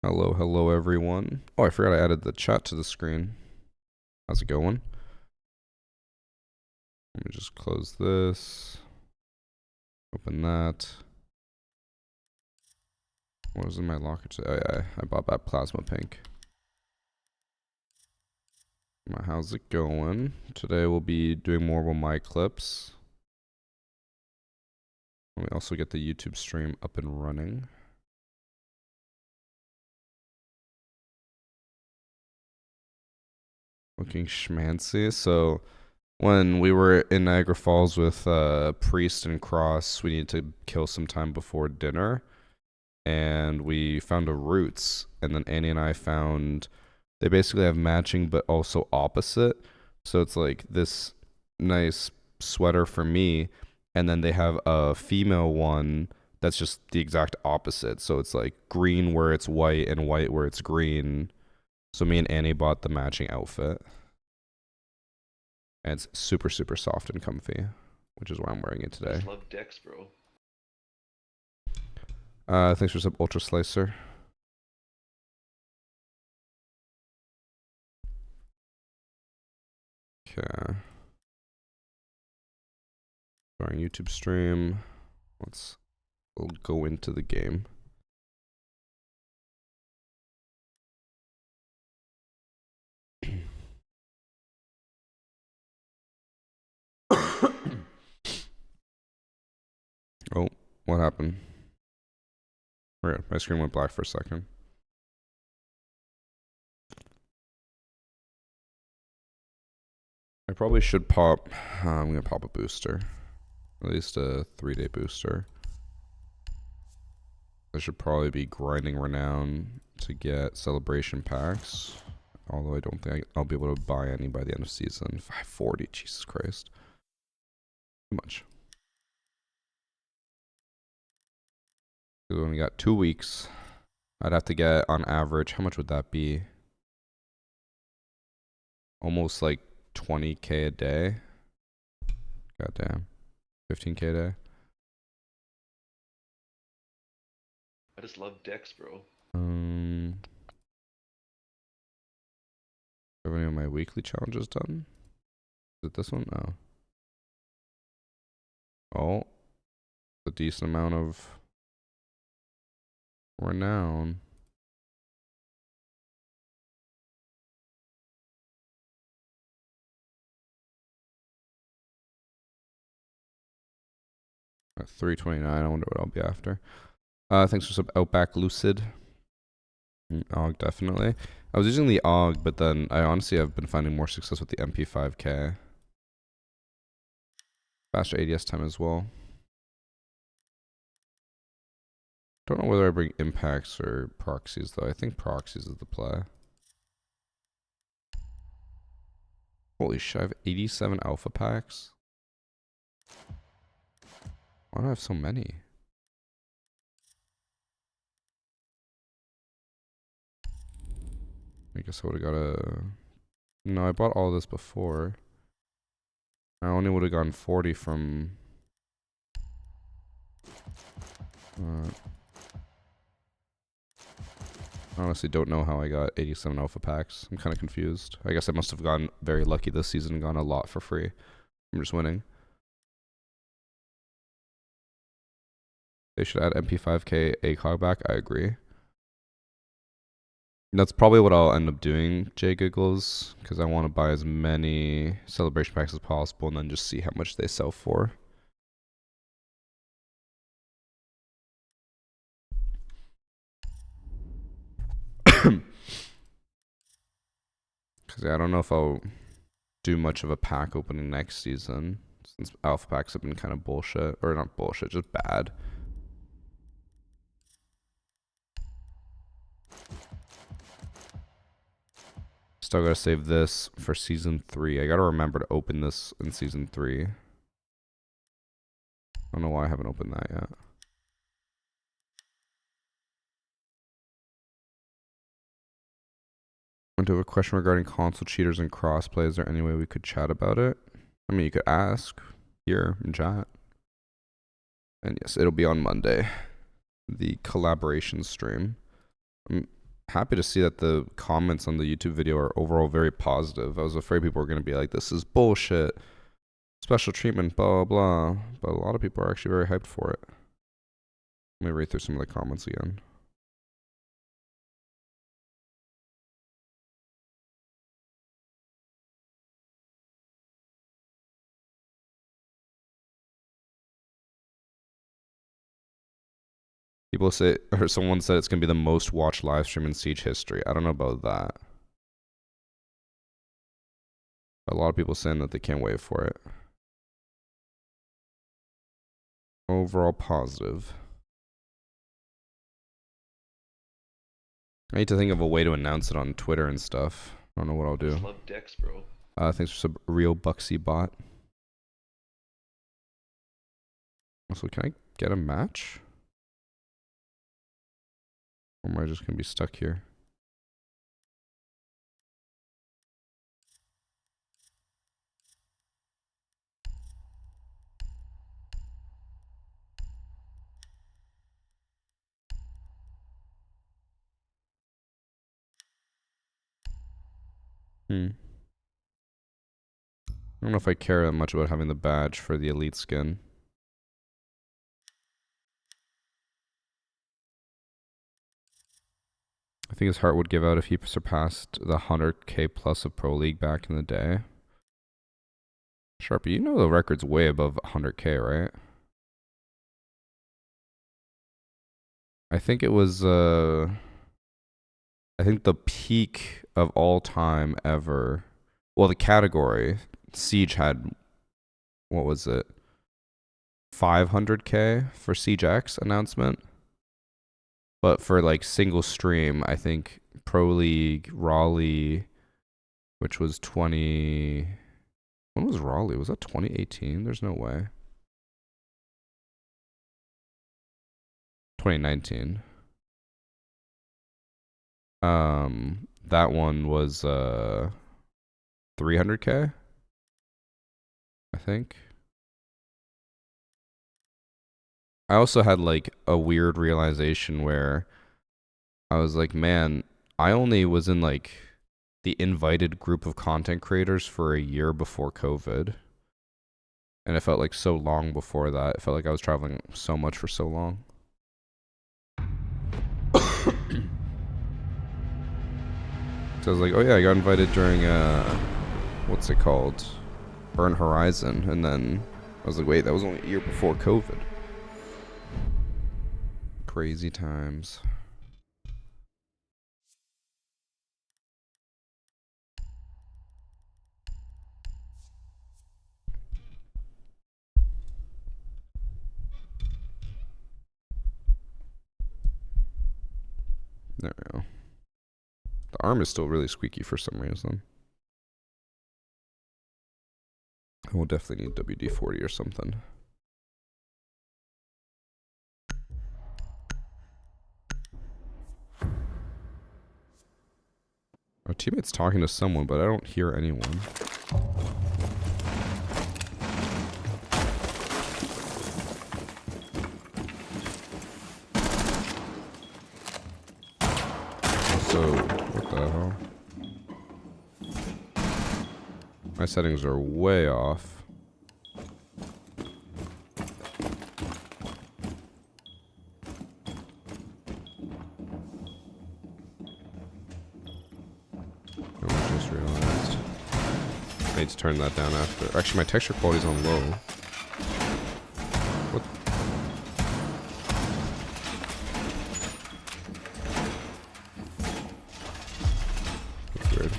Hello, hello everyone. Oh, I forgot I added the chat to the screen. How's it going? Let me just close this. Open that. What was in my locker today? Oh yeah, I bought that plasma pink. How's it going? Today we'll be doing more WAMAI clips. Let me also get the YouTube stream up and running. Looking schmancy. So when we were in Niagara Falls with Priest and Cross, we needed to kill some time before dinner. And we found a Roots, and then Annie and I found they basically have matching but also opposite. So it's like this nice sweater for me, and then they have a female one that's just the exact opposite. So it's like green where it's white and white where it's green. So me and Annie bought the matching outfit. And it's super, super soft and comfy, which is why I'm wearing it today. I just love Dex, bro. Thanks for sub Ultra Slicer. Okay. Starting YouTube stream. We'll go into the game. Oh, what happened? Okay, my screen went black for a second. I probably should pop. I'm gonna pop a booster, at least a 3-day booster. I should probably be grinding renown to get celebration packs. Although I don't think I'll be able to buy any by the end of season. 540, Jesus Christ. Too much. We only got 2 weeks. I'd have to get on average, how much would that be? Almost like 20k a day. Goddamn. 15k a day. I just love Dex, bro. Have any of my weekly challenges done? Is it this one? No. Oh. A decent amount of renown. At 329, I wonder what I'll be after. Thanks for sub Outback Lucid. AUG, definitely. I was using the AUG, but then I honestly have been finding more success with the MP5K. Faster ADS time as well. Don't know whether I bring impacts or proxies though. I think proxies is the play. Holy shit, I have 87 alpha packs. Why do I have so many? I guess I would have got a... No, I bought all this before. I only would have gotten 40 from... I honestly don't know how I got 87 alpha packs. I'm kind of confused. I guess I must have gotten very lucky this season and gotten a lot for free. I'm just winning. They should add MP5K ACOG back. I agree. That's probably what I'll end up doing, Jay Giggles, because I want to buy as many celebration packs as possible and then just see how much they sell for. Because I don't know if I'll do much of a pack opening next season, since alpha packs have been kind of bullshit. Or not bullshit, just bad. Still gotta save this for season 3. I gotta remember to open this in season 3. I don't know why I haven't opened that yet. I do have a question regarding console cheaters and crossplay. Is there any way we could chat about it? I mean, you could ask here in chat. And yes, it'll be on Monday. The collaboration stream. happy to see that the comments on the YouTube video are overall very positive. I was afraid people were going to be like, this is bullshit. Special treatment, blah, blah, blah. But a lot of people are actually very hyped for it. Let me read through some of the comments again. People say, or someone said it's going to be the most watched live stream in Siege history. I don't know about that. A lot of people saying that they can't wait for it. Overall positive. I need to think of a way to announce it on Twitter and stuff. I don't know what I'll I do. just love Dex, bro. Thanks for some real Bucksy bot. Also, can I get a match? Or am I just gonna be stuck here? I don't know if I care that much about having the badge for the elite skin. I think his heart would give out if he surpassed the 100k plus of Pro League back in the day. Sharpie, you know the record's way above 100k, right? I think it was, I think the peak of all time ever, well, the category, Siege had, what was it? 500k for Siege X announcement. But for like single stream, I think Pro League, Raleigh, which was 20. When was Raleigh? Was that 2018? There's no way. 2019. That one was 300k, I think. I also had like a weird realization where I was like, man, I only was in like the invited group of content creators for a year before COVID. And it felt like so long before that. It felt like I was traveling so much for so long. So I was like, oh yeah, I got invited during, what's it called? Burn Horizon. And then I was like, wait, that was only a year before COVID. Crazy times. There we go. The arm is still really squeaky for some reason. I will definitely need WD-40 or something. Our teammate's talking to someone, but I don't hear anyone. So, what the hell? My settings are way off. I just realized. I need to turn that down after. Actually, my texture quality's on low. What? That's weird.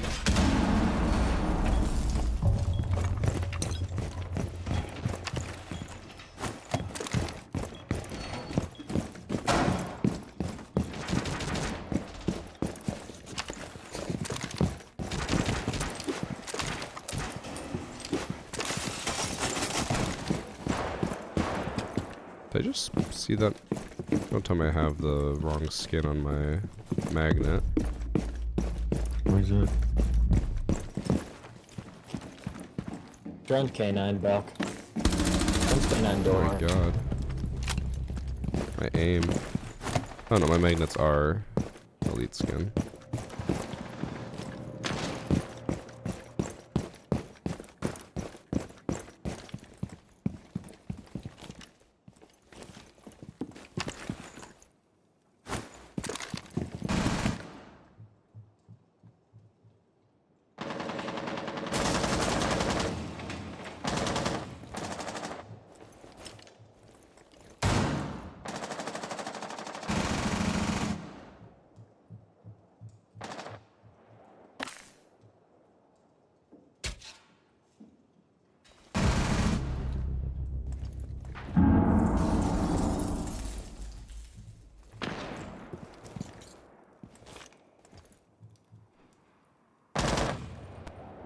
Did I just see that? Don't tell me I have the wrong skin on my magnet. Where's it? Drone K9 back. K9 door. Oh my god. My aim. Oh no, my magnets are elite white skin.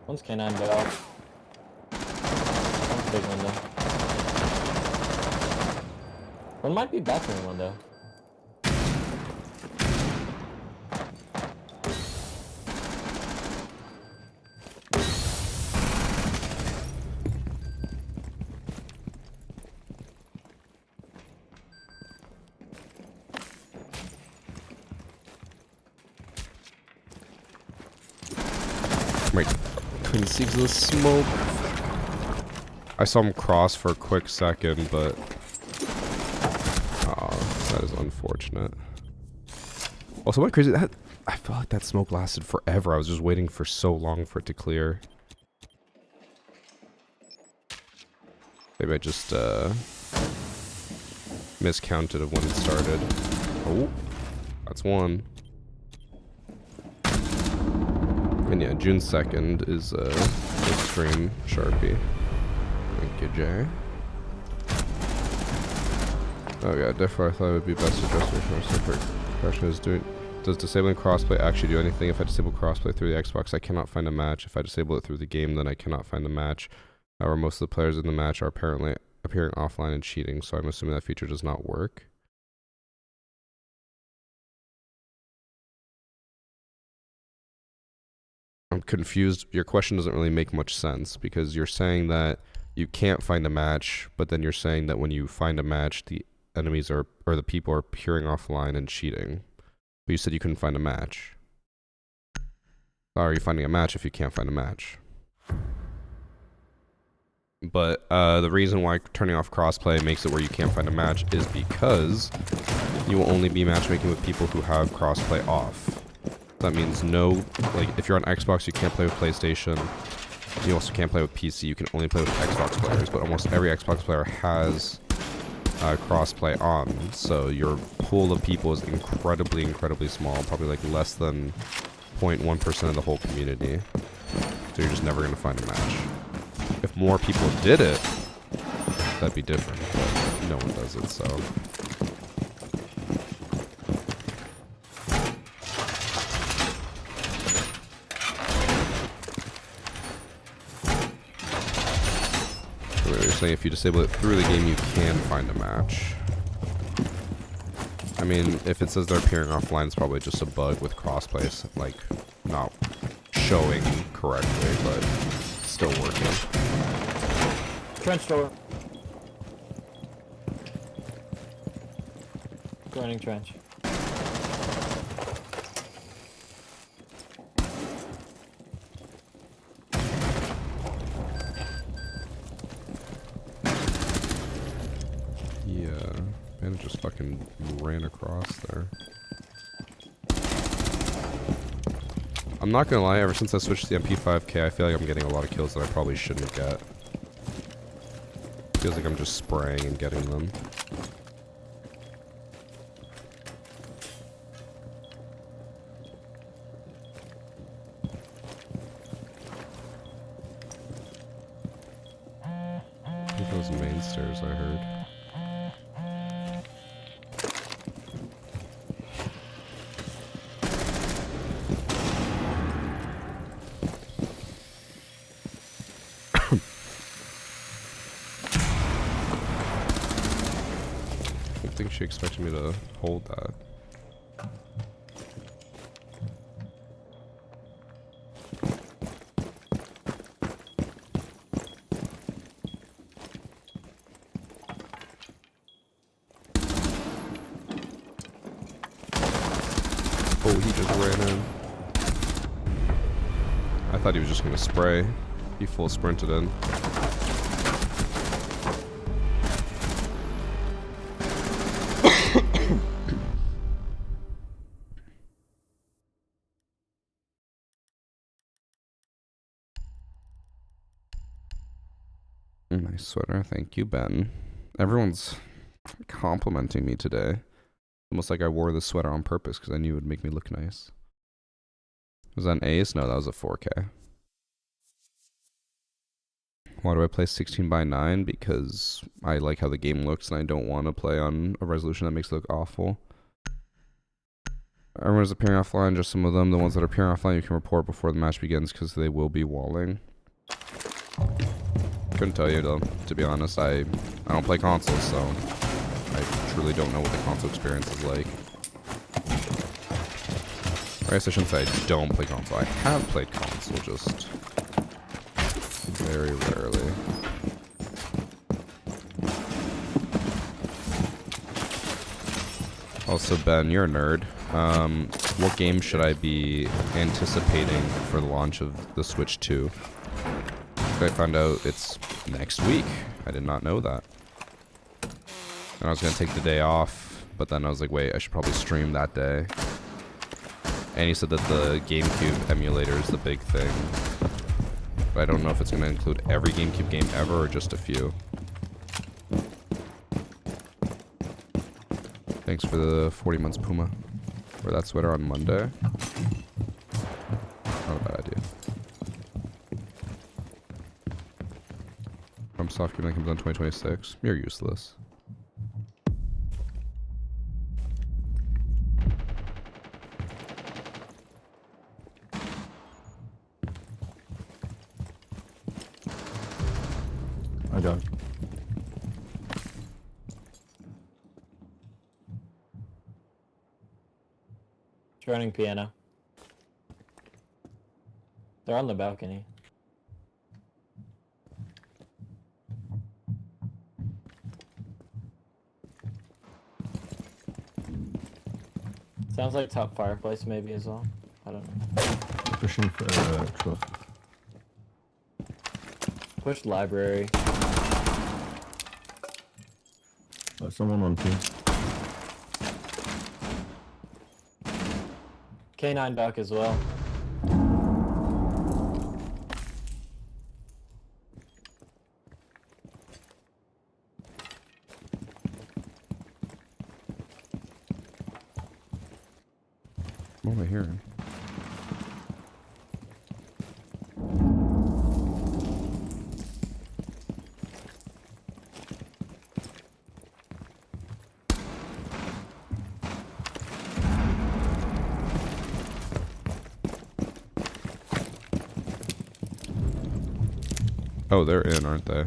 One's canine bell. One's big window. One might be bathroom window. Right. Couldn't see the smoke. I saw him cross for a quick second, but oh, that is unfortunate. Also, what crazy that I felt like that smoke lasted forever. I was just waiting for so long for it to clear. Maybe I just miscounted of when it started. Oh, that's one. And yeah, June 2nd is extreme Sharpie. Thank you, Jay. Oh yeah, therefore I thought it would be best to address the question is does disabling crossplay actually do anything? If I disable crossplay through the Xbox, I cannot find a match. If I disable it through the game, then I cannot find a match. However, most of the players in the match are apparently appearing offline and cheating, so I'm assuming that feature does not work. I'm confused. Your question doesn't really make much sense because you're saying that you can't find a match, but then you're saying that when you find a match, the enemies are, or the people are appearing offline and cheating. But you said you couldn't find a match. How are you finding a match if you can't find a match? But the reason why turning off crossplay makes it where you can't find a match is because you will only be matchmaking with people who have crossplay off. That means no, like, if you're on Xbox, you can't play with PlayStation. You also can't play with PC. You can only play with Xbox players, but almost every Xbox player has crossplay on. So your pool of people is incredibly, incredibly small. Probably like less than 0.1% of the whole community. So you're just never going to find a match. If more people did it, that'd be different. But no one does it, so... You're saying if you disable it through the game, you can find a match. I mean, if it says they're appearing offline, it's probably just a bug with crossplay, like, not showing correctly, but still working. Trench door. Joining trench. And it just fucking ran across there. I'm not gonna lie, ever since I switched to the MP5K, I feel like I'm getting a lot of kills that I probably shouldn't get. Feels like I'm just spraying and getting them. I think those main stairs I heard. I think she expected me to hold that. Oh, he just ran in. I thought he was just gonna spray. He full sprinted in. Nice sweater, thank you, Ben. Everyone's complimenting me today. Almost like I wore this sweater on purpose because I knew it would make me look nice. Was that an ace? No, that was a 4K. Why do I play 16:9? Because I like how the game looks and I don't want to play on a resolution that makes it look awful. Everyone's appearing offline, just some of them. The ones that are appearing offline you can report before the match begins because they will be walling. Couldn't tell you though, to be honest. I don't play consoles, so I truly don't know what the console experience is like. I guess I shouldn't say I don't play console. I have played console, just very rarely. Also, Ben, you're a nerd. What game should I be anticipating for the launch of the Switch 2? I found out it's next week. I did not know that. And I was going to take the day off, but then I was like, wait, I should probably stream that day. And he said that the GameCube emulator is the big thing. But I don't know if it's going to include every GameCube game ever or just a few. Thanks for the 40 months, Puma. Wear that sweater on Monday. Not a bad idea. From soft game that comes out in 2026. You're useless. I don't. Joining piano. They're on the balcony. Sounds like top fireplace maybe as well. I don't know. Pushing for truck. Push library. Someone on team. K9 duck as well. What am I hearing? Oh, they're in, aren't they?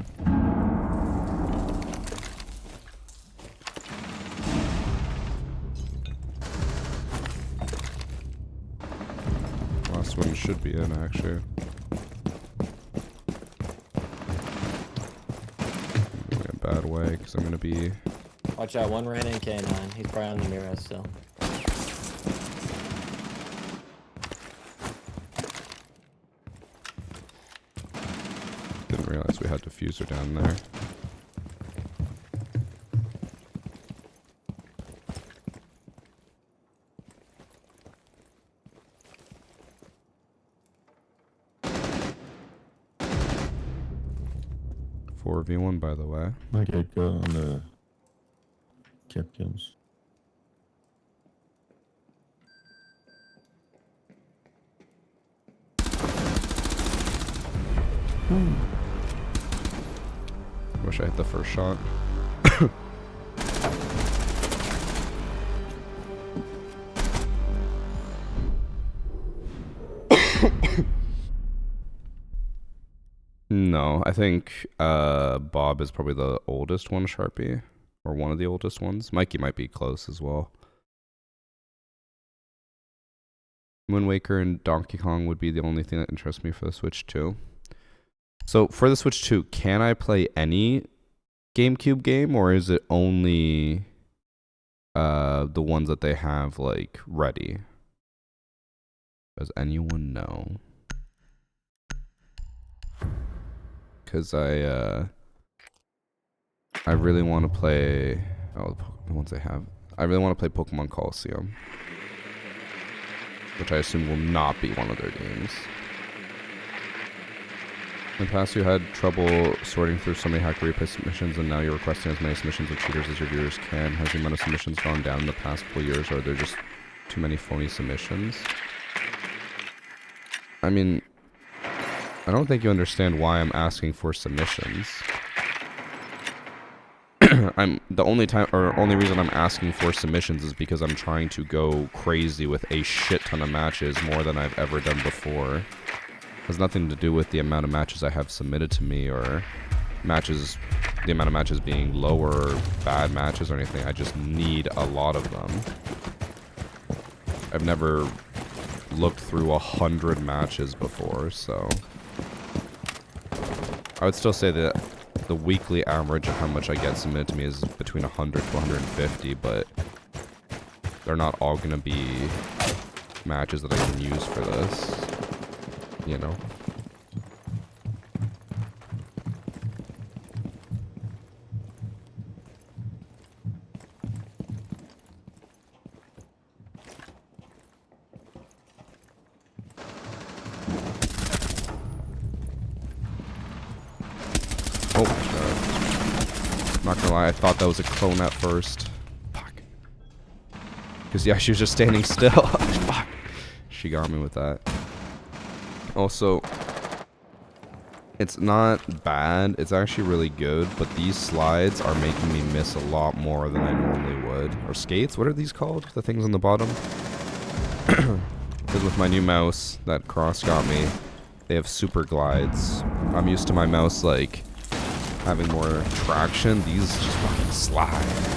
Last one should be in, actually. In a bad way, because I'm going to be... Watch out, one ran in K9. He's probably on the mirror still. Didn't realize we had diffuser down there. For V1, by the way. I get go on the captains. Wish I hit the first shot. No, I think Bob is probably the oldest one, Sharpie. Or one of the oldest ones. Mikey might be close as well. Moon Waker and Donkey Kong would be the only thing that interests me for the Switch 2. So for the Switch 2, can I play any GameCube game, or is it only the ones that they have like ready? Does anyone know? Because I really want to play. Oh, the ones I have. I really want to play Pokemon Coliseum, which I assume will not be one of their games. In the past, you had trouble sorting through so many hacker replay submissions, and now you're requesting as many submissions of cheaters as your viewers can. Has the amount of submissions gone down in the past couple years, or are there just too many phony submissions? I mean, I don't think you understand why I'm asking for submissions. The only reason I'm asking for submissions is because I'm trying to go crazy with a shit ton of matches, more than I've ever done before. Has nothing to do with the amount of matches I have submitted to me, or the amount of matches being lower or bad matches or anything. I just need a lot of them. I've never looked through 100 matches before, so I would still say that the weekly average of how much I get submitted to me is between 100 to 150, but they're not all gonna be matches that I can use for this. You know. Oh, shit. Not gonna lie, I thought that was a clone at first. Fuck. Because, yeah, she was just standing still. Fuck. She got me with that. Also, it's not bad, it's actually really good, but these slides are making me miss a lot more than I normally would. Or skates? What are these called? The things on the bottom? Because with my new mouse that Cross got me, they have super glides. I'm used to my mouse, like, having more traction. These just fucking slide.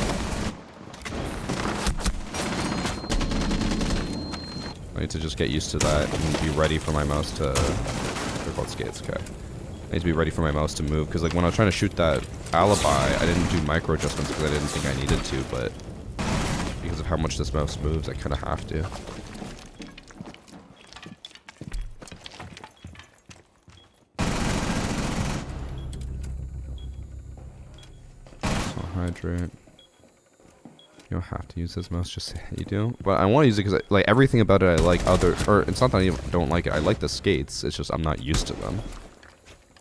I need to just get used to that and be ready for my mouse to... They're called skates, okay. I need to be ready for my mouse to move, because like when I was trying to shoot that alibi, I didn't do micro adjustments because I didn't think I needed to, but because of how much this mouse moves, I kind of have to. So hydrate. You don't have to use this mouse, just say you do. But I want to use it because like everything about it I like. Or it's not that I don't like it. I like the skates. It's just I'm not used to them.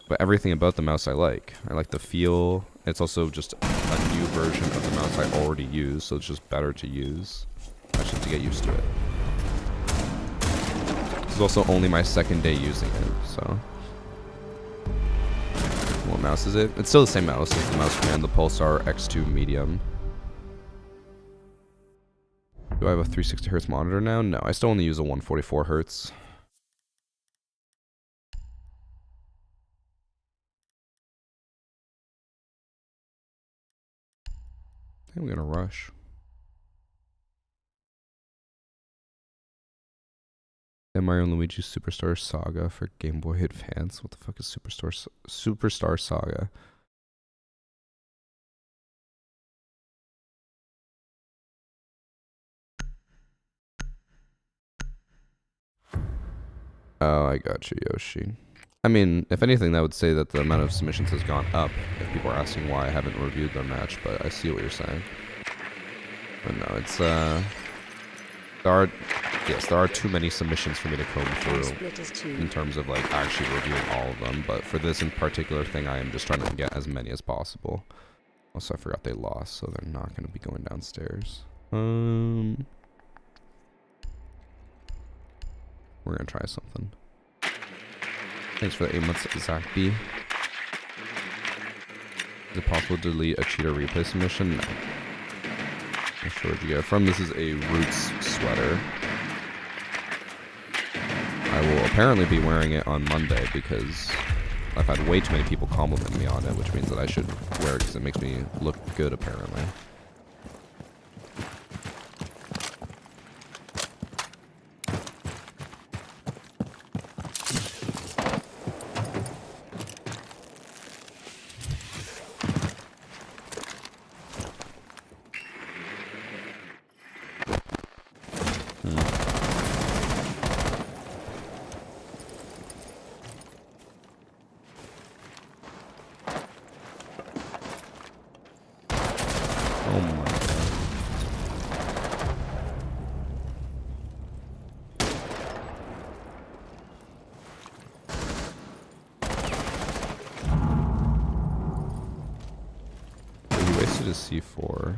But everything about the mouse I like. I like the feel. It's also just a new version of the mouse I already use, so it's just better to use. I just have to get used to it. This is also only my second day using it, so. What mouse is it? It's still the same mouse as the mouse command, the Pulsar X2 Medium. Do I have a 360 Hz monitor now? No, I still only use a 144 Hz. I think we're gonna rush. And Mario and Luigi Superstar Saga for Game Boy Advance. What the fuck is Superstar Saga? Oh, I got you, Yoshi. I mean, if anything, that would say that the amount of submissions has gone up if people are asking why I haven't reviewed their match, but I see what you're saying. But no, it's, there are too many submissions for me to comb through in terms of, like, actually reviewing all of them, but for this in particular thing, I am just trying to get as many as possible. Also, I forgot they lost, so they're not going to be going downstairs. We're gonna try something. Thanks for the 8 months, Zach B. Is it possible to delete a cheater replay submission? No. Not sure where'd you get it from. This is a Roots sweater. I will apparently be wearing it on Monday because I've had way too many people compliment me on it, which means that I should wear it because it makes me look good apparently. to C4.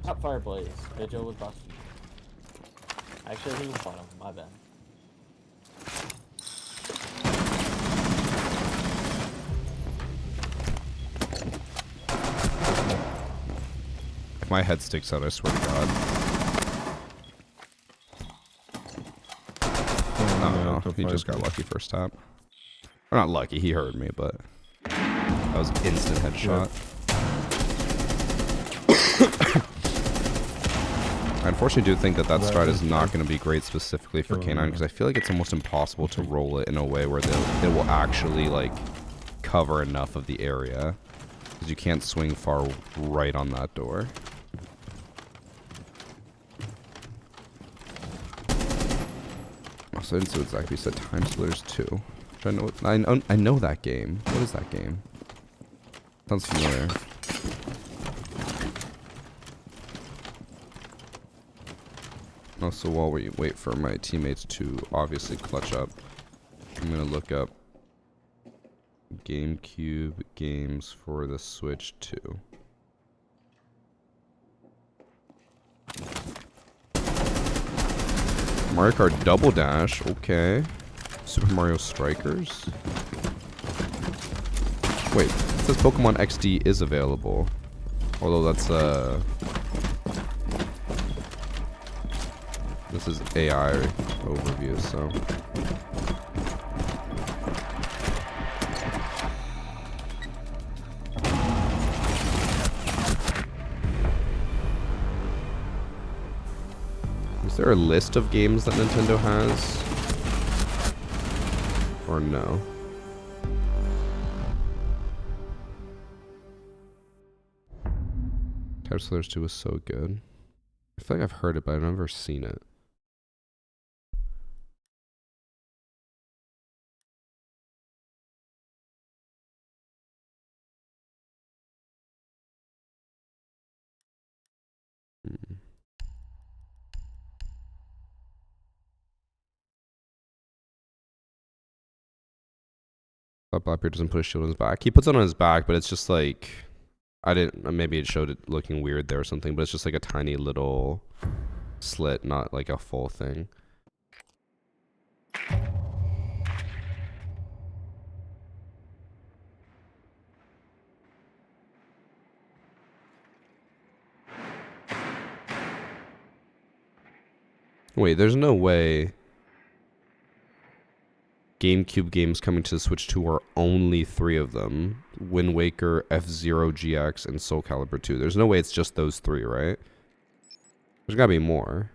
Top fireplace. Vigil with bust. Actually, he was bottom. My bad. If my head sticks out, I swear to God. Oh no, he just got lucky first tap. Or not lucky, he heard me, but that was instant headshot. I unfortunately do think that that strat is not going to be great specifically for K9 because I feel like it's almost impossible to roll it in a way where it will actually like cover enough of the area because you can't swing far right on that door. Also, I didn't see what exactly you said. Time Splitters 2. I know that game. What is that game? Sounds familiar. Also, while we wait for my teammates to obviously clutch up, I'm gonna look up GameCube games for the Switch 2. Mario Kart Double Dash, okay. Super Mario Strikers. Wait, it says Pokemon XD is available. Although that's this is AI overview, so. Is there a list of games that Nintendo has? Or no? Time Splitters 2 was so good. I feel like I've heard it, but I've never seen it. Thought Blackbeard doesn't put a shield on his back. He puts it on his back, but it's just like maybe it showed it looking weird there or something, but it's just like a tiny little slit, not like a full thing. Wait, there's no way GameCube games coming to the Switch 2 are only 3 of them. Wind Waker, F-Zero GX, and Soul Calibur 2. There's no way it's just those 3, right? There's gotta be more.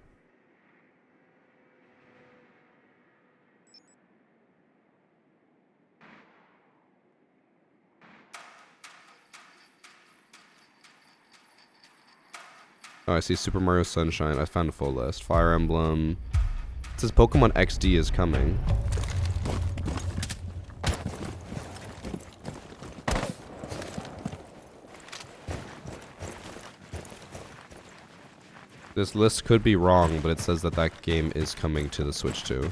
Oh, I see Super Mario Sunshine. I found a full list. Fire Emblem. It says Pokemon XD is coming. This list could be wrong, but it says that that game is coming to the Switch 2.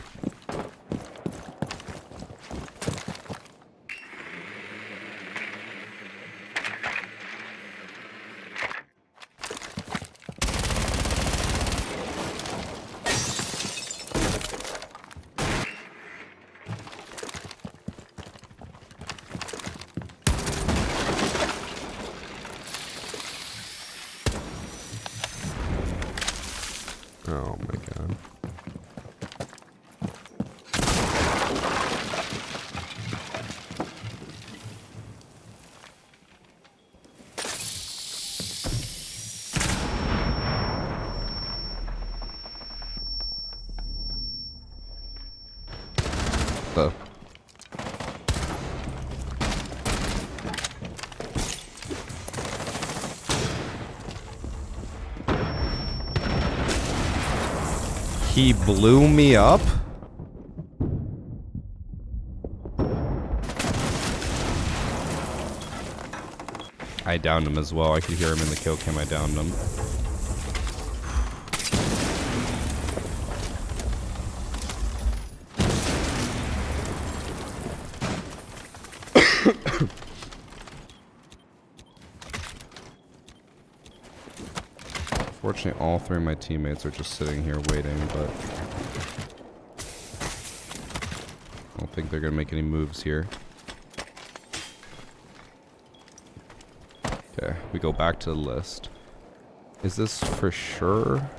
Oh my god. The He blew me up? I downed him as well. I could hear him in the kill cam. I downed him. Fortunately, all three of my teammates are just sitting here waiting, but I don't think they're gonna make any moves here. Okay, we go back to the list. Is this for sure?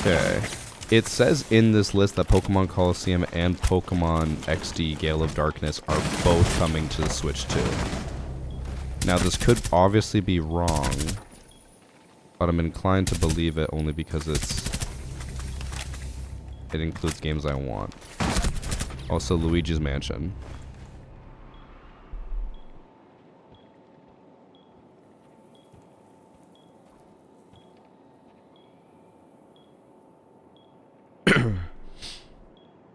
Okay. It says in this list that Pokemon Coliseum and Pokemon XD Gale of Darkness are both coming to the Switch 2. Now, this could obviously be wrong, but I'm inclined to believe it only because it includes games I want. Also, Luigi's Mansion.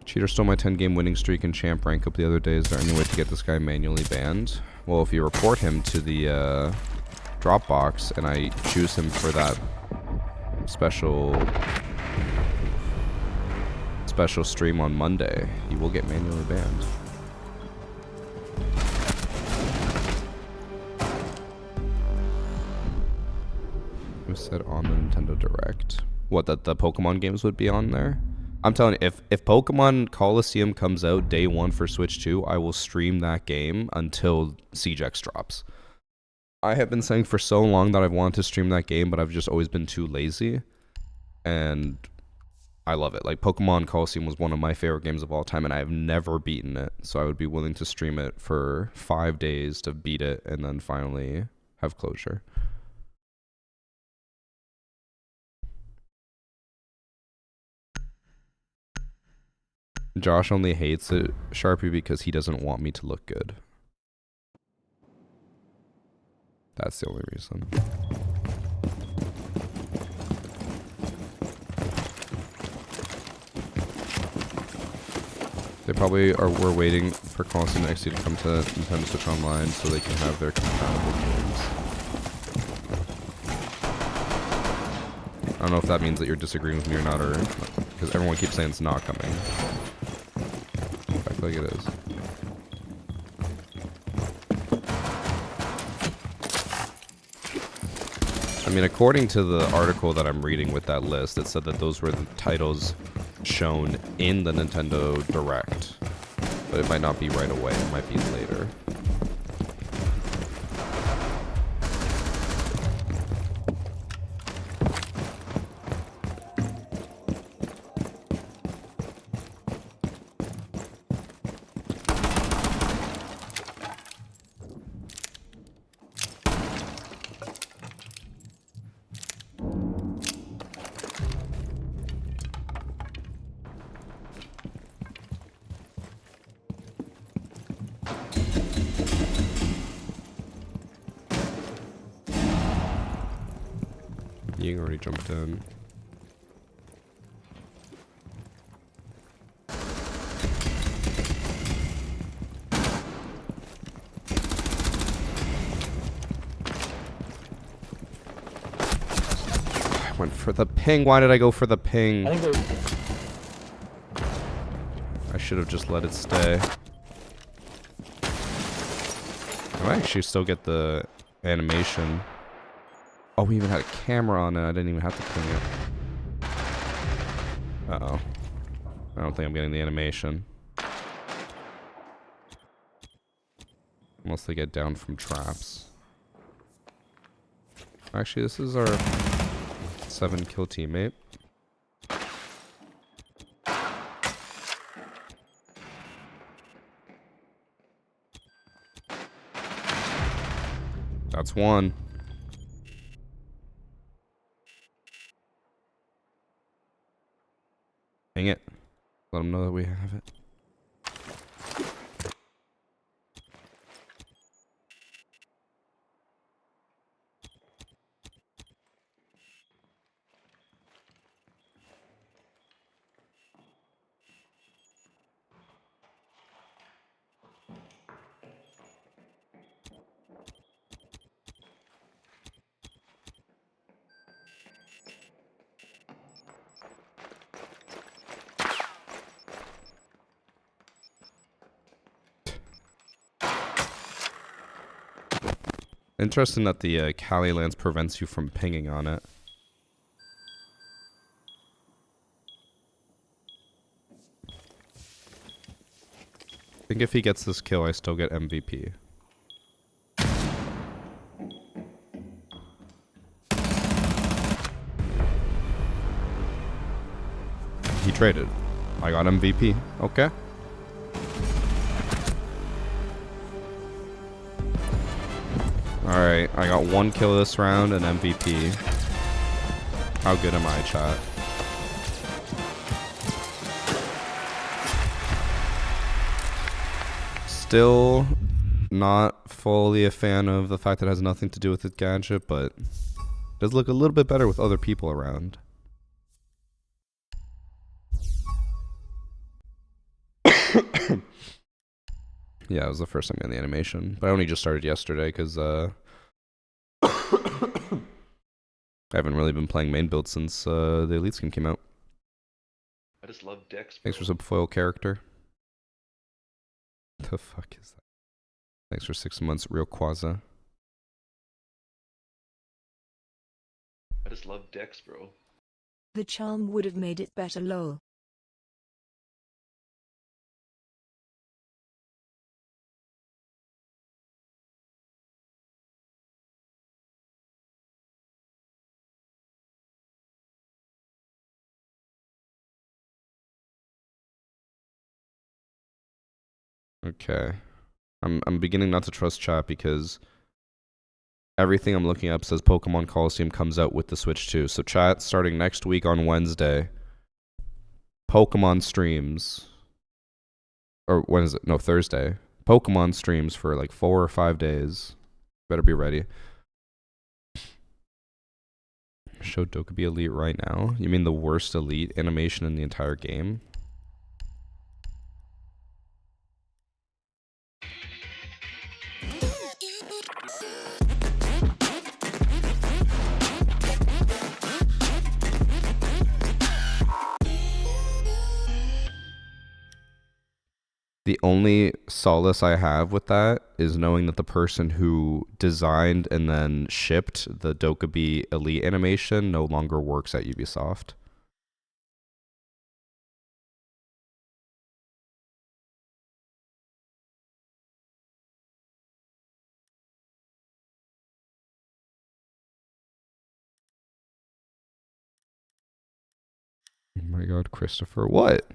Cheater stole my 10-game winning streak and champ rank up the other day. Is there any way to get this guy manually banned? Well, if you report him to the Dropbox and I choose him for that special stream on Monday, he will get manually banned. Who said on the Nintendo Direct? What, that the Pokemon games would be on there? I'm telling you, if Pokemon Coliseum comes out day one for Switch 2, I will stream that game until CGX drops. I have been saying for so long that I've wanted to stream that game, but I've just always been too lazy. And I love it. Like, Pokemon Coliseum was one of my favorite games of all time, and I have never beaten it. So I would be willing to stream it for 5 days to beat it, and then finally have closure. Josh only hates it, Sharpie, because he doesn't want me to look good. That's the only reason. They probably were waiting for Coliseum XD to come to Nintendo Switch Online so they can have their compatible games. I don't know if that means that you're disagreeing with me or not, or because everyone keeps saying it's not coming. I feel like it is. I mean, according to the article that I'm reading with that list, it said that those were the titles shown in the Nintendo Direct. But it might not be right away, it might be later. Ying already jumped in. I went for the ping. Why did I go for the ping? I should have just let it stay. I might actually still get the animation. Oh, we even had a camera on it. I didn't even have to ping it. Uh-oh. I don't think I'm getting the animation. Unless they get down from traps. Actually, this is our 7-kill teammate. That's one. Let them know that we have it. Interesting that the Cali lance prevents you from pinging on it. I think if he gets this kill, I still get MVP. He traded. I got MVP. Okay. Alright, I got 1 kill this round and MVP. How good am I, chat? Still not fully a fan of the fact that it has nothing to do with the gadget, but it does look a little bit better with other people around. Yeah, it was the first time in the animation, but I only just started yesterday because I haven't really been playing main build since the Elite skin came out. I just love Dex, bro. Thanks for some foil character. The fuck is that? Thanks for 6 months, real Quaza. I just love Dex, bro. The charm would have made it better, lol. Okay. I'm beginning not to trust chat because everything I'm looking up says Pokemon Coliseum comes out with the Switch 2. So chat, starting next week on Wednesday, Pokemon streams. Or when is it? No, Thursday. Pokemon streams for like 4 or 5 days. Better be ready. Show Dokkaebi Elite right now? You mean the worst Elite animation in the entire game? The only solace I have with that is knowing that the person who designed and then shipped the Dokkaebi Elite animation no longer works at Ubisoft. Oh my god, Christopher, what?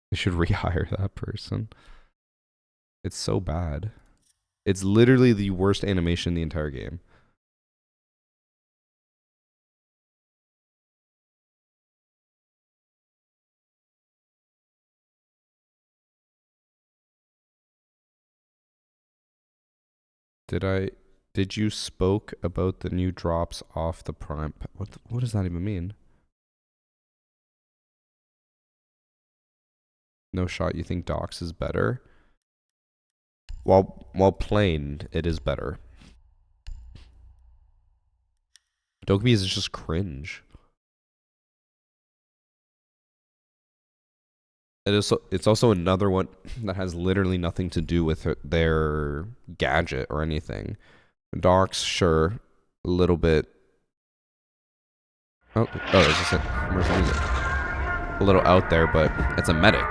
They should rehire that person. It's so bad. It's literally the worst animation in the entire game. Did you spoke about the new drops off the Prime? What does that even mean? No shot. You think Docs is better? While plain, it is better. Dokkaebi is just cringe. It's also another one that has literally nothing to do with their gadget or anything. Docs, sure, a little bit. Oh, there's just a little out there, but it's a medic.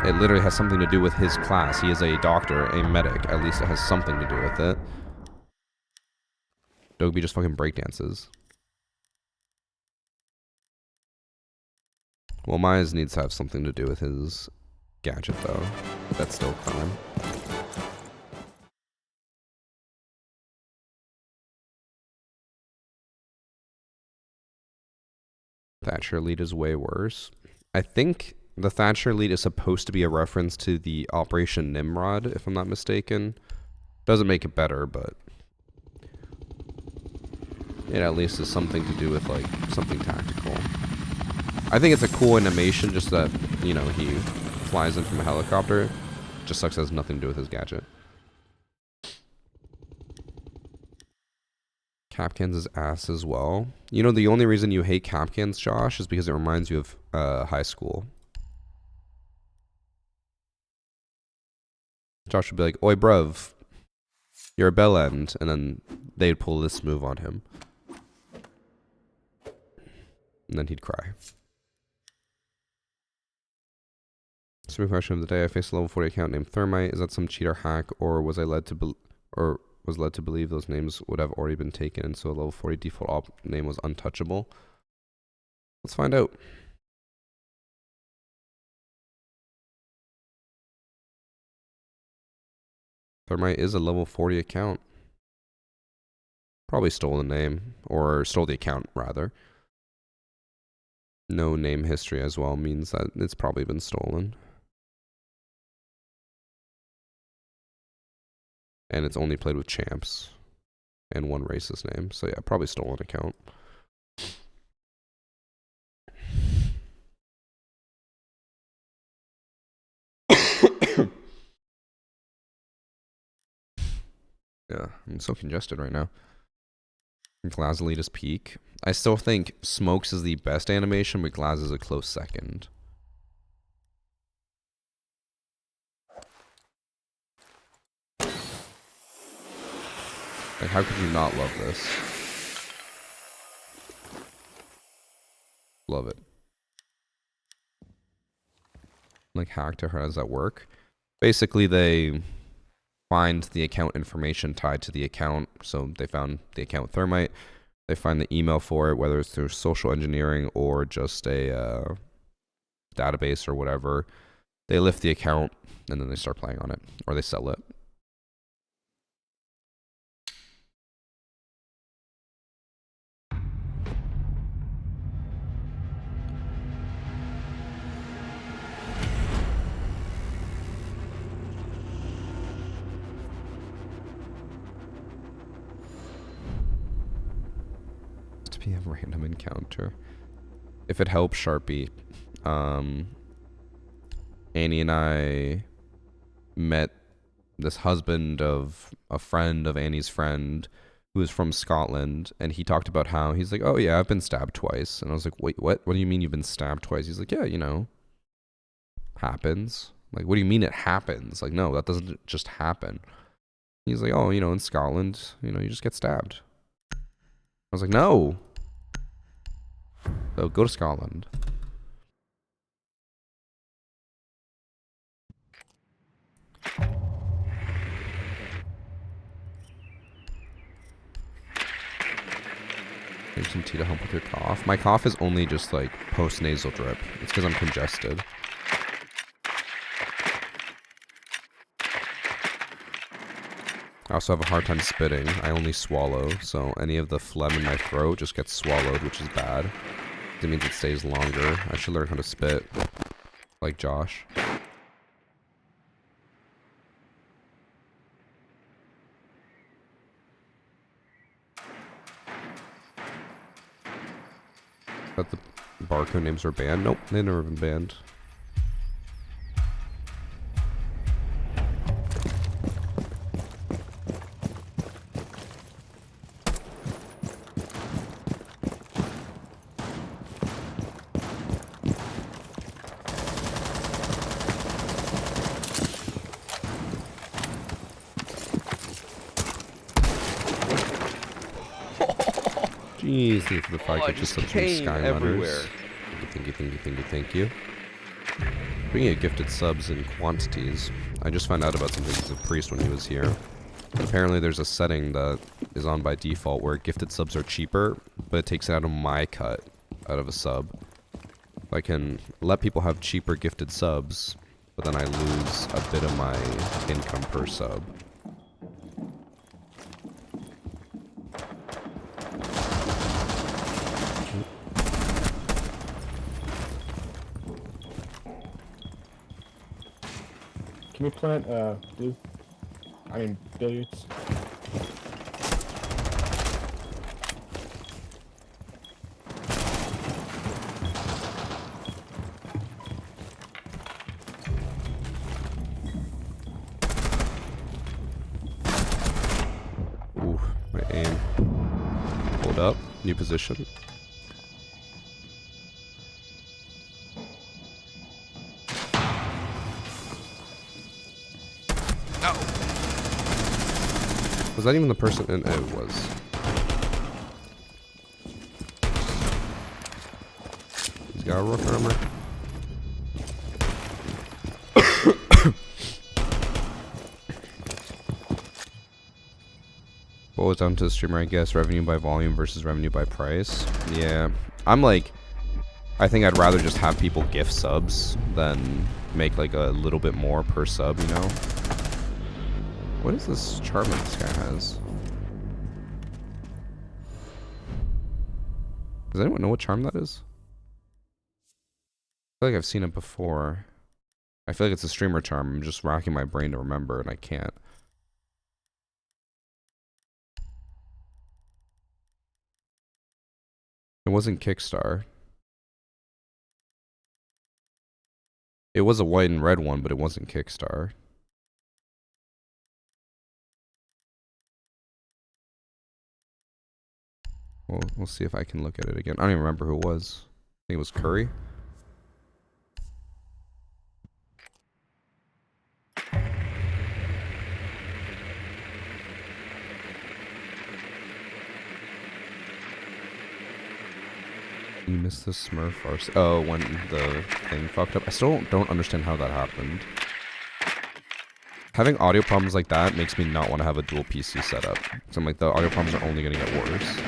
It literally has something to do with his class. He is a doctor, a medic. At least it has something to do with it. Dokkaebi just fucking breakdances. Well, Myers needs to have something to do with his gadget, though. That's still crime. Thatcher Elite is way worse. I think the Thatcher lead is supposed to be a reference to the Operation Nimrod, if I'm not mistaken. Doesn't make it better, but it at least is something to do with, like, something tactical. I think it's a cool animation, just that, you know, he flies in from a helicopter. Just sucks it has nothing to do with his gadget. Capcans is ass as well. You know, the only reason you hate Capcans, Josh, is because it reminds you of high school. Josh would be like, "Oi, bruv, you're a bell end," and then they'd pull this move on him. And then he'd cry. Stupid question of the day. I faced a level 40 account named Thermite. Is that some cheater hack, or was I led to was led to believe those names would have already been taken, and so a level 40 default op name was untouchable? Let's find out. Thermite is a level 40 account. Probably stole the name, or stole the account, rather. No name history as well means that it's probably been stolen. And it's only played with champs. And one racist name. So yeah, probably stolen account. Yeah, I'm so congested right now. Glazolita's peak. I still think Smokes is the best animation, but Glaz is a close second. Like, how could you not love this? Love it. Like, hack to her, how does that work? Basically, they find the account information tied to the account. So they found the account Thermite. They find the email for it, whether it's through social engineering or just a database or whatever. They lift the account, and then they start playing on it. Or they sell it. To be a random encounter. If it helps, Sharpie. Annie and I met this husband of a friend of Annie's friend who is from Scotland, and he talked about how he's like, "Oh yeah, I've been stabbed twice." And I was like, "Wait, what? What do you mean you've been stabbed twice?" He's like, "Yeah, you know, happens." Like, what do you mean it happens? Like, no, that doesn't just happen. He's like, "Oh, you know, in Scotland, you know, you just get stabbed." I was like, "No. So go to Scotland." Maybe some tea to help with your cough. My cough is only just like post-nasal drip. It's because I'm congested. I also have a hard time spitting. I only swallow, so any of the phlegm in my throat just gets swallowed, which is bad. It means it stays longer. I should learn how to spit, like Josh. That the barcode names are banned? Nope, they've never been banned. Jeez, thank you for the 5 gifted subs from Skylanders. Thank you. Bringing a gifted subs in quantities. I just found out about something with the priest when he was here. Apparently there's a setting that is on by default where gifted subs are cheaper, but it takes it out of my cut, out of a sub. I can let people have cheaper gifted subs, but then I lose a bit of my income per sub. Can you plant blue? I mean billiards. Ooh, my aim. Hold up. New position. Was that even the person? And it was. He's got a rook armor. Boils down to the streamer, I guess. Revenue by volume versus revenue by price. Yeah. I'm like, I think I'd rather just have people gift subs than make like a little bit more per sub, you know? What is this charm that this guy has? Does anyone know what charm that is? I feel like I've seen it before. I feel like it's a streamer charm. I'm just racking my brain to remember and I can't. It wasn't Kickstar. It was a white and red one, but it wasn't Kickstar. Well, we'll see if I can look at it again. I don't even remember who it was. I think it was Curry. You missed the Smurf Varsity. Oh, when the thing fucked up. I still don't understand how that happened. Having audio problems like that makes me not want to have a dual PC setup. So I'm like, the audio problems are only going to get worse.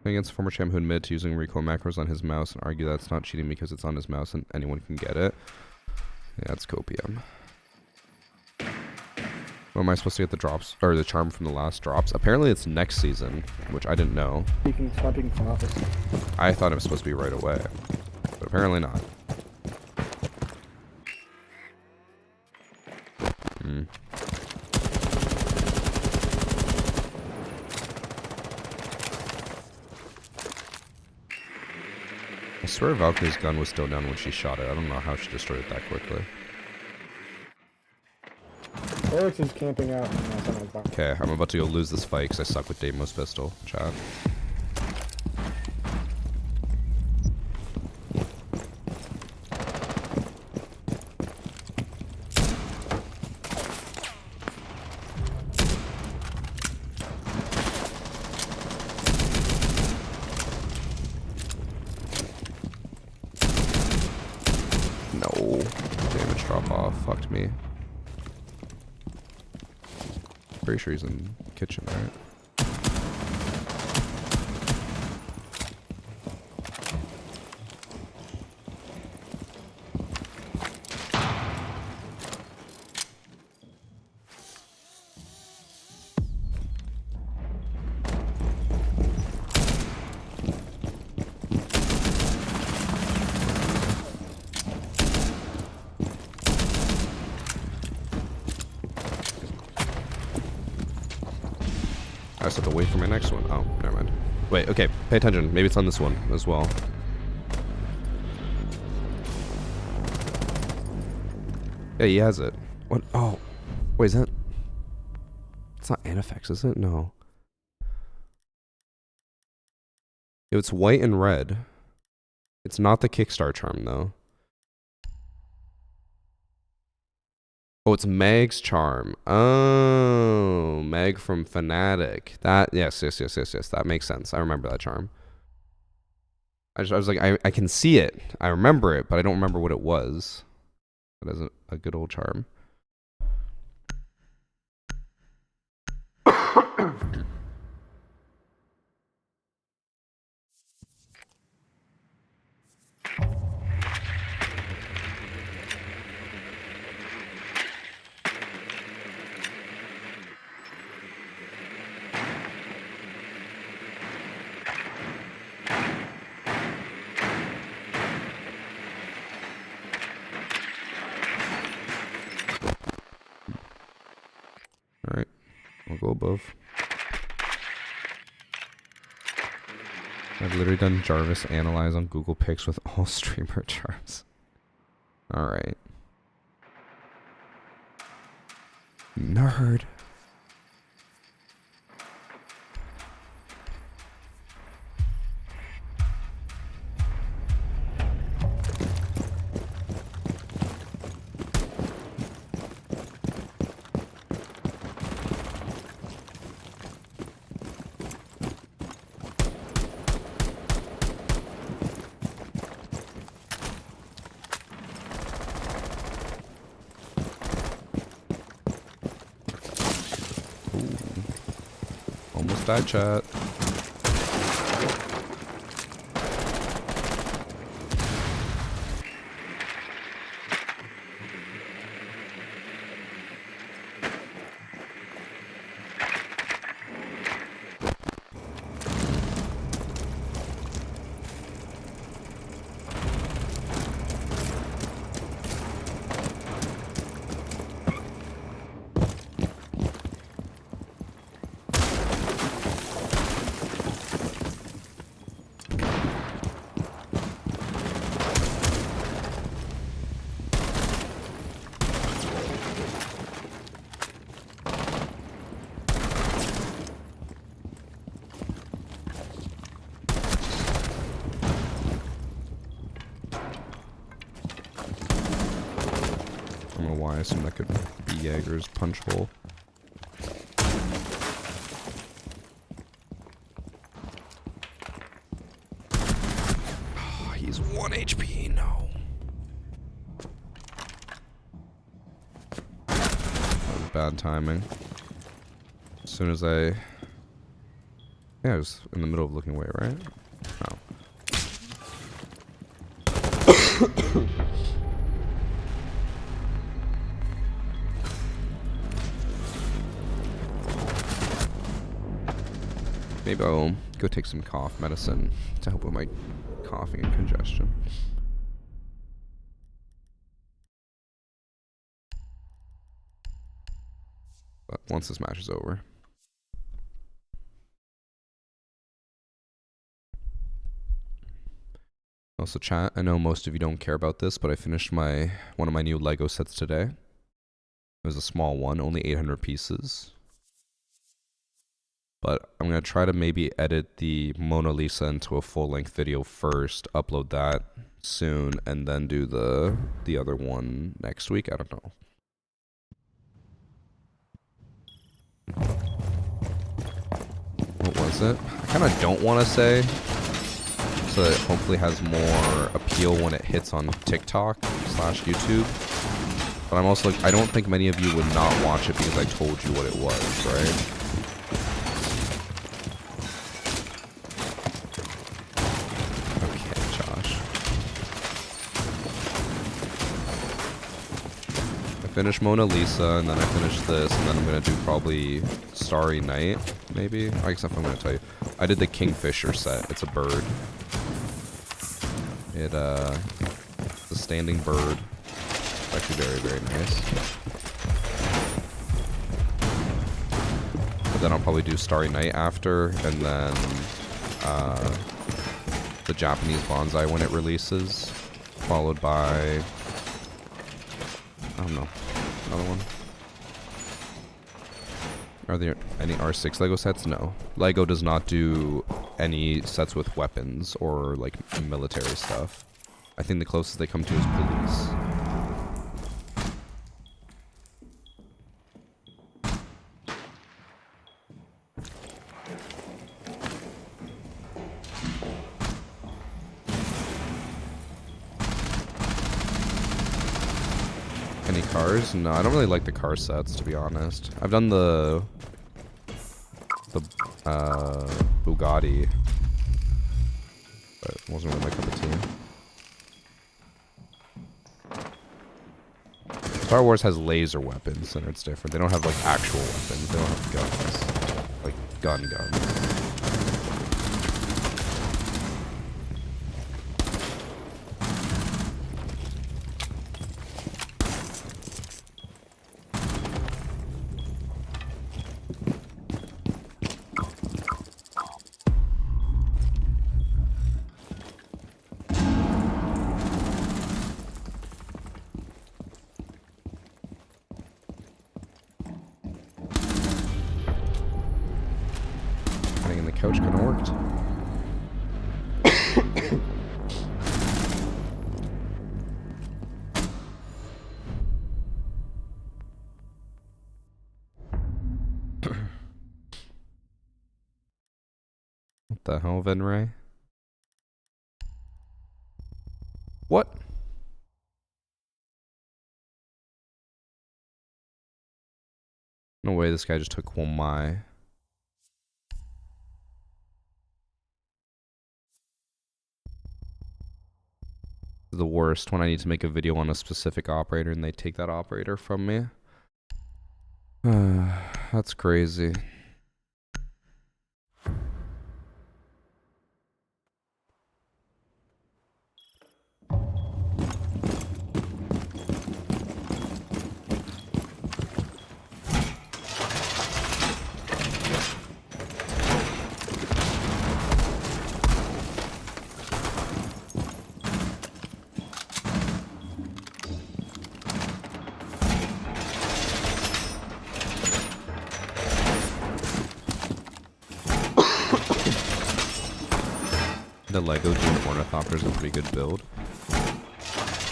Against former champ who admitted to using recoil macros on his mouse and argue that's not cheating because it's on his mouse and anyone can get it. Yeah, it's copium. What am I supposed to get the drops or the charm from the last drops? Apparently it's next season, which I didn't know. Stop speaking from office. I thought it was supposed to be right away, but apparently not. Hmm. I swear Valkyrie's gun was still down when she shot it. I don't know how she destroyed it that quickly. Oryx is camping out. Okay, I'm about to go lose this fight because I suck with Deimos pistol. Chat. No. Damage drop off. Fucked me. Pretty sure he's in the kitchen, right? I just have to wait for my next one. Oh, never mind. Wait, okay, pay attention. Maybe it's on this one as well. Yeah, he has it. What? Oh, wait, is that? It's not Anifex, is it? No. It's white and red. It's not the Kickstar charm, though. Oh, it's Meg's charm. Oh, Meg from Fnatic. That, yes. That makes sense. I remember that charm. I was like, I can see it. I remember it, but I don't remember what it was. That is a good old charm. I've literally done Jarvis Analyze on Google Pics with all streamer charts. Alright. Nerd. Almost died, chat. I don't know why I assumed that could be Jaeger's punch hole. Oh, he's 1 HP, no. That was bad timing. As soon as I... Yeah, I was in the middle of looking away, right? No. Maybe I'll go take some cough medicine to help with my coughing and congestion. But once this match is over. Also, chat, I know most of you don't care about this, but I finished one of my new Lego sets today. It was a small one, only 800 pieces. But I'm going to try to maybe edit the Mona Lisa into a full-length video first, upload that soon, and then do the other one next week. I don't know. What was it? I kind of don't want to say, so that it hopefully has more appeal when it hits on TikTok/YouTube. But I'm also like, I don't think many of you would not watch it because I told you what it was, right? Finish Mona Lisa, and then I finish this, and then I'm gonna do probably Starry Night, maybe? I guess if I'm gonna tell you. I did the Kingfisher set. It's a bird. It's a standing bird. It's actually very, very nice. But then I'll probably do Starry Night after, and then the Japanese bonsai when it releases, followed by... I don't know. Another one. Are there any R6 Lego sets? No. Lego does not do any sets with weapons or like military stuff. I think the closest they come to is police. Any cars? No, I don't really like the car sets, to be honest. I've done the Bugatti, but it wasn't really my cup of tea. Star Wars has laser weapons, and it's different. They don't have like actual weapons. They don't have guns, like guns. the couch kind of worked. What the hell, Venray? What? No way, this guy just took WAMAI. The worst when I need to make a video on a specific operator and they take that operator from me. That's crazy. The Lego Dune Ornithopter is a pretty good build.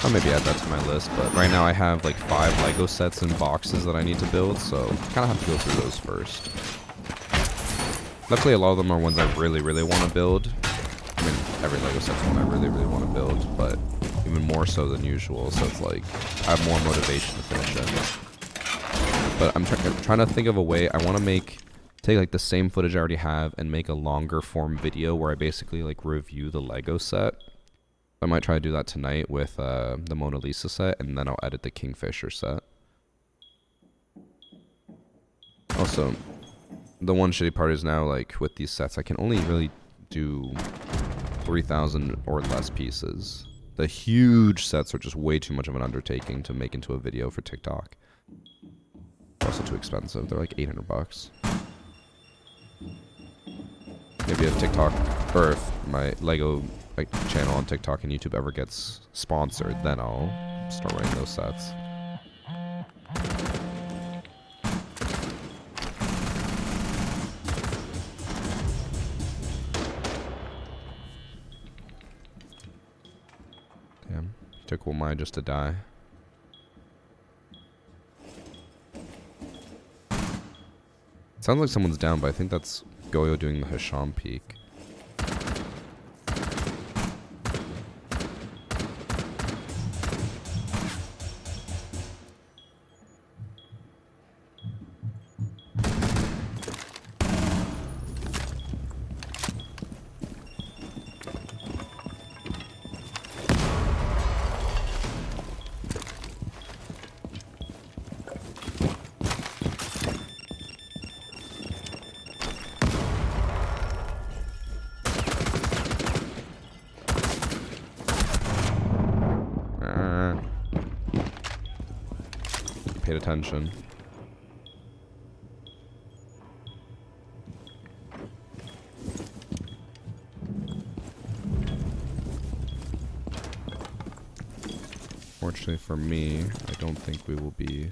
I'll maybe add that to my list, but right now I have like 5 Lego sets and boxes that I need to build, so kind of have to go through those first. Luckily, a lot of them are ones I really, really want to build. I mean, every Lego set's one I really, really want to build, but even more so than usual, so it's like I have more motivation to finish it. But I'm trying to think of a way. I want to take like the same footage I already have and make a longer form video where I basically like review the Lego set. I might try to do that tonight with the Mona Lisa set, and then I'll edit the Kingfisher set. Also, the one shitty part is now, like, with these sets, I can only really do 3,000 or less pieces. The huge sets are just way too much of an undertaking to make into a video for TikTok. Also too expensive. They're like 800 bucks. Maybe if TikTok, or if my Lego like channel on TikTok and YouTube ever gets sponsored, then I'll start writing those sets. Damn, he took WAMAI just to die. Sounds like someone's down, but I think that's Goyo doing the Hisham peek. Paid attention. Fortunately for me, I don't think we will be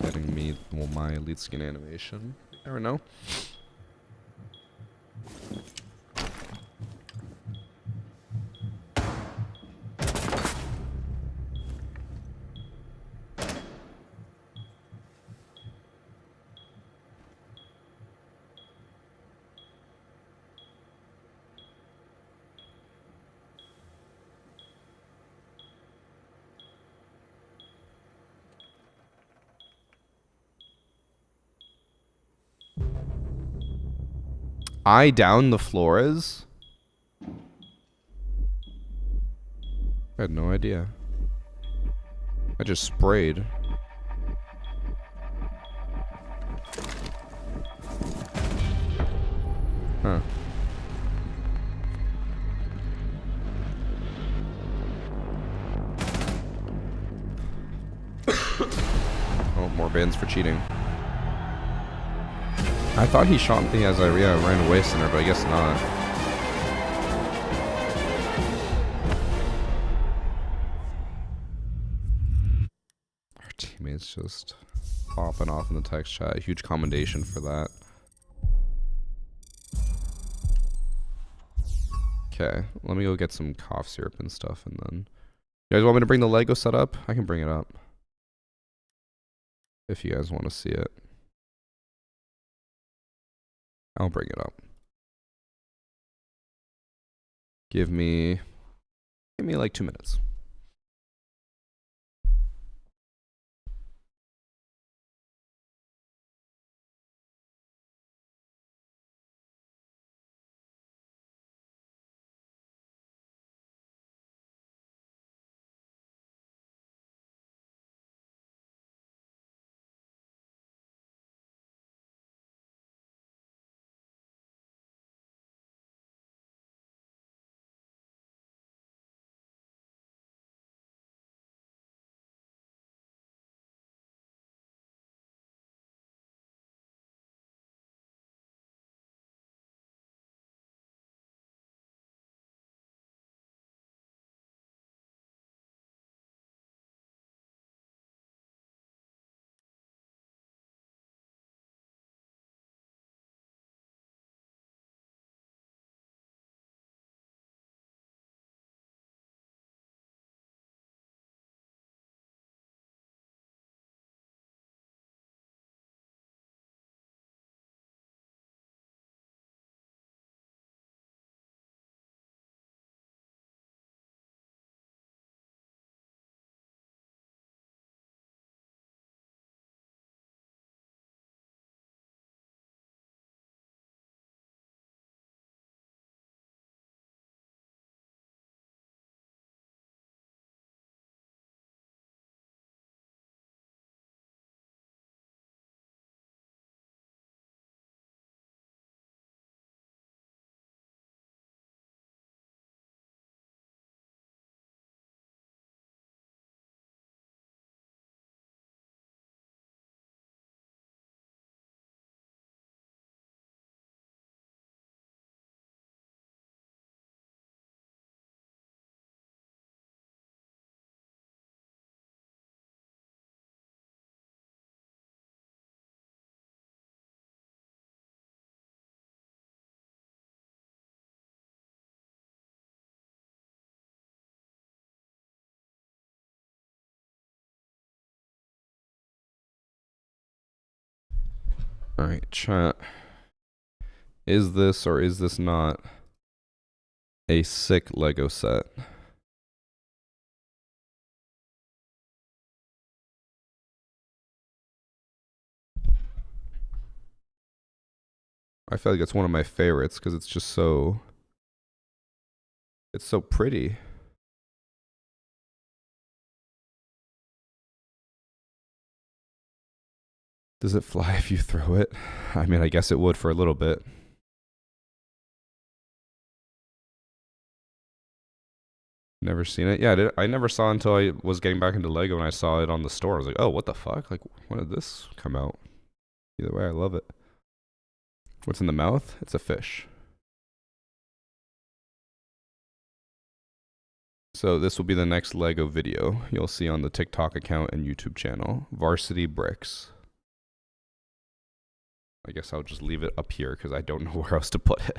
getting my elite skin animation. I don't know. I down the Flores? I had no idea. I just sprayed. Huh. Oh, more bans for cheating. I thought he shot me as I ran away center, but I guess not. Our teammates just popping off in the text chat. Huge commendation for that. Okay, let me go get some cough syrup and stuff, and then you guys want me to bring the Lego set up? I can bring it up if you guys want to see it. I'll bring it up. Give me like 2 minutes. All right, chat. Is this or is this not a sick Lego set? I feel like it's one of my favorites because it's just so, it's so pretty. Does it fly if you throw it? I mean, I guess it would for a little bit. Never seen it. Yeah, I never saw it until I was getting back into Lego and I saw it on the store. I was like, oh, what the fuck? Like, when did this come out? Either way, I love it. What's in the mouth? It's a fish. So this will be the next Lego video you'll see on the TikTok account and YouTube channel. Varsity Bricks. I guess I'll just leave it up here because I don't know where else to put it.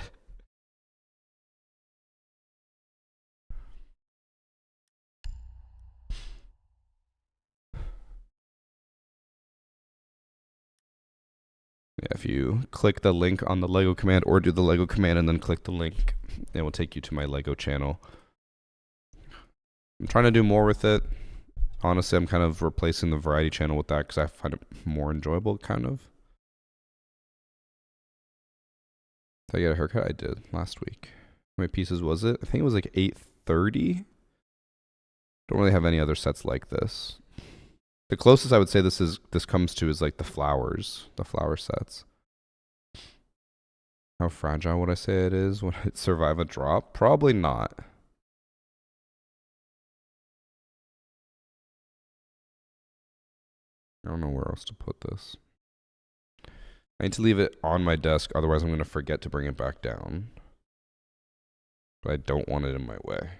Yeah, if you click the link on the Lego command or do the Lego command and then click the link, it will take you to my Lego channel. I'm trying to do more with it. Honestly, I'm kind of replacing the variety channel with that because I find it more enjoyable, kind of. Did I get a haircut? I did last week. How many pieces was it? I think it was like 830. Don't really have any other sets like this. The closest I would say this comes to is like the flower sets. How fragile would I say it is? Would it survive a drop? Probably not. I don't know where else to put this. I need to leave it on my desk, otherwise I'm going to forget to bring it back down. But I don't want it in my way.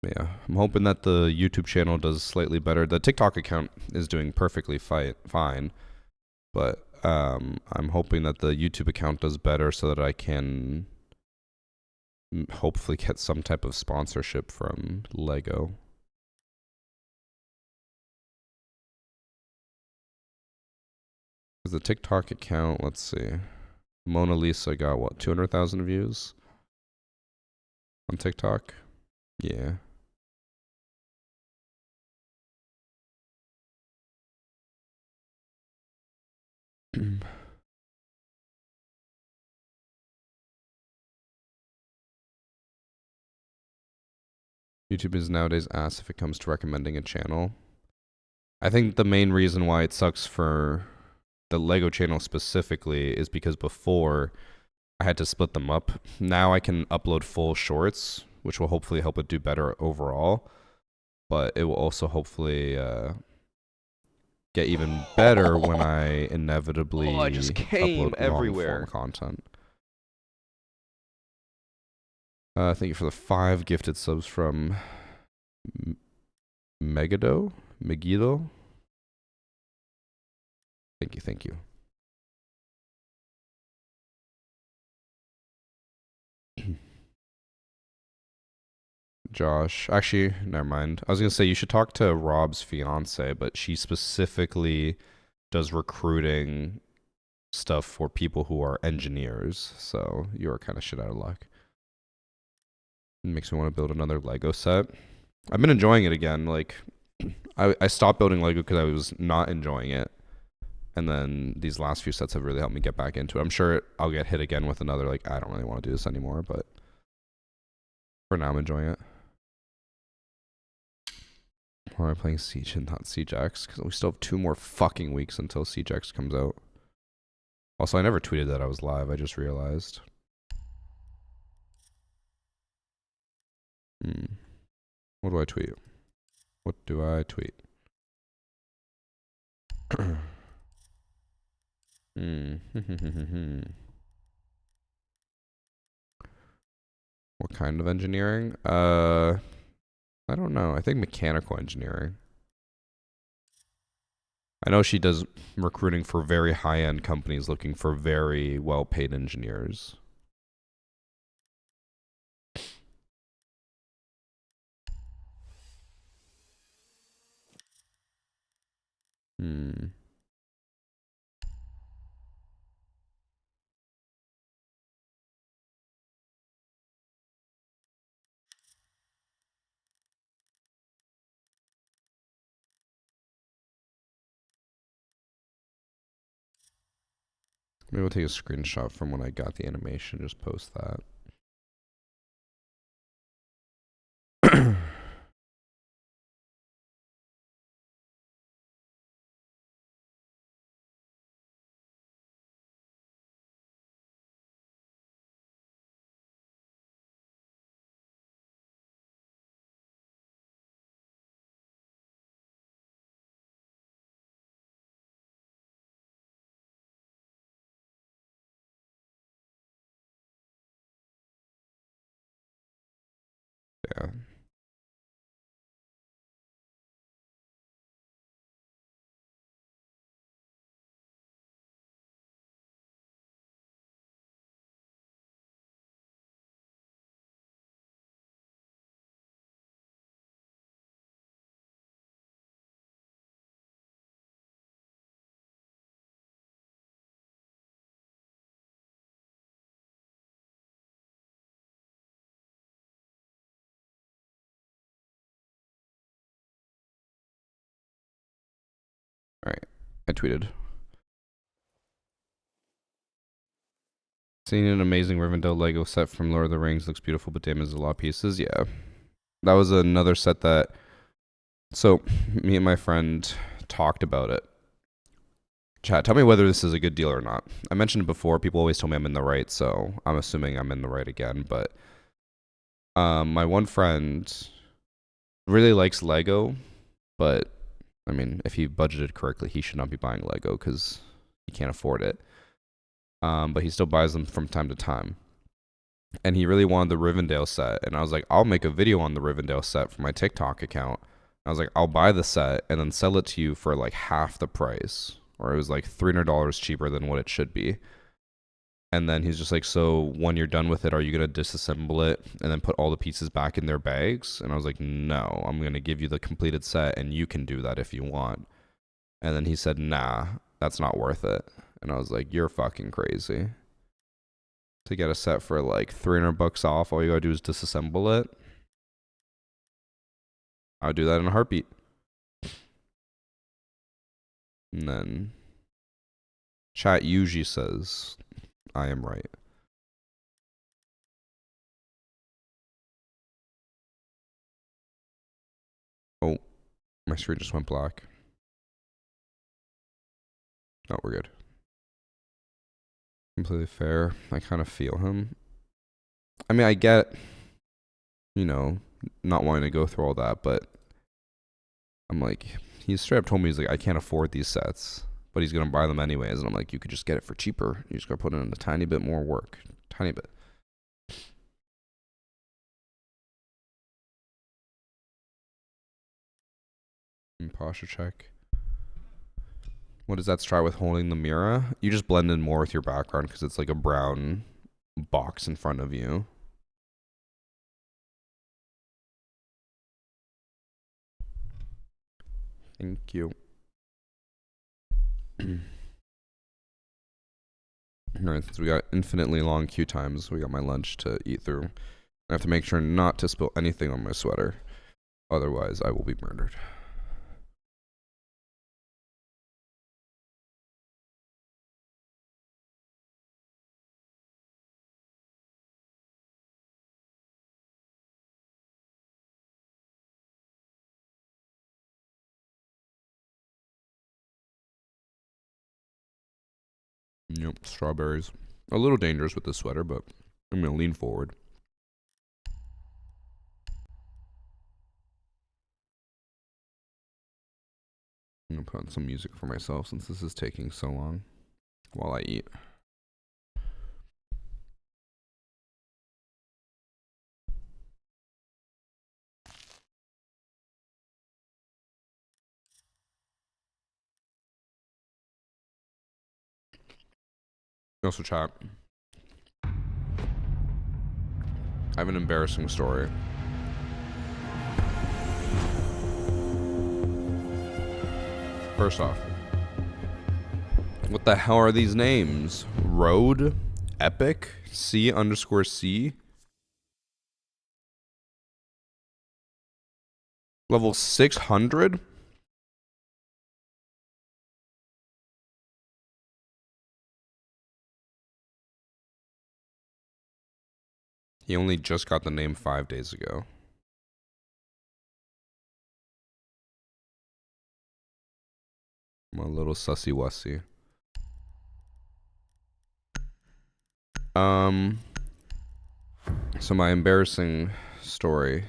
Yeah, I'm hoping that the YouTube channel does slightly better. The TikTok account is doing perfectly fine, but I'm hoping that the YouTube account does better so that I can hopefully get some type of sponsorship from Lego. Because the TikTok account, let's see. Mona Lisa got what, 200,000 views on TikTok? Yeah. YouTube is nowadays ass if it comes to recommending a channel. I think the main reason why it sucks for the Lego channel specifically is because before I had to split them up. Now I can upload full shorts, which will hopefully help it do better overall. But it will also hopefully get even better when I inevitably I just came upload everywhere. long form content. Thank you for the 5 gifted subs from Megado. Thank you. Josh, actually, never mind. I was gonna say you should talk to Rob's fiance, but she specifically does recruiting stuff for people who are engineers. So you're kind of shit out of luck. It makes me want to build another Lego set. I've been enjoying it again. Like, I stopped building Lego because I was not enjoying it. And then these last few sets have really helped me get back into it. I'm sure I'll get hit again with another, like, I don't really want to do this anymore, but for now I'm enjoying it. Why am I playing Siege and not Siege X? Because we still have 2 more fucking weeks until Siege X comes out. Also, I never tweeted that I was live. I just realized. What do I tweet? What do I tweet? What kind of engineering? I don't know. I think mechanical engineering. I know she does recruiting for very high-end companies looking for very well-paid engineers. Maybe we'll take a screenshot from when I got the animation, just post that. Yeah. Alright, I tweeted. Seeing an amazing Rivendell Lego set from Lord of the Rings looks beautiful, but damages a lot of pieces. Yeah. That was another set that... So, me and my friend talked about it. Chat, tell me whether this is a good deal or not. I mentioned it before, people always tell me I'm in the right, so I'm assuming I'm in the right again, but... my one friend really likes Lego, but... I mean, if he budgeted correctly, he should not be buying Lego because he can't afford it. But he still buys them from time to time. And he really wanted the Rivendell set. And I was like, I'll make a video on the Rivendell set for my TikTok account. I was like, I'll buy the set and then sell it to you for like half the price or it was like $300 cheaper than what it should be. And then he's just like, so when you're done with it, are you going to disassemble it and then put all the pieces back in their bags? And I was like, no, I'm going to give you the completed set and you can do that if you want. And then he said, nah, that's not worth it. And I was like, you're fucking crazy. To get a set for like $300 off, all you gotta do is disassemble it. I would do that in a heartbeat. And then chat usually says I am right. Oh, my screen just went black. No, we're good. Completely fair. I kind of feel him. I mean, I get, you know, not wanting to go through all that, but I'm like, he straight up told me, he's like, I can't afford these sets, but he's going to buy them anyways. And I'm like, you could just get it for cheaper. You just got to put in a tiny bit more work. Tiny bit. Posture check. What does that try with holding the mirror? You just blend in more with your background because it's like a brown box in front of you. Thank you. Alright, since we got infinitely long queue times, we got my lunch to eat through. I have to make sure not to spill anything on my sweater. Otherwise, I will be murdered. Yep, strawberries. A little dangerous with the sweater, but I'm gonna lean forward. I'm gonna put on some music for myself since this is taking so long while I eat. Also, chat. I have an embarrassing story. First off, what the hell are these names? Road, Epic, C_C, level 600? He only just got the name 5 days ago. I'm a little sussy-wussy. So my embarrassing story.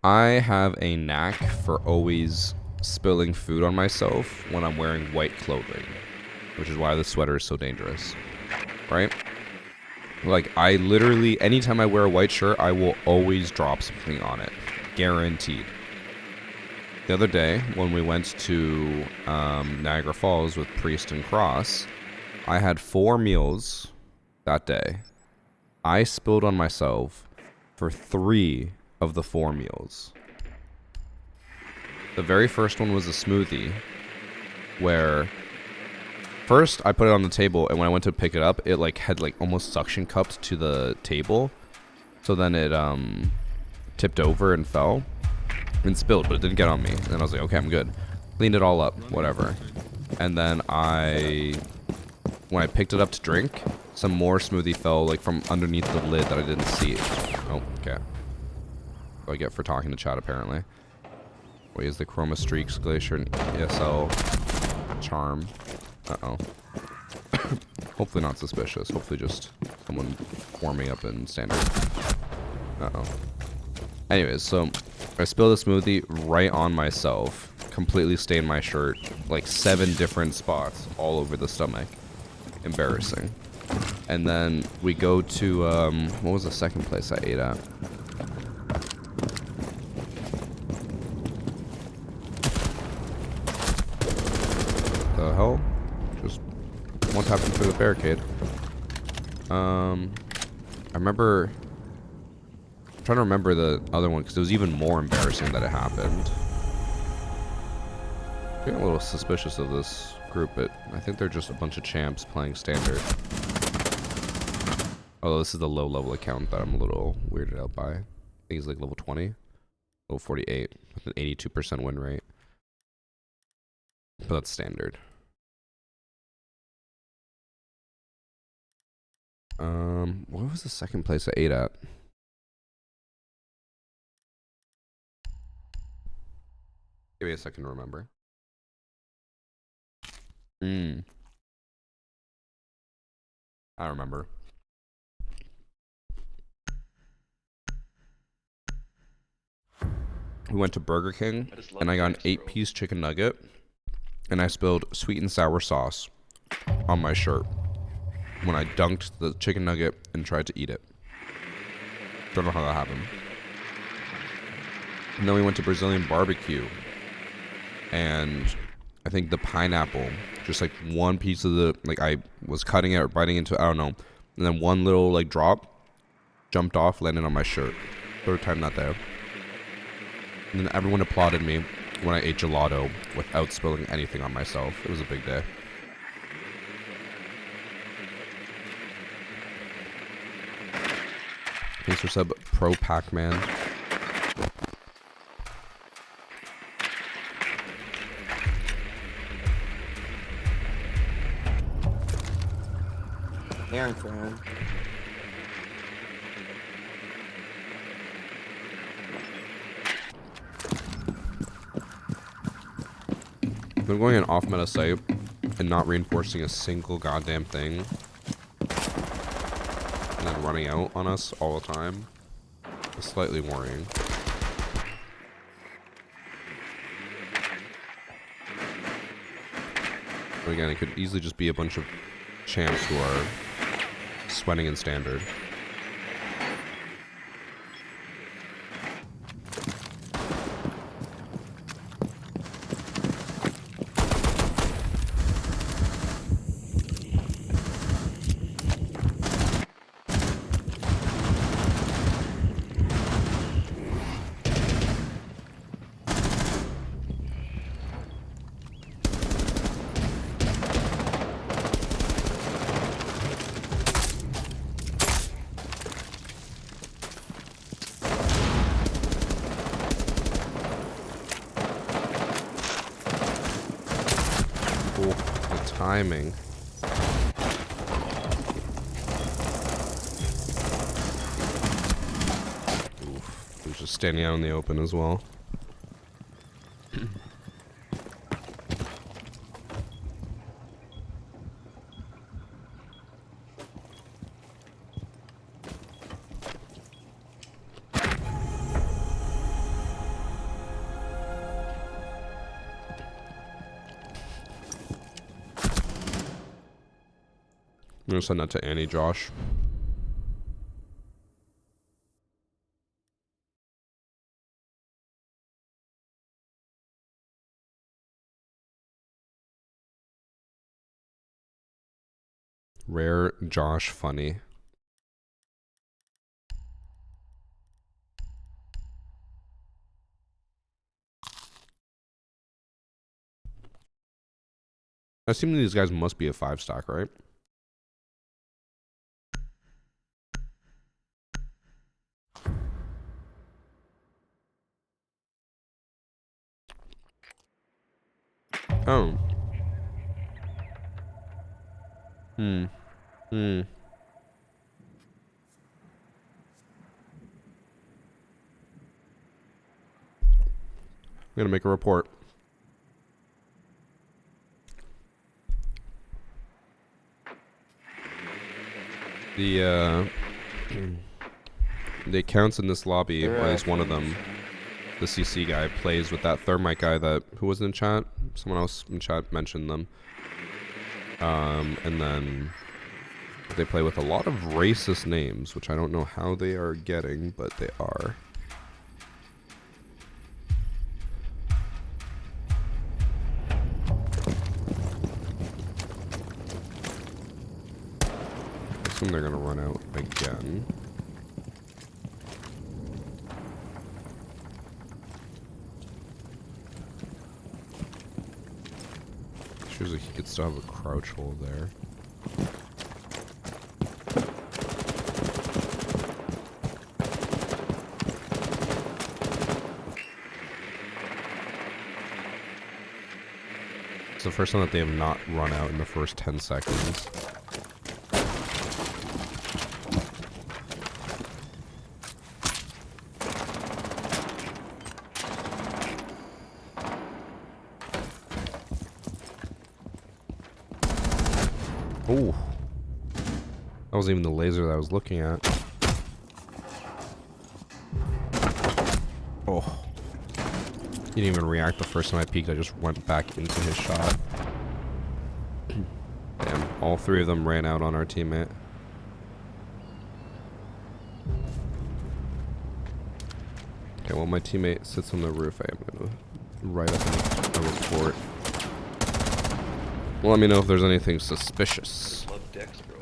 I have a knack for always spilling food on myself when I'm wearing white clothing, which is why the sweater is so dangerous, right? Like, I literally, anytime I wear a white shirt, I will always drop something on it. Guaranteed. The other day, when we went to Niagara Falls with Priest and Cross, I had 4 meals that day. I spilled on myself for 3 of the 4 meals. The very first one was a smoothie, where first I put it on the table, and when I went to pick it up, it like had like almost suction cupped to the table, so then it tipped over and fell and spilled, but it didn't get on me. And then I was like, okay, I'm good. Cleaned it all up, whatever. And then when I picked it up to drink, some more smoothie fell like from underneath the lid that I didn't see. Oh, okay. What I get for talking to chat, apparently. Wait, is the Chroma Streaks Glacier and ESL charm? Uh-oh. Hopefully not suspicious. Hopefully just someone warming up in standard. Uh-oh. Anyways, so I spilled the smoothie right on myself. Completely stained my shirt. Like 7 different spots all over the stomach. Embarrassing. And then we go to, what was the second place I ate at? the hell? Just one tapped him through the barricade. I remember... I'm trying to remember the other one, because it was even more embarrassing that it happened. I'm getting a little suspicious of this group, but I think they're just a bunch of champs playing standard. Although this is the low-level account that I'm a little weirded out by. I think he's like level 20. Level 48 with an 82% win rate. But that's standard. What was the second place I ate at? Give me a second to remember. I remember. We went to Burger King, and I got an 8-piece chicken nugget, and I spilled sweet and sour sauce on my shirt when I dunked the chicken nugget and tried to eat it. Don't know how that happened. And then we went to Brazilian barbecue, and I think the pineapple, just like one piece of the, like I was cutting it or biting into it, I don't know, and then one little like drop jumped off, landed on my shirt. Third time that day. And then everyone applauded me when I ate gelato without spilling anything on myself. It was a big day. Thanks for sub, Pro Pac-Man. Aaron fan. They're going an off-meta site and not reinforcing a single goddamn thing. And then running out on us all the time. It's slightly worrying. But again, it could easily just be a bunch of champs who are sweating in standard. Timing. Oof. He's just standing out in the open as well. I'm gonna send that to Annie, Josh. Rare Josh funny. I assume these guys must be a 5-stack, right? Oh. I'm gonna make a report. The accounts in this lobby, or at least one of them, the CC guy, plays with that Thermite guy that, who was in chat? Someone else in chat mentioned them. And then they play with a lot of racist names, which I don't know how they are getting, but they are. assume they're gonna run out again. Shows like he could still have a crouch hold there. It's the first time that they have not run out in the first 10 seconds. Oh, that wasn't even the laser that I was looking at. Oh, he didn't even react the first time I peeked. I just went back into his shot. Damn, all three of them ran out on our teammate. Okay, well my teammate sits on the roof. I am gonna right up in the fort. Well, let me know if there's anything suspicious. I love Dex, bro.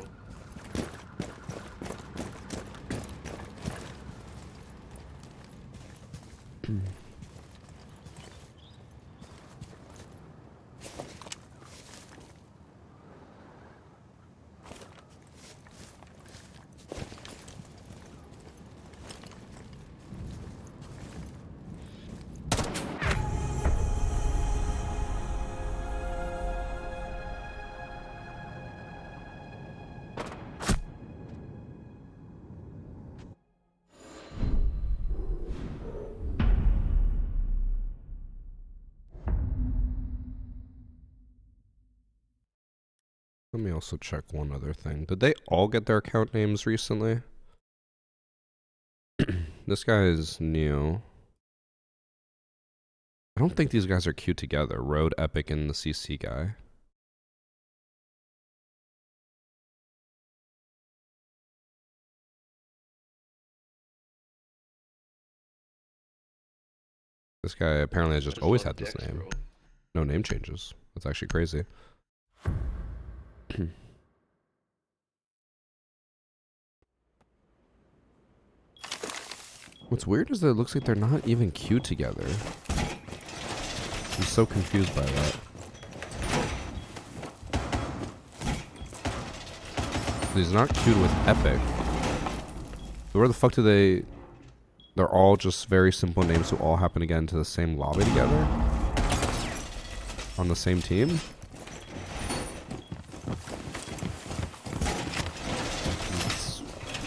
Let me also check one other thing. Did they all get their account names recently? This guy is new. I don't think these guys are queued together. Road, Epic, and the CC guy. This guy apparently has just always had this Dex, name. bro. No name changes. That's actually crazy. What's weird is that it looks like they're not even queued together. I'm so confused by that. He's not queued with Epic. So where the fuck do they... They're all just very simple names who all happen to get into the same lobby together? On the same team?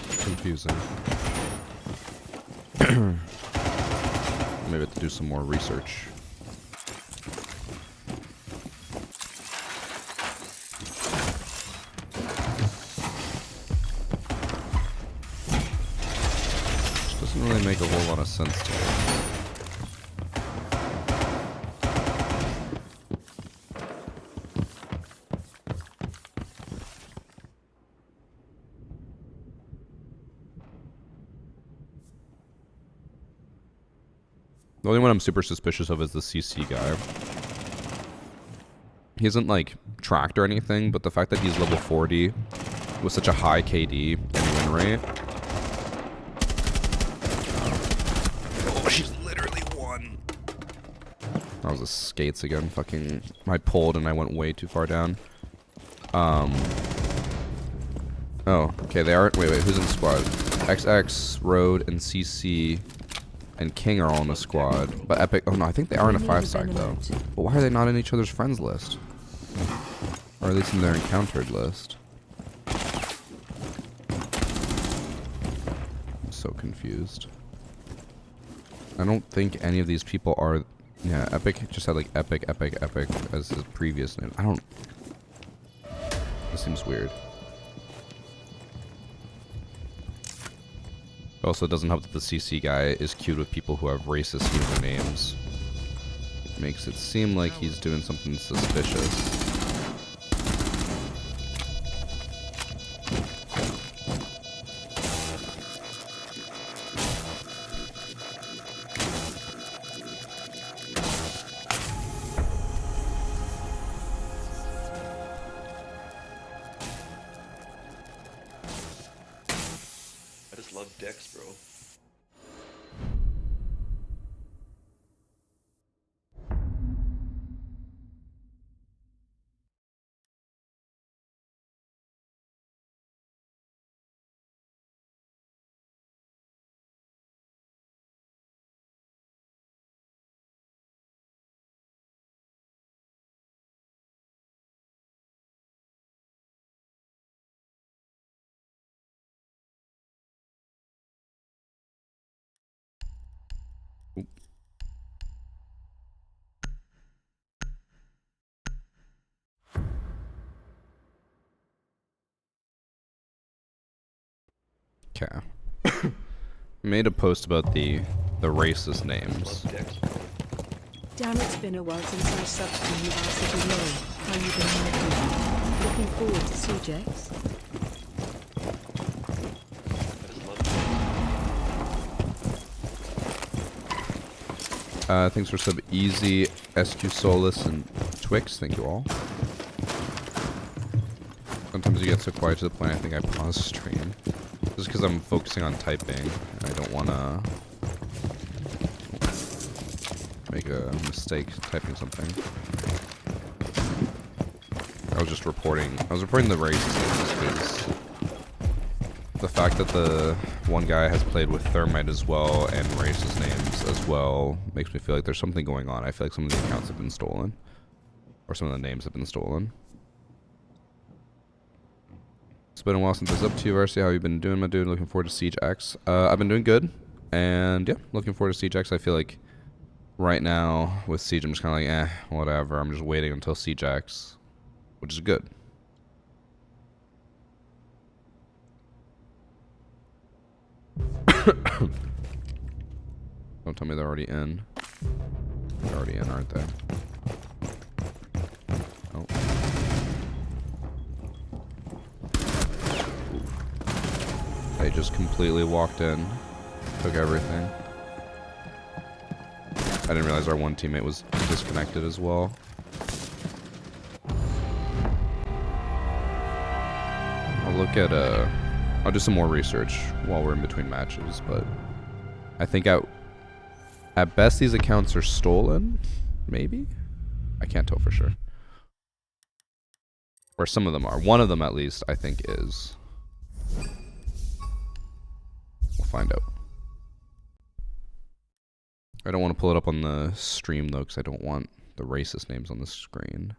It's confusing. Maybe I have to do some more research. Which doesn't really make a whole lot of sense to me. The only one I'm super suspicious of is the CC guy. He isn't like tracked or anything, but the fact that he's level 40 with such a high KD and win rate. Oh, she's literally won. That was the skates again. Fucking, I pulled and I went way too far down. Oh, okay, they are. Wait, who's in the squad? XX, Road, and CC. And King are all in the squad, but Epic. Oh no, I think they are in a 5-stack though. But why are they not in each other's friends list? Or at least in their encountered list? I'm so confused. I don't think any of these people are. Yeah, Epic just had like Epic as his previous name. I don't. This seems weird. Also, it doesn't help that the CC guy is queued with people who have racist usernames. It makes it seem like he's doing something suspicious. love Dex, bro. Okay. Made a post about the racist names. Love Dex, bro. Damn, it's been a while since I subbed to you, Varsity Low. How you been, my dude? Looking forward to CJX. I just love Dex. Thanks for sub Easy, SQ Solus, and Twix. Thank you all. Sometimes you get so quiet to the point I think I pause stream. Just because I'm focusing on typing, and I don't want to make a mistake typing something. I was reporting the racist names because the fact that the one guy has played with Thermite as well and racist names as well makes me feel like there's something going on. I feel like some of the accounts have been stolen. Or some of the names have been stolen. It's been a while since I was up to you, Varsity. How you been doing, my dude? Looking forward to Siege X. I've been doing good. And yeah, looking forward to Siege X. I feel like right now with Siege, I'm just kind of like, whatever. I'm just waiting until Siege X, which is good. Don't tell me they're already in. They're already in, aren't they? Oh. They just completely walked in. Took everything. I didn't realize our one teammate was disconnected as well. I'll look at, I'll do some more research while we're in between matches, but I think at best these accounts are stolen, maybe? I can't tell for sure. Or some of them are. One of them at least, I think, is. We'll find out. I don't want to pull it up on the stream though, because I don't want the racist names on the screen.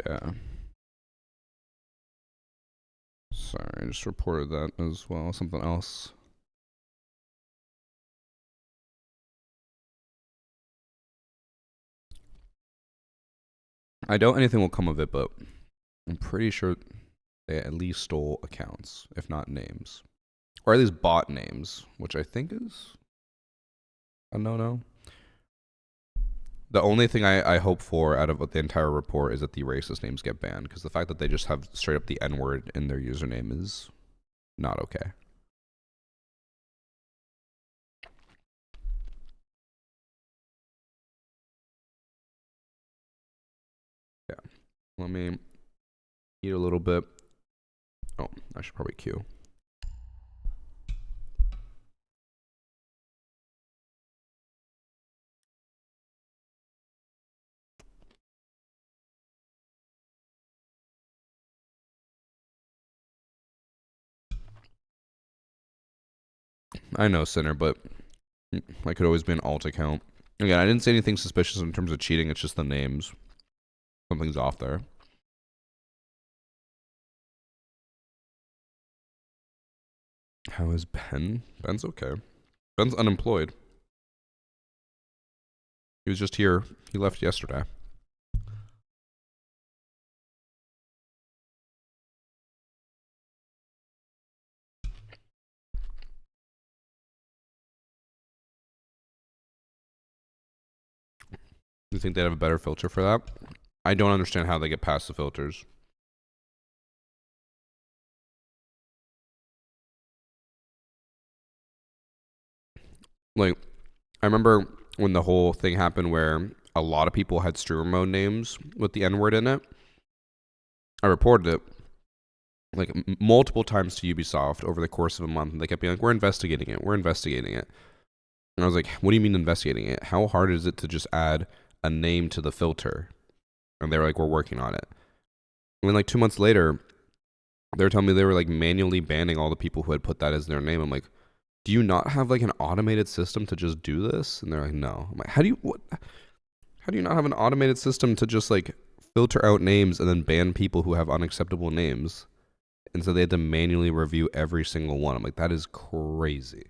Okay. Sorry, I just reported that as well. Something else. I doubt anything will come of it, but I'm pretty sure they at least stole accounts, if not names. Or at least bot names, which I think is a no-no. The only thing I hope for out of the entire report is that the racist names get banned, because the fact that they just have straight up the N-word in their username is not okay. Yeah. Let me eat a little bit. Oh, I should probably queue. I know, Sinner, but I could always be an alt account. Again, I didn't say anything suspicious in terms of cheating. It's just the names. Something's off there. How is Ben? Ben's okay. Ben's unemployed. He was just here. He left yesterday. You think they'd have a better filter for that? I don't understand how they get past the filters. Like, I remember when the whole thing happened where a lot of people had streamer mode names with the N-word in it. I reported it like multiple times to Ubisoft over the course of a month, and they kept being like, we're investigating it. We're investigating it. And I was like, what do you mean investigating it? How hard is it to just add a name to the filter? And they were like, we're working on it. And then like 2 months later, they were telling me they were like manually banning all the people who had put that as their name. I'm like, do you not have like an automated system to just do this? And they're like, no. I'm like, how do you not have an automated system to just like filter out names and then ban people who have unacceptable names? And so they had to manually review every single one. I'm like, that is crazy.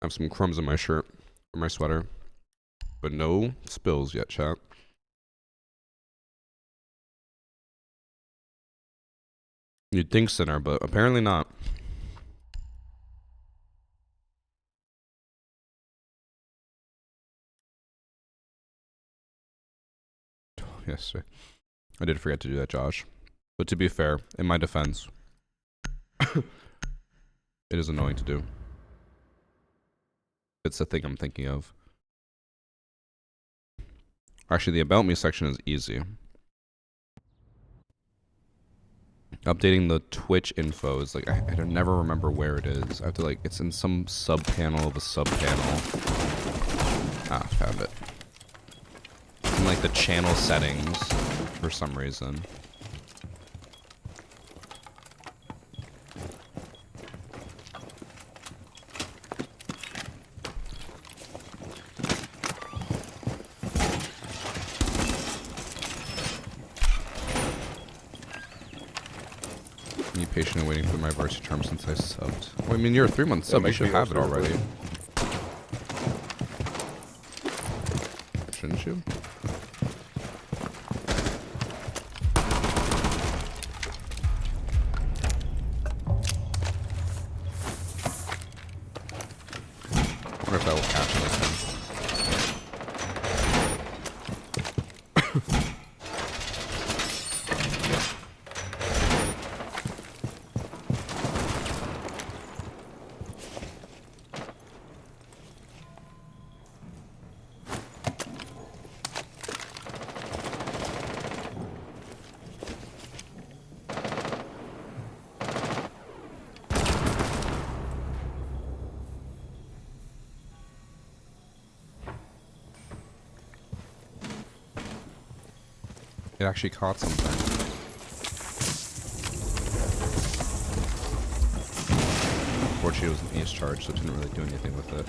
I have some crumbs in my shirt or my sweater, but no spills yet, chat. You'd think Sinner, but apparently not. Yes, sir. I did forget to do that, Josh. But to be fair, in my defense, it is annoying to do. It's the thing I'm thinking of. Actually, the About Me section is easy. Updating the Twitch info is like, I don't never remember where it is. I have to like, it's in some sub-panel of a sub-panel. Ah, found it. In like the channel settings for some reason. Be patient and waiting for my varsity charm since I subbed. Well, I mean, you're a 3-month sub. You should have it already. Shouldn't you? I wonder if that will catch anything. It actually caught something. Unfortunately, it was an ES charge, so it didn't really do anything with it.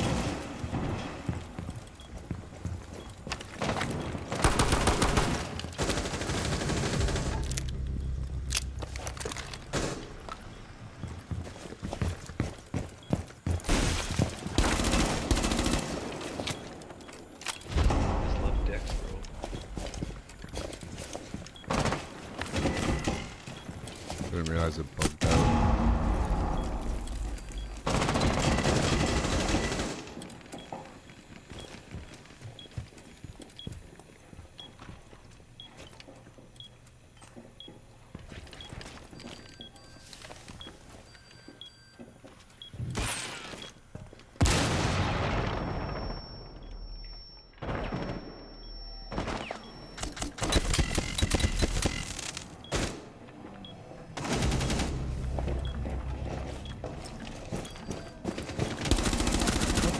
Just love decks, bro. Didn't realize it bugged out.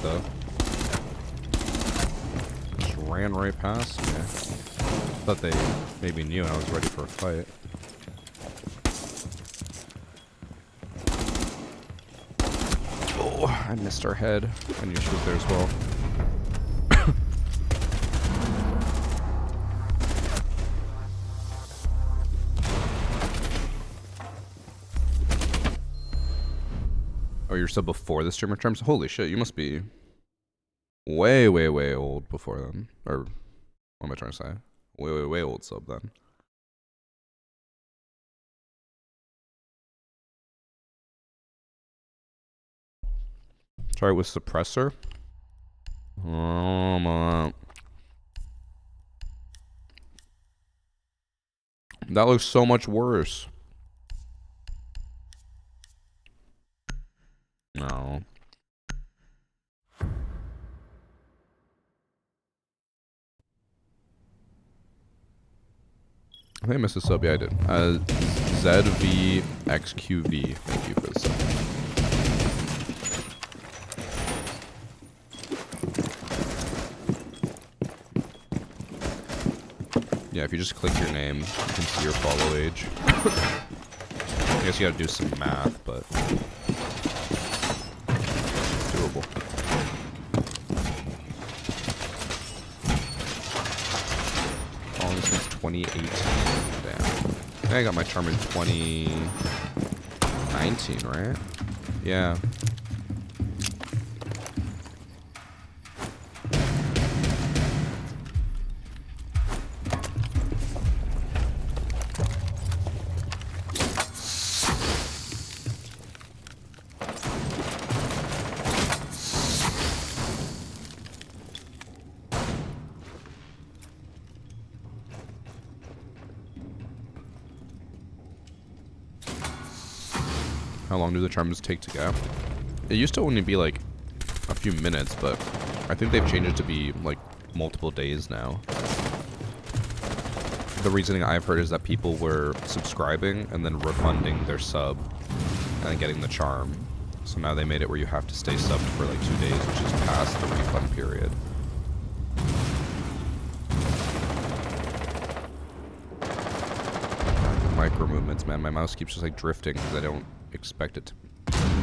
Though. Just ran right past me. Thought they maybe knew I was ready for a fight. Oh, I missed her head. I knew she was there as well. Oh, you're still before the streamer terms? Holy shit, you must be way, way, way old before then. Or, what am I trying to say? Way, way, way old sub then. Try it with suppressor. Oh my. That looks so much worse. No. I think I missed a sub. Yeah, I did. ZVXQV. Thank you for the sub. Yeah, if you just click your name, you can see your follow age. I guess you gotta do some math, but it's doable. Following since 2018. Damn. I think I got my charm in 2019, right? Yeah. How long do the charms take to get? It used to only be like a few minutes, but I think they've changed it to be like multiple days now. The reasoning I've heard is that people were subscribing and then refunding their sub and then getting the charm. So now they made it where you have to stay subbed for like 2 days, which is past the refund period. Micro movements, man. My mouse keeps just like drifting because I don't expect it to be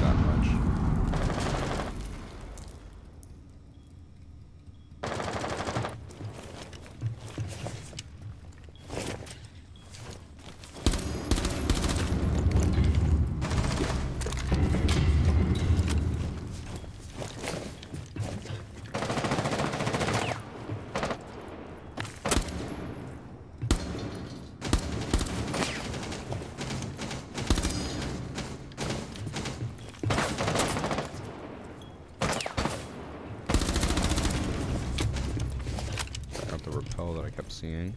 that much. The repel that I kept seeing.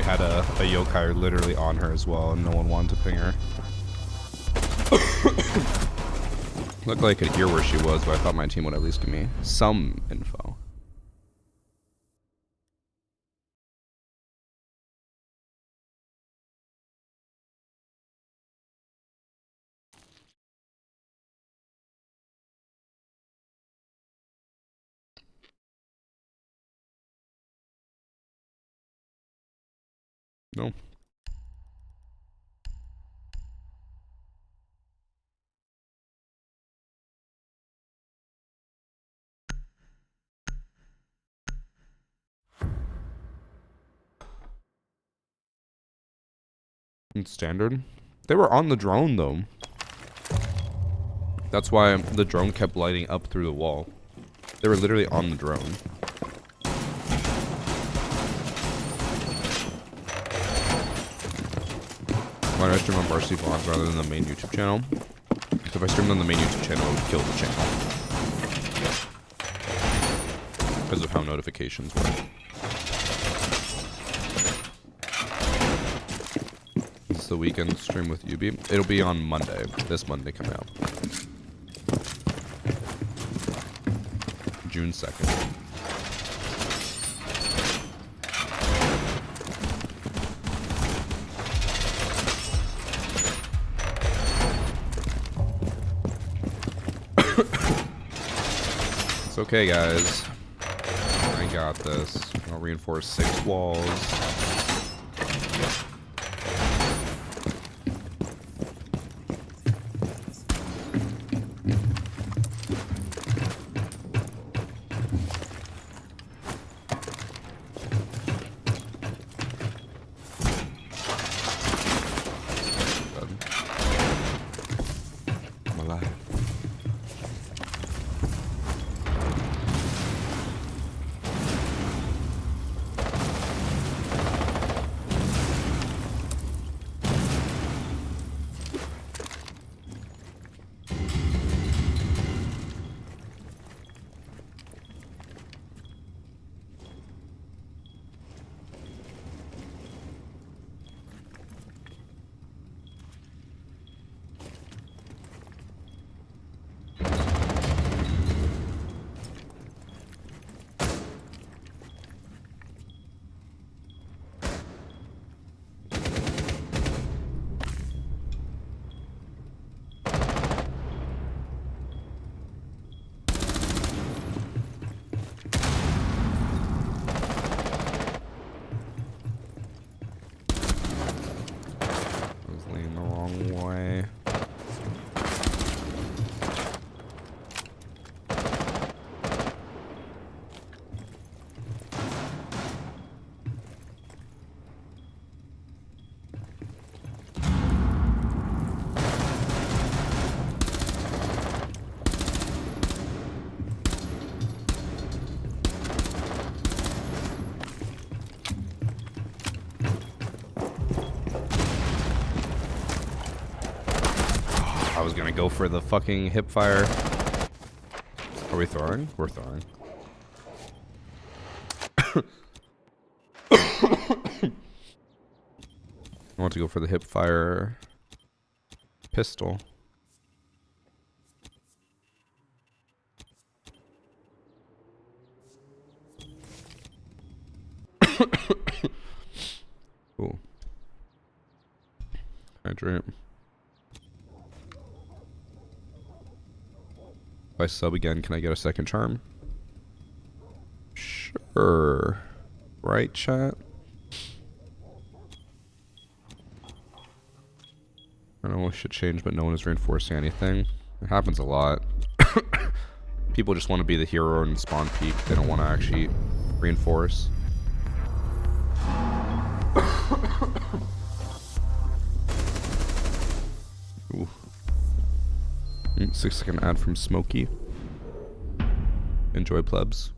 Had a yokai literally on her as well, and no one wanted to ping her. Looked like I could hear where she was, but I thought my team would at least give me some info. No. It's standard. They were on the drone though. That's why the drone kept lighting up through the wall. They were literally on the drone. Why do I stream on Varsity Vlogs rather than the main YouTube channel? Because if I streamed on the main YouTube channel, it would kill the channel. Because of how notifications work. This is the weekend stream with UB. It'll be on Monday. This Monday coming out. June 2nd. It's okay, guys. I got this. I'll reinforce 6 walls. I'm alive. Leaning the wrong way. I was gonna go for the fucking hip fire. Are we throwing? We're throwing. I want to go for the hip fire pistol. Cool. Hydrate. If I sub again, can I get a second charm? Sure. Right, chat? I don't know what should change, but no one is reinforcing anything. It happens a lot. People just want to be the hero and spawn peek. They don't want to actually reinforce. Ooh. 6-second ad from Smokey. Enjoy, plebs.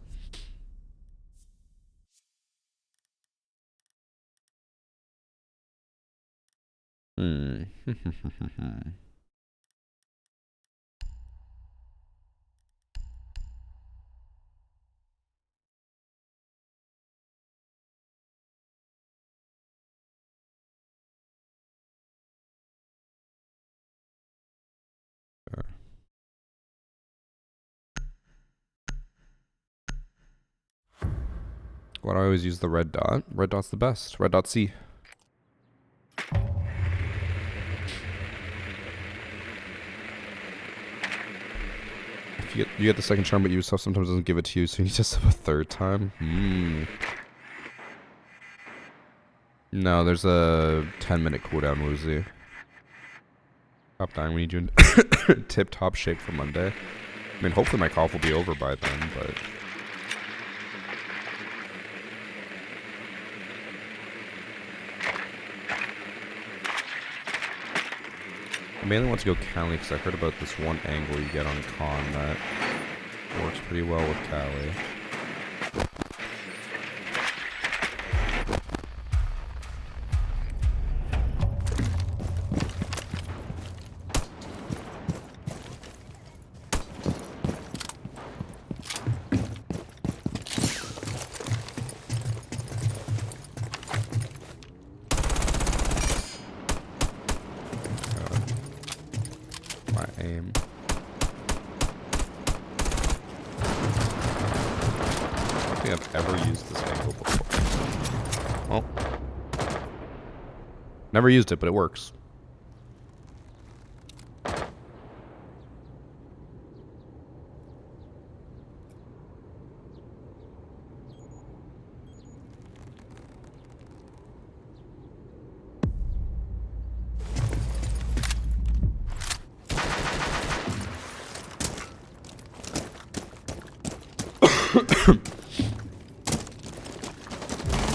Why do I always use the red dot? Red dot's the best. Red dot C. If you get the second charm, but yourself sometimes doesn't give it to you, so you need to sub a third time. No, there's a 10-minute cooldown, Woozy. Stop dying. We need you in tip-top shape for Monday. I mean, hopefully my cough will be over by then, but... mainly want to go Cali because I heard about this one angle you get on Con that works pretty well with Cali. My aim. I don't think I've ever used this angle before. Well, never used it, but it works.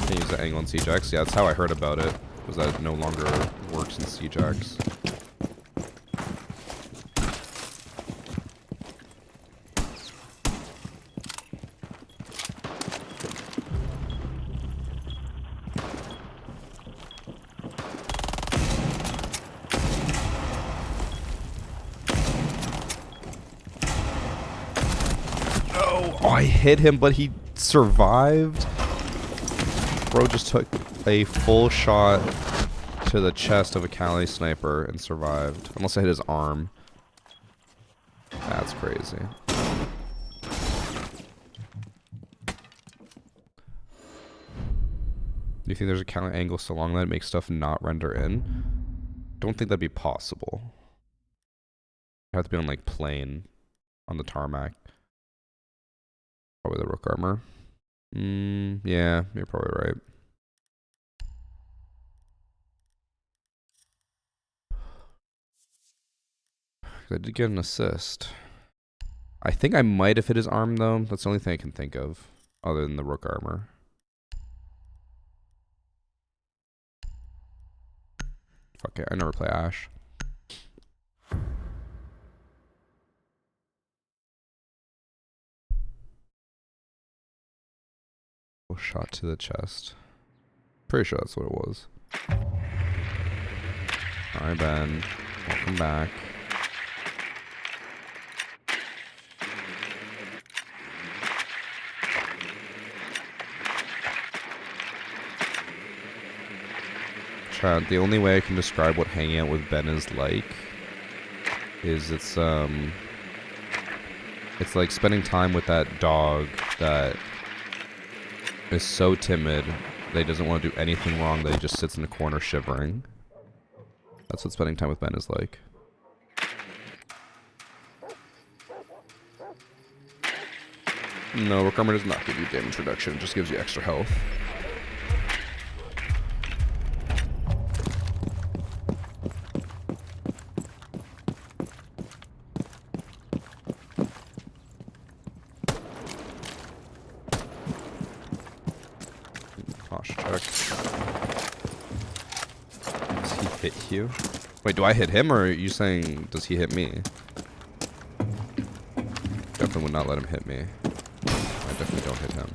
Can use the angle in CJX. Yeah, that's how I heard about it. Was that it no longer works in CJX. No! Oh, I hit him, but he survived. Bro just took a full shot to the chest of a Cali sniper and survived. Unless I hit his arm. That's crazy. Do you think there's a Cali angle so long that it makes stuff not render in? Don't think that'd be possible. It'd have to be on like plane on the tarmac. Probably the rook armor. Yeah, you're probably right. I did get an assist. I think I might have hit his arm though. That's the only thing I can think of, other than the rook armor. Fuck it, I never play Ash. Shot to the chest. Pretty sure that's what it was. Alright, Ben. Welcome back. Chad, the only way I can describe what hanging out with Ben is it's like spending time with that dog that is so timid that he doesn't want to do anything wrong, that he just sits in the corner shivering. That's what spending time with Ben is like. No, rook armor does not give you damage reduction, it just gives you extra health. Hit you? Wait, do I hit him, or are you saying does he hit me? Definitely would not let him hit me. I definitely don't hit him.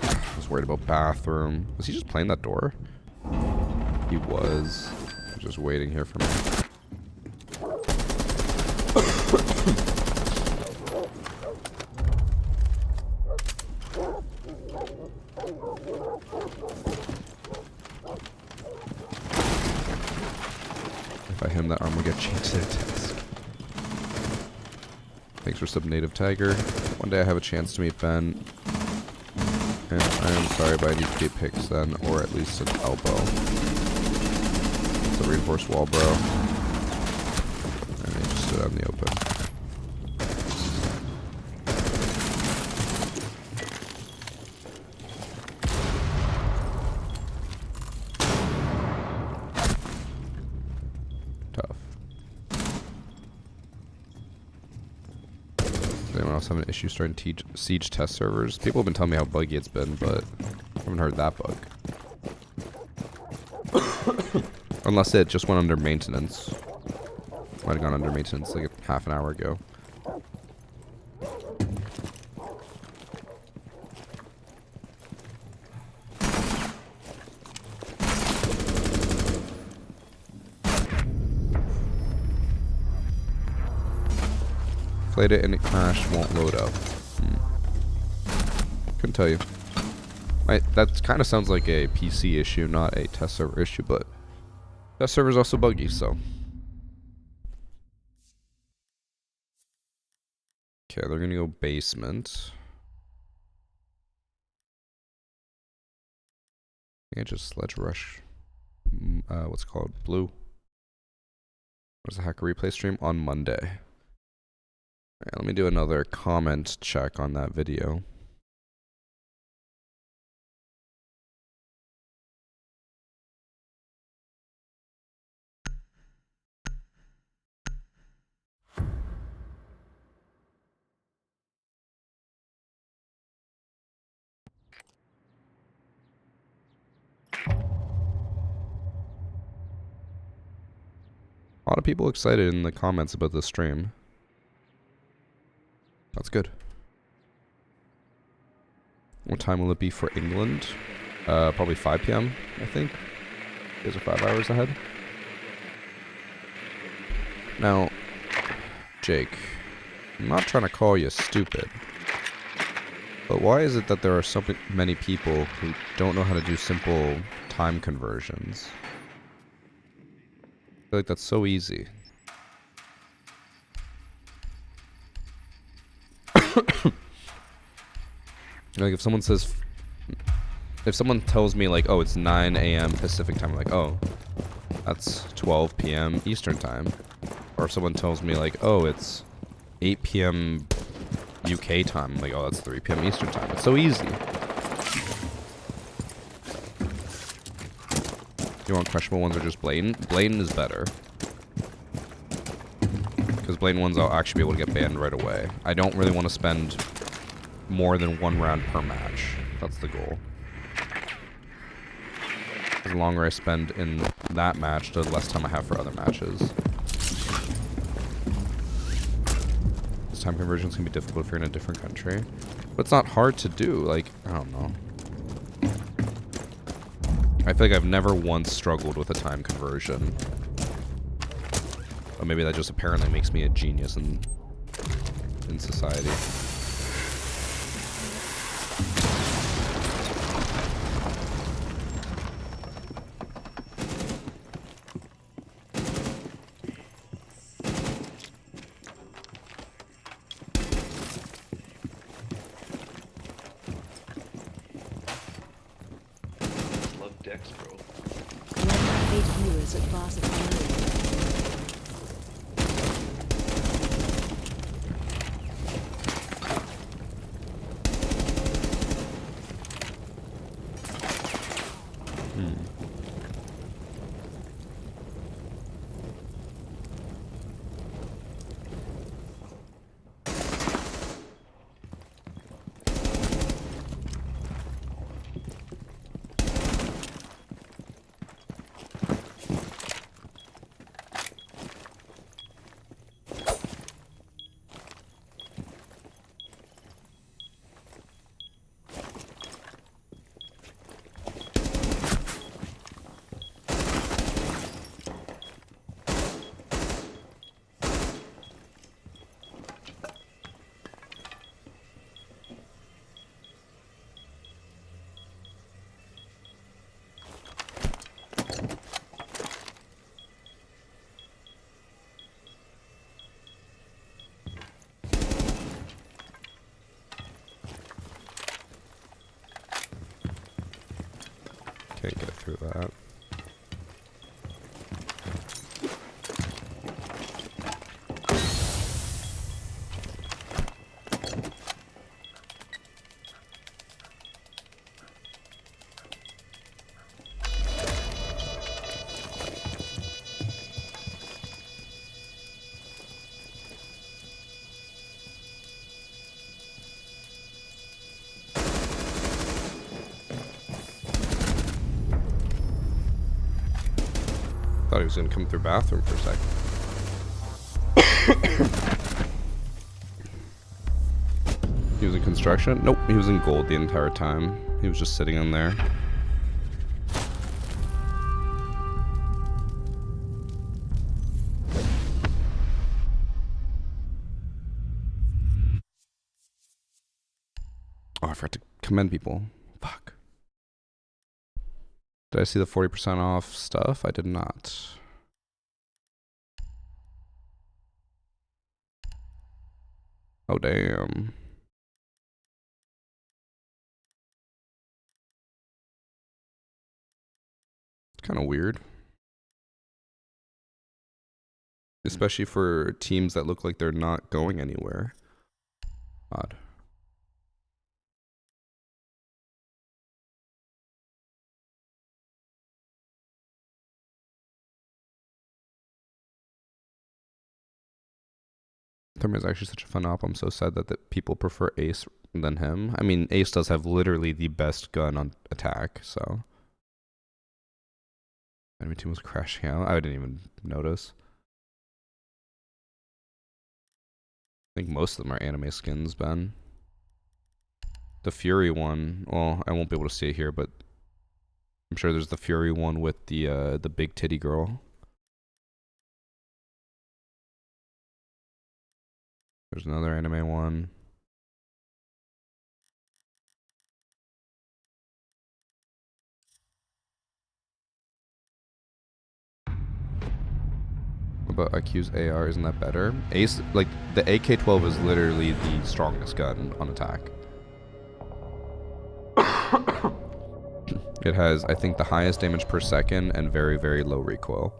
I was worried about bathroom. Was he just playing that door? He was. He was just waiting here for me. If I hit him, that arm will get changed to a task. Thanks for sub native tiger. One day I have a chance to meet Ben. And I am sorry, but I need to get picks then, or at least an elbow. It's a reinforced wall, bro. And he just stood out in the open. was having an issue starting Siege test servers. People have been telling me how buggy it's been, but I haven't heard that bug. Unless it just went under maintenance. Might have gone under maintenance like a half an hour ago. Played it and it crashed, won't load up. Couldn't tell you. That kind of sounds like a PC issue, not a test server issue, but test server's also buggy, so. Okay, they're gonna go basement. I think I just sledge rush. What's it called? Blue. There's a hacker replay stream on Monday. Alright, let me do another comment check on that video. A lot of people excited in the comments about this stream. That's good. What time will it be for England? Probably 5 p.m., I think. You guys are 5 hours ahead. Now, Jake, I'm not trying to call you stupid, but why is it that there are so many people who don't know how to do simple time conversions? I feel like that's so easy. Like if someone tells me like, oh, it's 9 a.m. Pacific time, I'm like, oh, that's 12 p.m. Eastern time. Or if someone tells me like, oh, it's 8 p.m. UK time, I'm like, oh, that's 3 p.m. Eastern time. It's so easy. You want questionable ones or just blatant? Blatant is better. Because blatant ones I'll actually be able to get banned right away. I don't really want to spend more than 1 round per match. That's the goal. The longer I spend in that match, the less time I have for other matches. This time conversions can be difficult if you're in a different country. But it's not hard to do, like, I don't know. I feel like I've never once struggled with a time conversion. Or maybe that just apparently makes me a genius in society. Dex, bro. 8 viewers at VarsityGaming. Can't get through that. he was gonna come through bathroom for a sec. He was in construction? Nope, he was in gold the entire time. He was just sitting in there. Oh, I forgot to commend people. Fuck. Did I see the 40% off stuff? I did not. Oh, damn. It's kind of weird. Especially for teams that look like they're not going anywhere. Odd. Therma is actually such a fun op. I'm so sad that people prefer Ace than him. I mean, Ace does have literally the best gun on attack, so. Enemy team was crashing out. I didn't even notice. I think most of them are anime skins, Ben. The Fury one, well, I won't be able to see it here, but I'm sure there's the Fury one with the big titty girl. There's another anime one. What about IQ's AR? Isn't that better? Ace, like the AK-12 is literally the strongest gun on attack. It has, I think, the highest damage per second and very, very low recoil.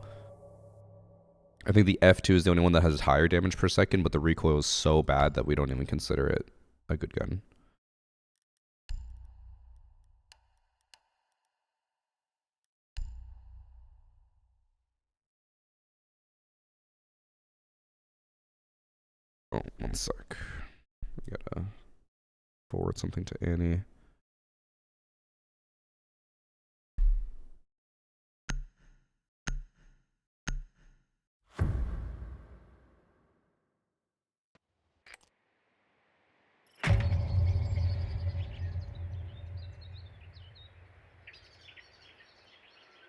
I think the F2 is the only one that has higher damage per second, but the recoil is so bad that we don't even consider it a good gun. Oh, one sec. We gotta forward something to Annie.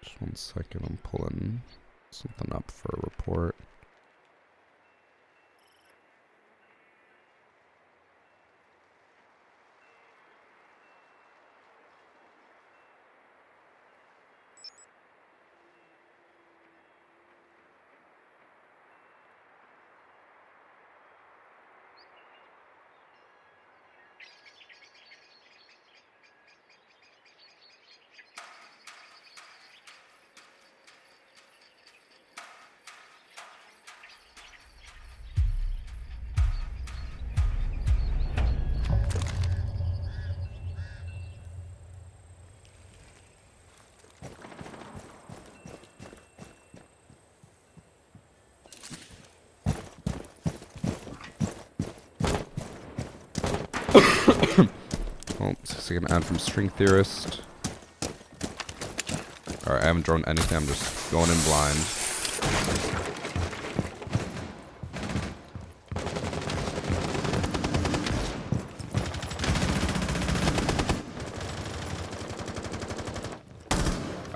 Just 1 second, I'm pulling something up for a report. Oh, 6-second ad from String Theorist. Alright, I haven't drawn anything, I'm just going in blind.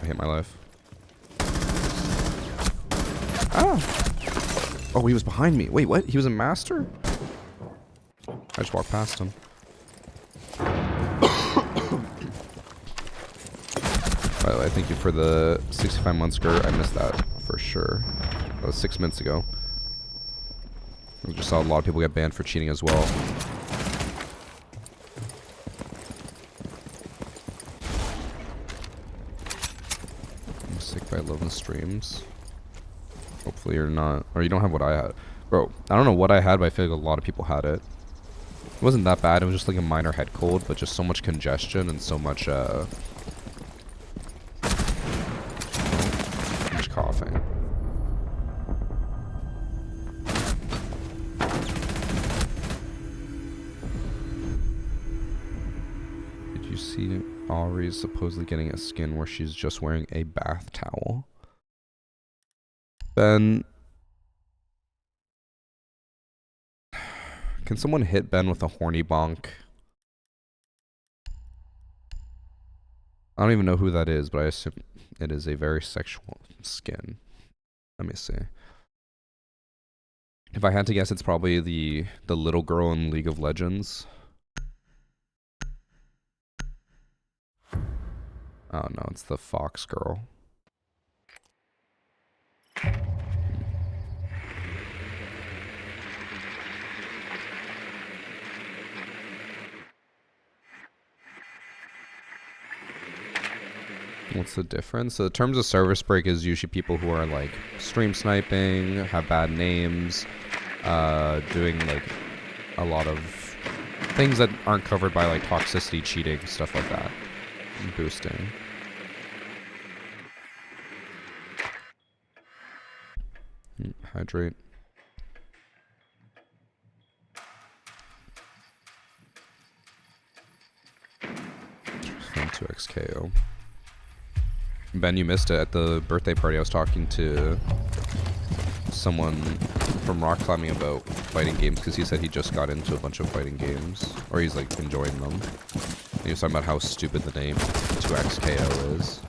I hate my life. Ah! Oh, he was behind me. Wait, what? He was a master? I just walked past him. By the way, thank you for the 65-month skirt. I missed that for sure. That was 6 minutes ago. I just saw a lot of people get banned for cheating as well. I'm sick by 11 streams. Hopefully you're not, or you don't have what I had. Bro, I don't know what I had, but I feel like a lot of people had it. It wasn't that bad. It was just like a minor head cold, but just so much congestion and so much coughing. Did you see Ari's supposedly getting a skin where she's just wearing a bath towel? Ben, can someone hit Ben with a horny bonk? I don't even know who that is, but I assume it is a very sexual skin. Let me see. If I had to guess, it's probably the little girl in League of Legends. Oh no, it's the fox girl. What's the difference? So the terms of service break is usually people who are like stream sniping, have bad names, doing like a lot of things that aren't covered by like toxicity, cheating, stuff like that, and boosting. Hydrate. From 2xKO. Ben, you missed it at the birthday party. I was talking to someone from rock climbing about fighting games because he said he just got into a bunch of fighting games, or he's like enjoying them. And he was talking about how stupid the name 2xKO is.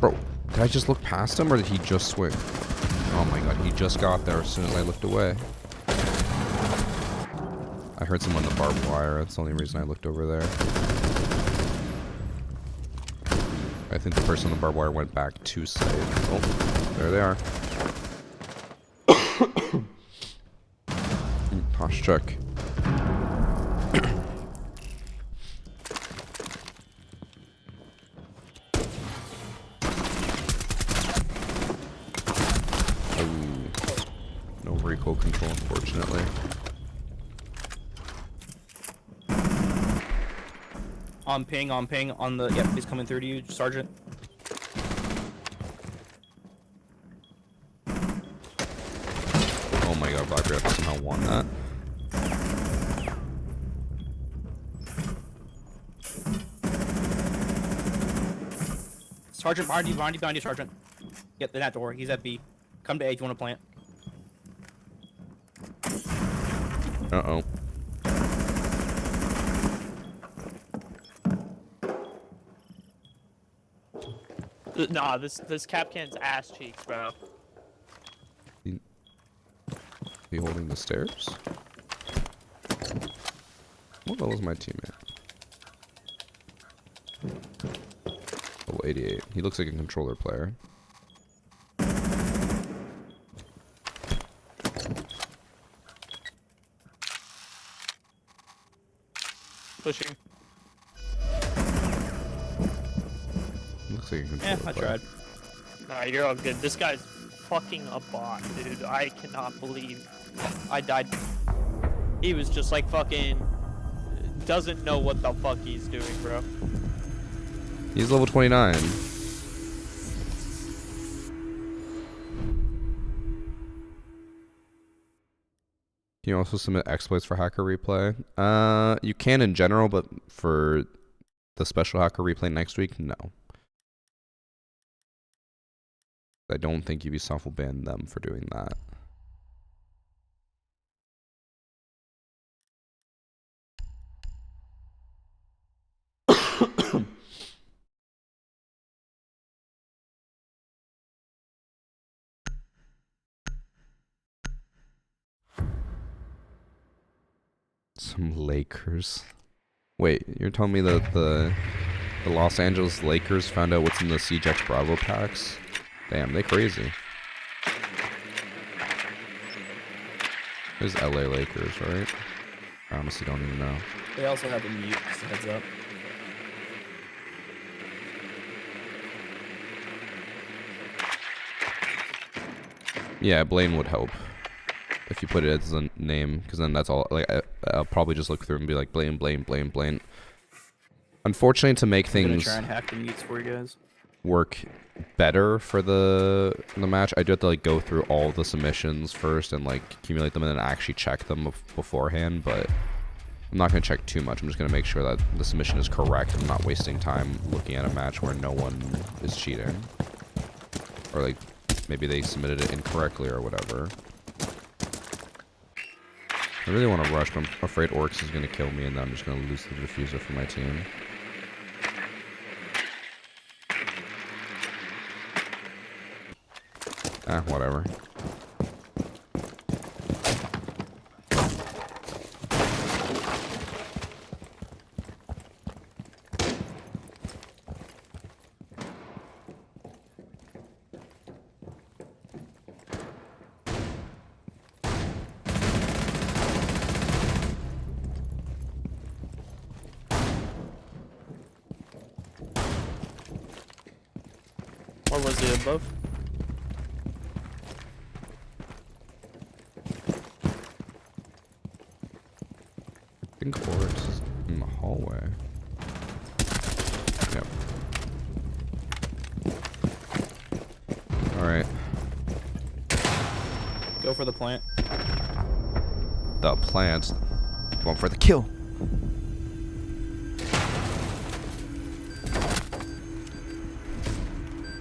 Bro, did I just look past him or did he just swing? Oh my god, he just got there as soon as I looked away. I heard someone on the barbed wire, that's the only reason I looked over there. I think the person on the barbed wire went back to site. Oh, there they are. Posh check. No recoil control, unfortunately. On ping, on the, yep, he's coming through to you, Sergeant. Oh my god, Black Rip somehow won that. Sergeant, behind you, Sergeant. Yep, in that door, he's at B. Come to A if you want to plant. Uh-oh. Nah, this Capcan's ass cheeks, bro. He holding the stairs? What level is my teammate? Level 88. He looks like a controller player. Pushing. Looks like a controller Yeah, I player. tried. Nah, you're all good. This guy's fucking a bot, dude. I cannot believe I died. He was just like fucking doesn't know what the fuck he's doing, bro. He's level 29. Can you also submit exploits for hacker replay? You can in general, but for the special hacker replay next week, no. I don't think Ubisoft will ban them for doing that. Some Lakers. Wait, you're telling me that the Los Angeles Lakers found out what's in the CJX Bravo packs? Damn, they crazy. There's LA Lakers, right? I honestly don't even know. They also have a mute, just a heads up. Yeah, Blaine would help if you put it as a name, because then that's all. Like, I'll probably just look through and be like, Blaine, Blaine, Blaine, Blaine. Unfortunately, to make I'm gonna things try and hack the mutes for you guys. work better for the match, I do have to like go through all the submissions first and like accumulate them and then actually check them beforehand. But I'm not gonna check too much. I'm just gonna make sure that the submission is correct. I'm not wasting time looking at a match where no one is cheating, or like maybe they submitted it incorrectly or whatever. I really want to rush, but I'm afraid Orcs is gonna kill me, and then I'm just gonna lose the diffuser for my team. Ah, whatever. Or was it above? I think Orcs is in the hallway. Yep. Alright. Go for the plant. The plant. Going for the kill.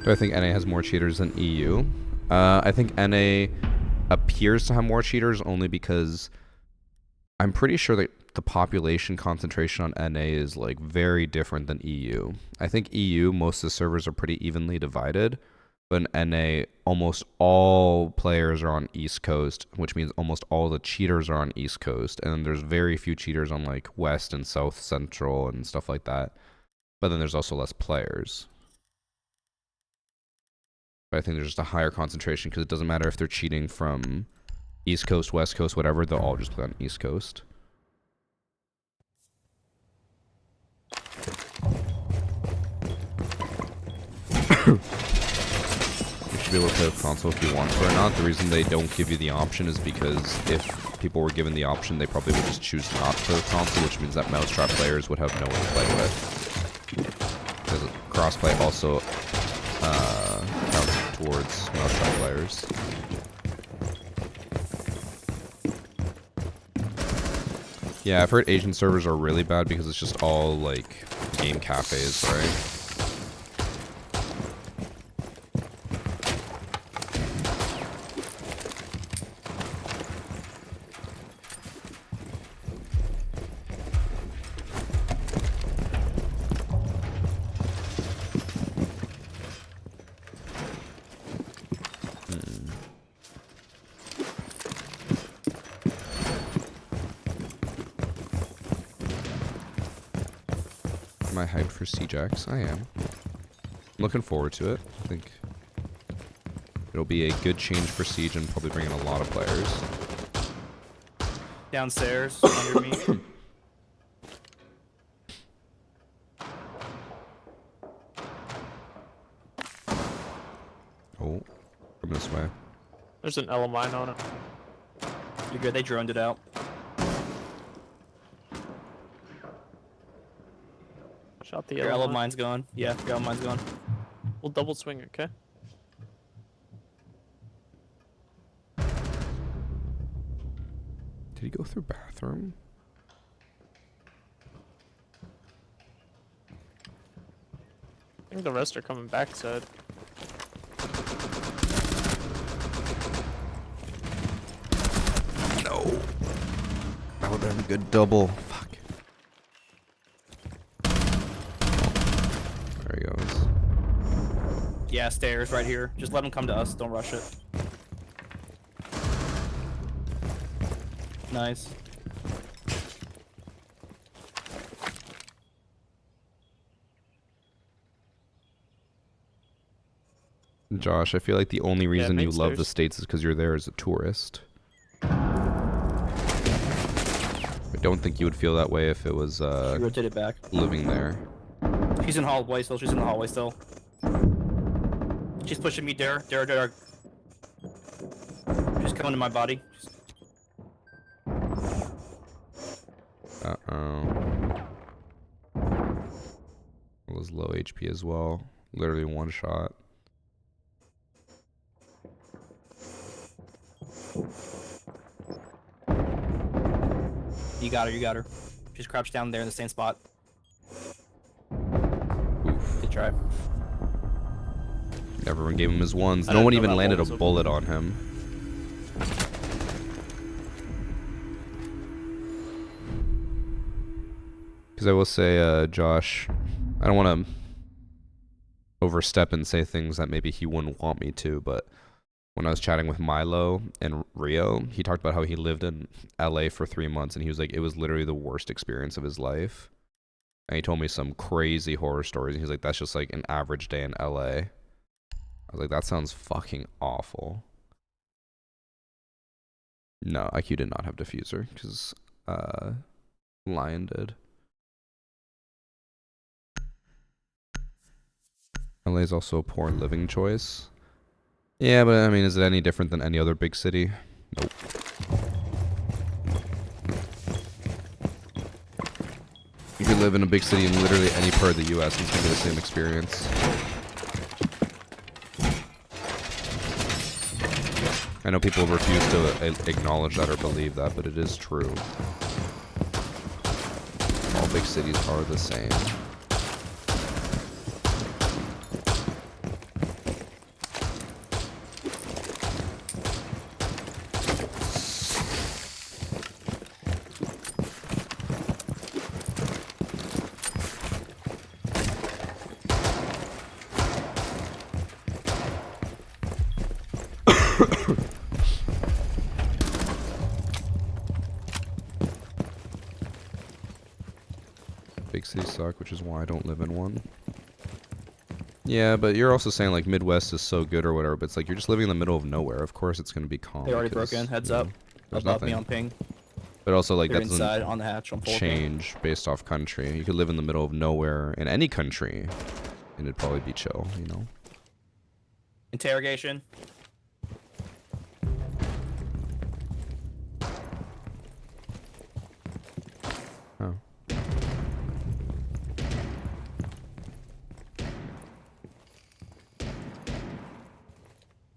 Do I think NA has more cheaters than EU? I think NA appears to have more cheaters only because I'm pretty sure that the population concentration on NA is like very different than EU. I think EU, most of the servers are pretty evenly divided, but in NA, almost all players are on East Coast, which means almost all the cheaters are on East Coast, and then there's very few cheaters on like West and South Central and stuff like that. But then there's also less players. But I think there's just a higher concentration because it doesn't matter if they're cheating from East Coast, West Coast, whatever, they'll all just play on East Coast. You should be able to play with console if you want to or not. The reason they don't give you the option is because if people were given the option, they probably would just choose not to play with console, which means that mousetrap players would have no one to play with. Because crossplay also counts towards mousetrap players. Yeah, I've heard Asian servers are really bad because it's just all like game cafes, right? Am I hyped for CJAX? I am. I'm looking forward to it. I think it'll be a good change for Siege and probably bring in a lot of players. Downstairs, under me. Oh, from this way. There's an L mine on it. You're good, they droned it out. Shot the Your L yellow mine. mine's gone. Yeah, your yellow mine's gone. We'll double swing it, okay? Did he go through bathroom? I think the rest are coming backside. No. That would have been a good double. Fuck. There he goes. Yeah, stairs right here. Just let them come to us. Don't rush it. Nice. Josh, I feel like the only reason you main love the stairs. States is because you're there as a tourist. I don't think you would feel that way if it was She rotated back. living there. She's in hallway still. She's in the hallway still. She's pushing me, Dare. Dare. She's coming to my body. Uh-oh. was low HP as well. Literally one shot. You got her, you got her. She's crouched down there in the same spot. Oof. Good try. Everyone gave him his ones. I No didn't one know even that landed wall a was open. bullet on him. Because I will say, Josh, I don't want to overstep and say things that maybe he wouldn't want me to, but when I was chatting with Milo and Rio, he talked about how he lived in LA for 3 months, and he was like, it was literally the worst experience of his life. And he told me some crazy horror stories, and he's like, that's just like an average day in LA. I was like, that sounds fucking awful. No, IQ did not have diffuser, because Lion did. LA is also a poor living choice. Yeah, but I mean, is it any different than any other big city? Nope. You could live in a big city in literally any part of the US and it's gonna be the same experience. I know people refuse to acknowledge that or believe that, but it is true. All big cities are the same. Big cities suck, which is why I don't live in one. Yeah, but you're also saying like Midwest is so good or whatever, but it's like you're just living in the middle of nowhere. Of course it's gonna be calm. They already because, broke in. Heads you know, up. there's Above me nothing. on ping. But also like They're that inside doesn't on the hatch on full ping. change based off country. You could live in the middle of nowhere in any country, and it'd probably be chill, you know. Interrogation. Oh.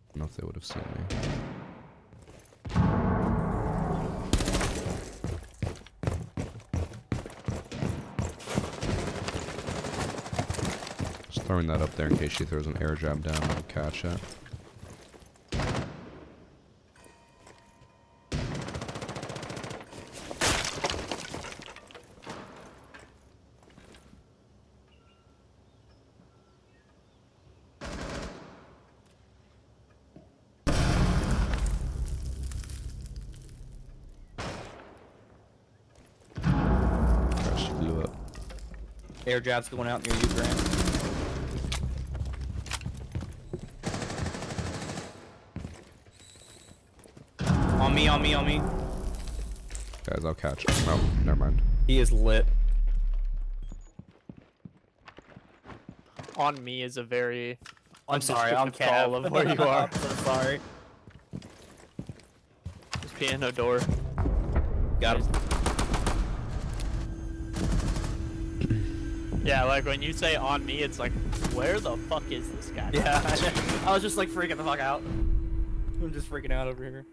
I don't know if they would have seen me. Just throwing that up there in case she throws an air jab down and I'll catch it. Gosh, she blew up. Air jabs going out near you, Grant. On me, on me, on me. Guys, I'll catch him. Oh, never mind. He is lit. On me is a very I'm sorry, I'm undescriptive call Cav. of where you are. I'm so sorry. This piano door. Got him. Yeah, like when you say on me, it's like, where the fuck is this guy? Yeah, I was just like freaking the fuck out. I'm just freaking out over here.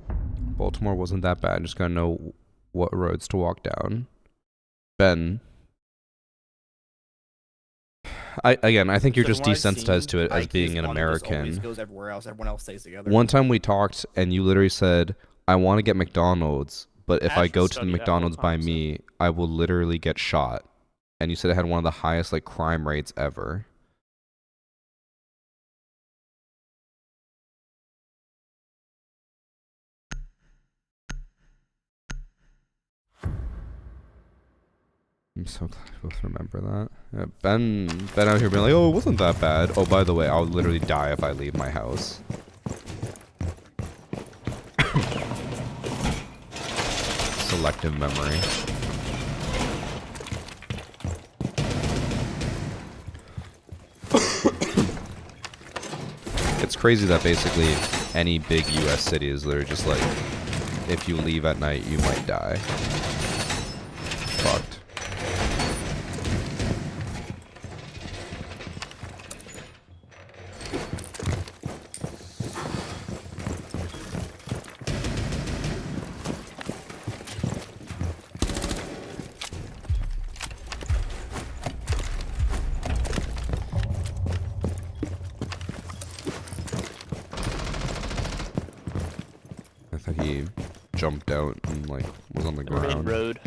Baltimore wasn't that bad. Just gotta know what roads to walk down. Ben. I think you're So just from what I've desensitized to seen, it as IQ's being an one that just always American. goes everywhere else. Everyone else stays together. One time we talked and you literally said, I want to get McDonald's, but if I Ash go to the studied that McDonald's whole by time, so- me, I will literally get shot. And you said it had one of the highest like crime rates ever. I'm so glad we both remember that. Yeah, Ben out here being like, oh, it wasn't that bad. Oh, by the way, I'll literally die if I leave my house. Selective memory. It's crazy that basically any big US city is literally just like, if you leave at night, you might die. Fucked. he jumped out and like was on the The main ground. road.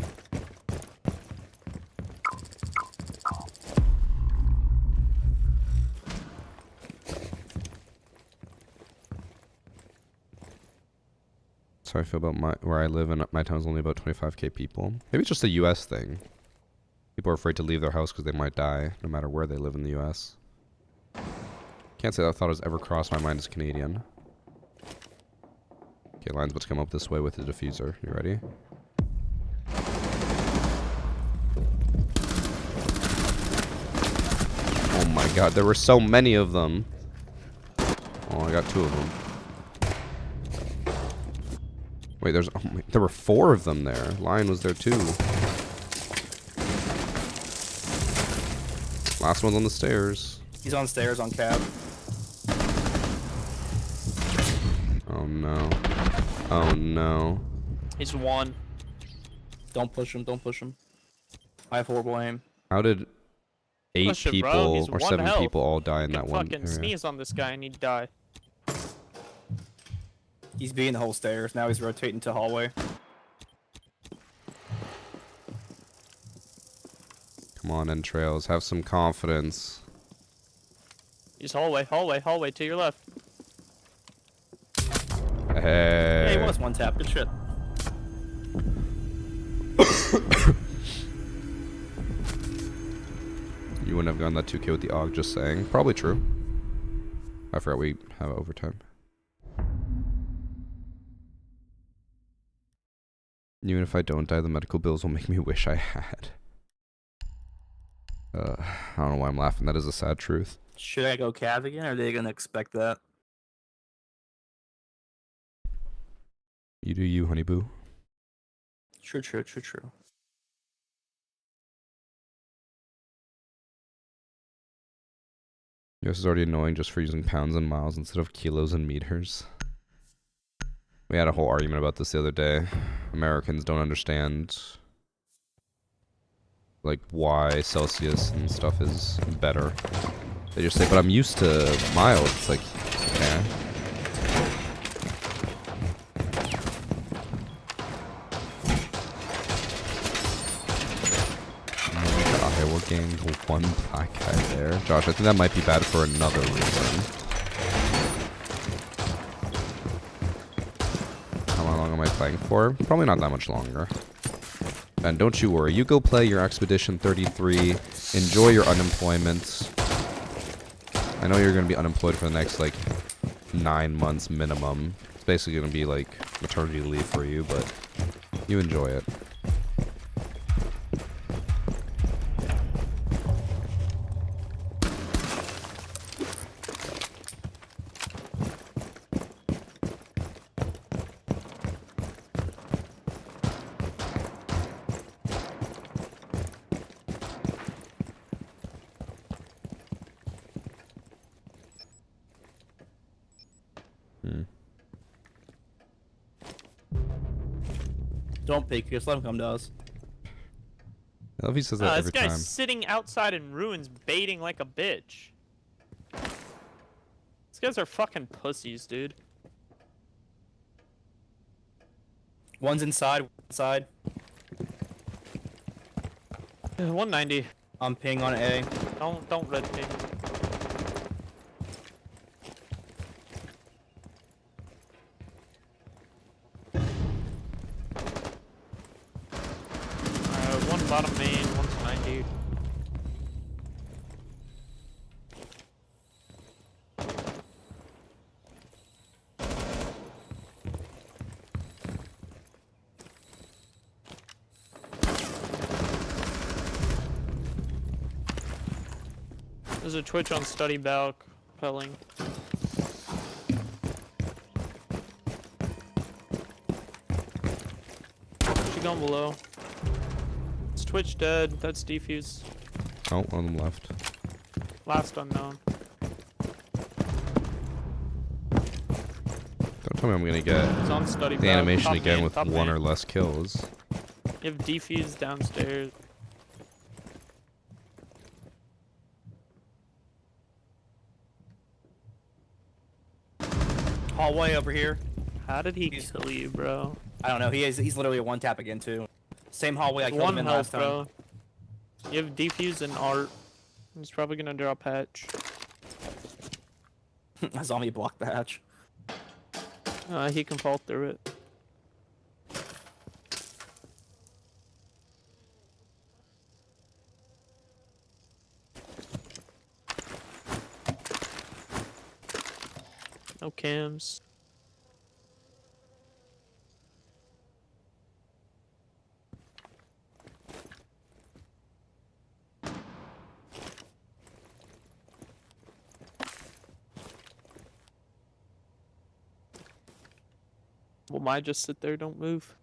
That's how I feel about where I live, and my town's only about 25k people. Maybe it's just a US thing. People are afraid to leave their house because they might die, no matter where they live in the US. Can't say that thought has ever crossed my mind as a Canadian. Okay, line's about to come up this way with the diffuser. You ready? Oh my god, there were so many of them. Oh, I got 2 of them. Wait, there were 4 of them there. Lion was there too. Last one's on the stairs. He's on stairs on cab. Oh no. Oh no. He's one. Don't push him. Don't push him. I have horrible aim. How did 8 Push him, bro. people He's or one 7 health. people all die in You that can one fucking area? sneeze on this guy and he'd die. He's being the whole stairs. Now he's rotating to hallway. Come on, entrails. Have some confidence. He's hallway, hallway, hallway to your left. Yeah, he Hey. was one tap. Good shit. You wouldn't have gone that 2k with the AUG, just saying. Probably true. I forgot we have overtime. Even if I don't die, the medical bills will make me wish I had. I don't know why I'm laughing. That is a sad truth. Should I go cav again, or are they gonna expect that? You do you, honey boo. True, true, true, true. This is already annoying just for using pounds and miles instead of kilos and meters. We had a whole argument about this the other day. Americans don't understand like why Celsius and stuff is better. They just say, but I'm used to mild. It's like, yeah. Okay, we're getting 1 black guy there. Josh, I think that might be bad for another reason. How long am I playing for? Probably not that much longer. And don't you worry, you go play your Expedition 33, enjoy your unemployment. I know you're going to be unemployed for the next, like, 9 months minimum. It's basically going to be, like, maternity leave for you, but you enjoy it. Don't peek. Just let him come to us. I love he says that This every guy's time. sitting outside in ruins baiting like a bitch. These guys are fucking pussies, dude. One's inside. Inside. 190. I'm ping on A. Don't red ping. One bottom main, one's 90. There's a Twitch on study balk, pelling. She gone below. It's Twitch dead. That's defuse. Oh, one of them left. Last unknown. Don't tell me I'm gonna get It's on study the balk. animation Top again main, with top 1 main. or less kills. You have defuse downstairs. Hallway over here. How did he He's- kill you, bro? I don't know. He's literally a one tap again too. Same hallway I killed One him in health, last time. bro. You have defuse and art. He's probably gonna drop hatch. A zombie block the hatch. He can fall through it. No cams. Well, might just sit there, don't move.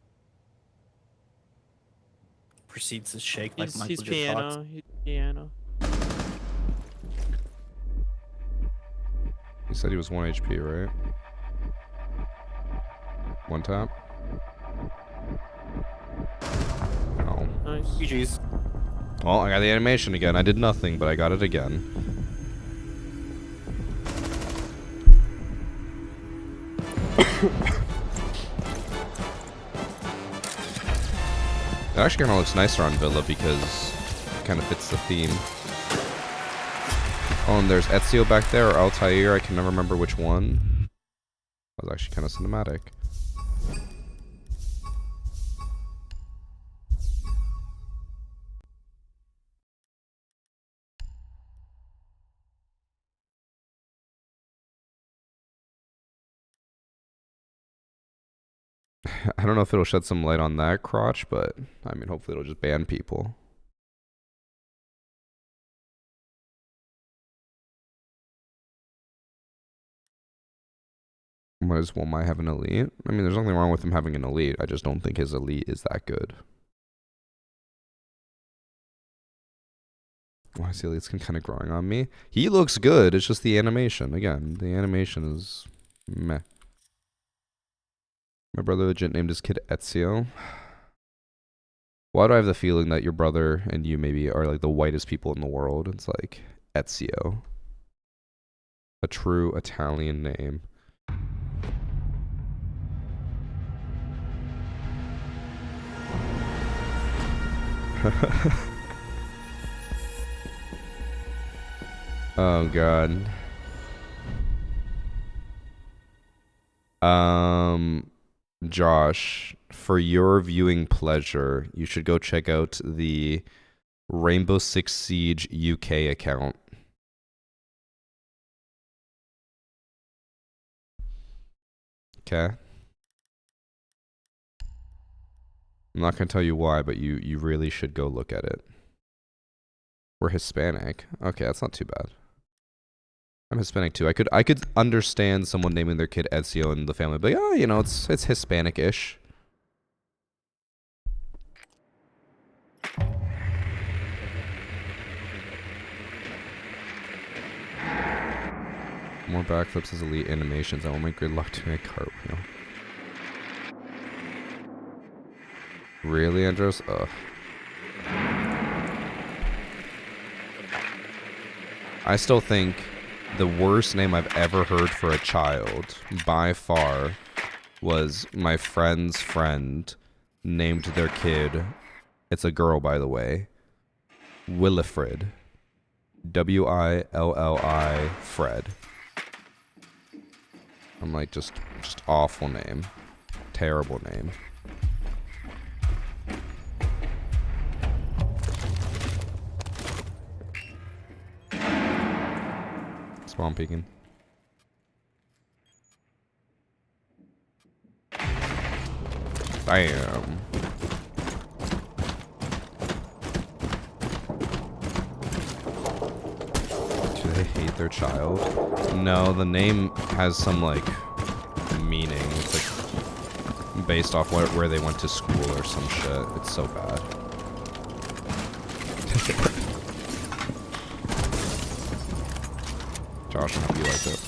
Proceeds to shake like He's Michael J. Fox. piano. He's piano. He said he was 1 HP, right? One tap? No. Nice. GG's. Well, I got the animation again. I did nothing, but I got it again. It actually kind of looks nicer on Villa because it kind of fits the theme. Oh, and there's Ezio back there, or Altair. I can never remember which one. That was actually kind of cinematic. I don't know if it'll shed some light on that crotch, but I mean, hopefully it'll just ban people. Why does WAMAI have an elite? I mean, there's nothing wrong with him having an elite. I just don't think his elite is that good. Why is the elite's kind of growing on me? He looks good. It's just the animation. Again, the animation is meh. My brother legit named his kid Ezio. Why do I have the feeling that your brother and you maybe are like the whitest people in the world? It's like Ezio. A true Italian name. Oh god. Josh, for your viewing pleasure, you should go check out the Rainbow Six Siege UK account. Okay. I'm not gonna tell you why, but you really should go look at it. We're Hispanic. Okay, that's not too bad. I'm Hispanic too. I could understand someone naming their kid Ezio and the family, but oh, you know, it's Hispanic-ish. More backflips as elite animations. I will make good luck doing a cartwheel. Really, Andros? Ugh. I still think the worst name I've ever heard for a child, by far, was my friend's friend named their kid, it's a girl by the way, Willifred. W-I-L-L-I Fred. I'm like, just awful name. Terrible name. Spawn peeking. Damn. Do they hate their child? No, the name has some like meaning. It's like based off where they went to school or some shit. It's so bad. Josh, I hope you like it.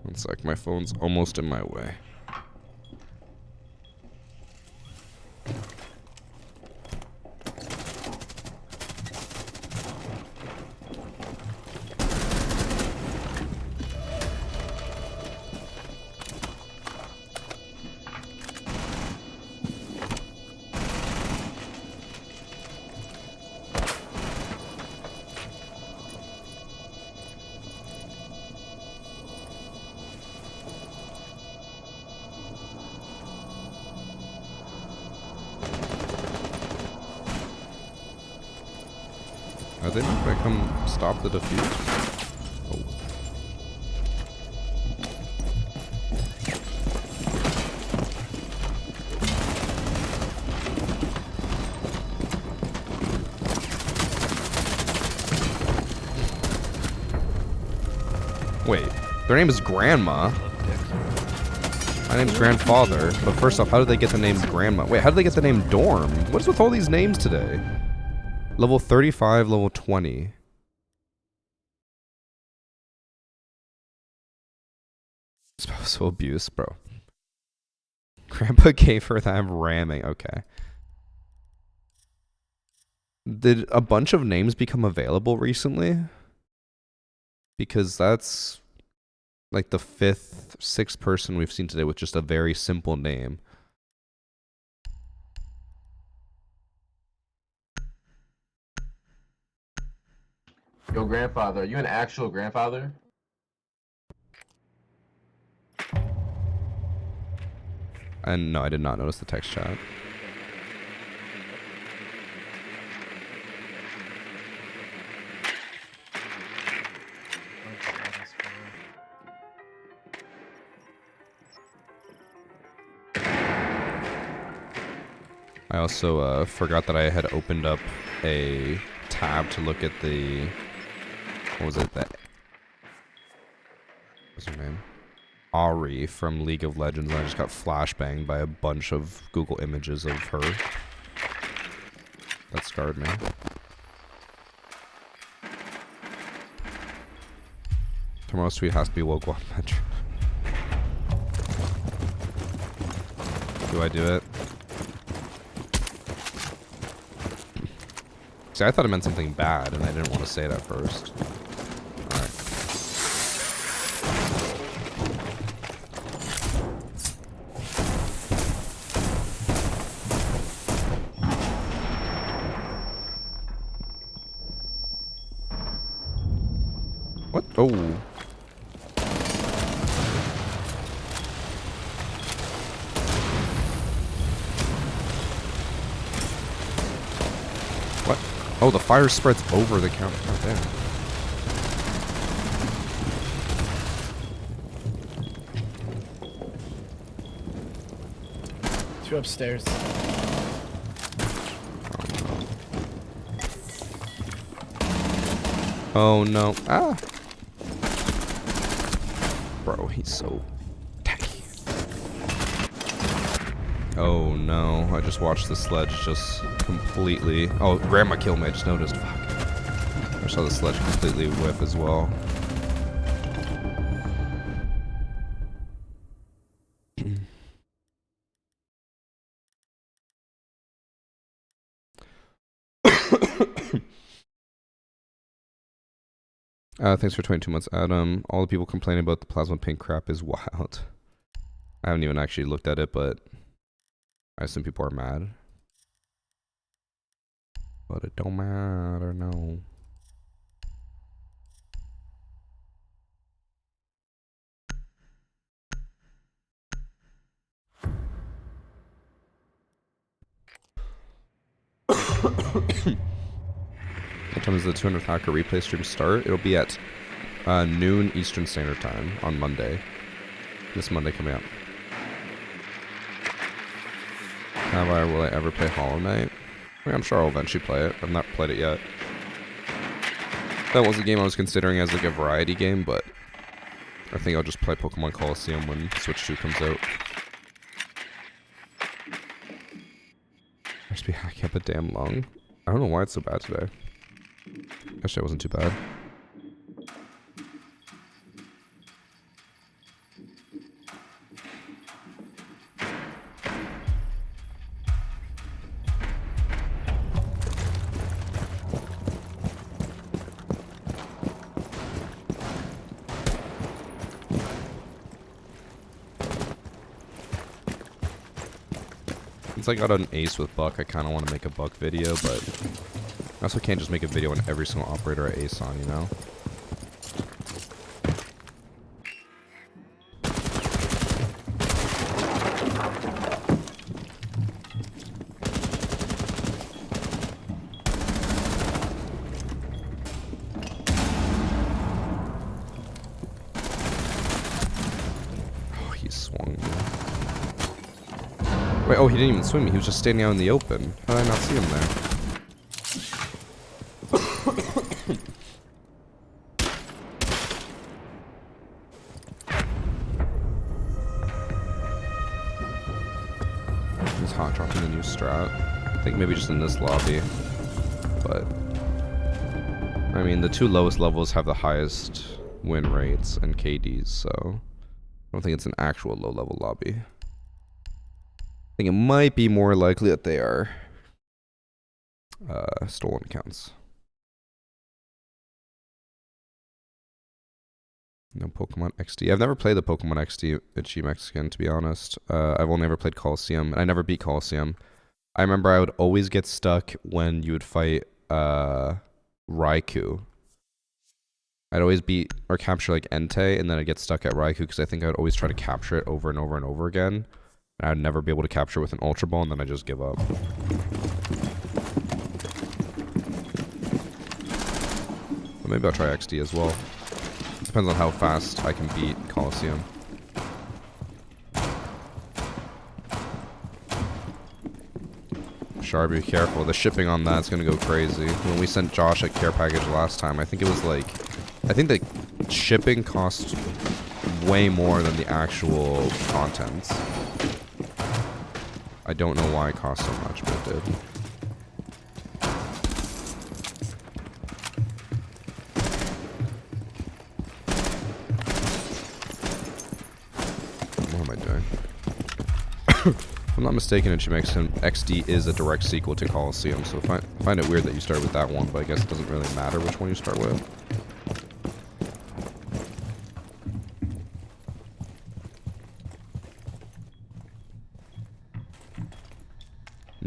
One sec, my phone's almost in my way. Are they not gonna come stop the defuse? Oh. Wait, their name is Grandma. My name's Grandfather. But first off, how did they get the name Grandma? Wait, how did they get the name Dorm? What is with all these names today? Level 35, level 20. Spousal abuse, bro. Grandpa gave her that ramming. Okay. Did a bunch of names become available recently? Because that's like the 5th, 6th person we've seen today with just a very simple name. Yo, grandfather, are you an actual grandfather? And no, I did not notice the text chat. I also forgot that I had opened up a tab to look at the, what was it, what's her name? Ari from League of Legends, and I just got flashbanged by a bunch of Google images of her. That scarred me. Tomorrow Sweet has to be woke one metro. Do I do it? See, I thought it meant something bad, and I didn't want to say it at first. Alright. What? Oh. What? Oh, the fire spreads over the counter. Oh, damn. Two upstairs. Oh no. Ah! Bro, he's so tacky. Oh no. I just watched the sledge just completely. Oh, Grandma killed me. I just noticed. Fuck. I saw the sledge completely whiff as well. Thanks for 22 months, Adam. All the people complaining about the plasma pink crap is wild. I haven't even actually looked at it, but I assume people are mad. But it don't matter, no. What time does the 200th Hacker replay stream start? It'll be at noon Eastern Standard Time on Monday. This Monday coming up. Will I ever play Hollow Knight? I mean, I'm sure I'll eventually play it. I've not played it yet. That was a game I was considering as like a variety game, but I think I'll just play Pokemon Coliseum when Switch 2 comes out. I must be hacking up a damn lung. I don't know why it's so bad today. Yesterday wasn't too bad. Since I got an ace with Buck, I kind of want to make a Buck video, but I also can't just make a video on every single operator I ace on, you know? Wait, oh, he didn't even swim me. He was just standing out in the open. How did I not see him there? He's hot dropping the new strat. I think maybe just in this lobby. But I mean, the two lowest levels have the highest win rates and KDs, so I don't think it's an actual low level lobby. I think it might be more likely that they are stolen accounts. No Pokemon XD. I've never played the Pokemon XD Itchy Mexican, to be honest. I've only ever played Coliseum, and I never beat Coliseum. I remember I would always get stuck when you would fight Raikou. I'd always beat or capture like Entei, and then I'd get stuck at Raikou because I think I'd always try to capture it over and over and over again. And I'd never be able to capture it with an Ultra Ball, and then I just give up. But maybe I'll try XD as well. Depends on how fast I can beat Coliseum. Char, be careful. The shipping on that's gonna go crazy. When we sent Josh a care package last time, I think it was like, I think the shipping cost way more than the actual contents. I don't know why it cost so much, but it did. What am I doing? If I'm not mistaken, Itchy Mexican XD is a direct sequel to Coliseum, so I find it weird that you start with that one, but I guess it doesn't really matter which one you start with.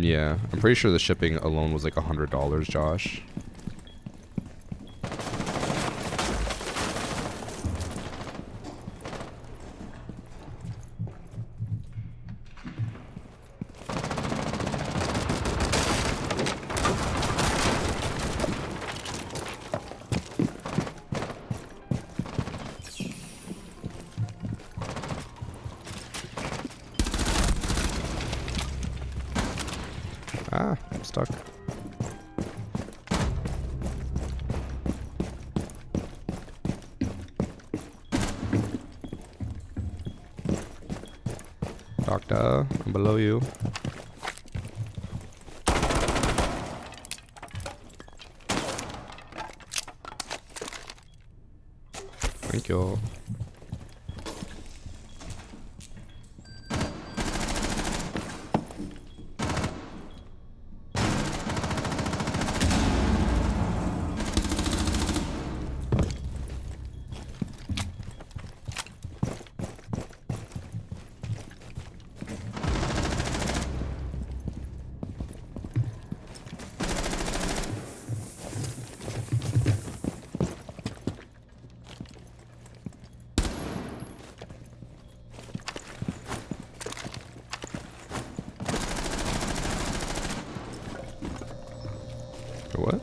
Yeah, I'm pretty sure the shipping alone was like $100, Josh. Ah, I'm stuck. Doctor, I'm below you. Thank you. What?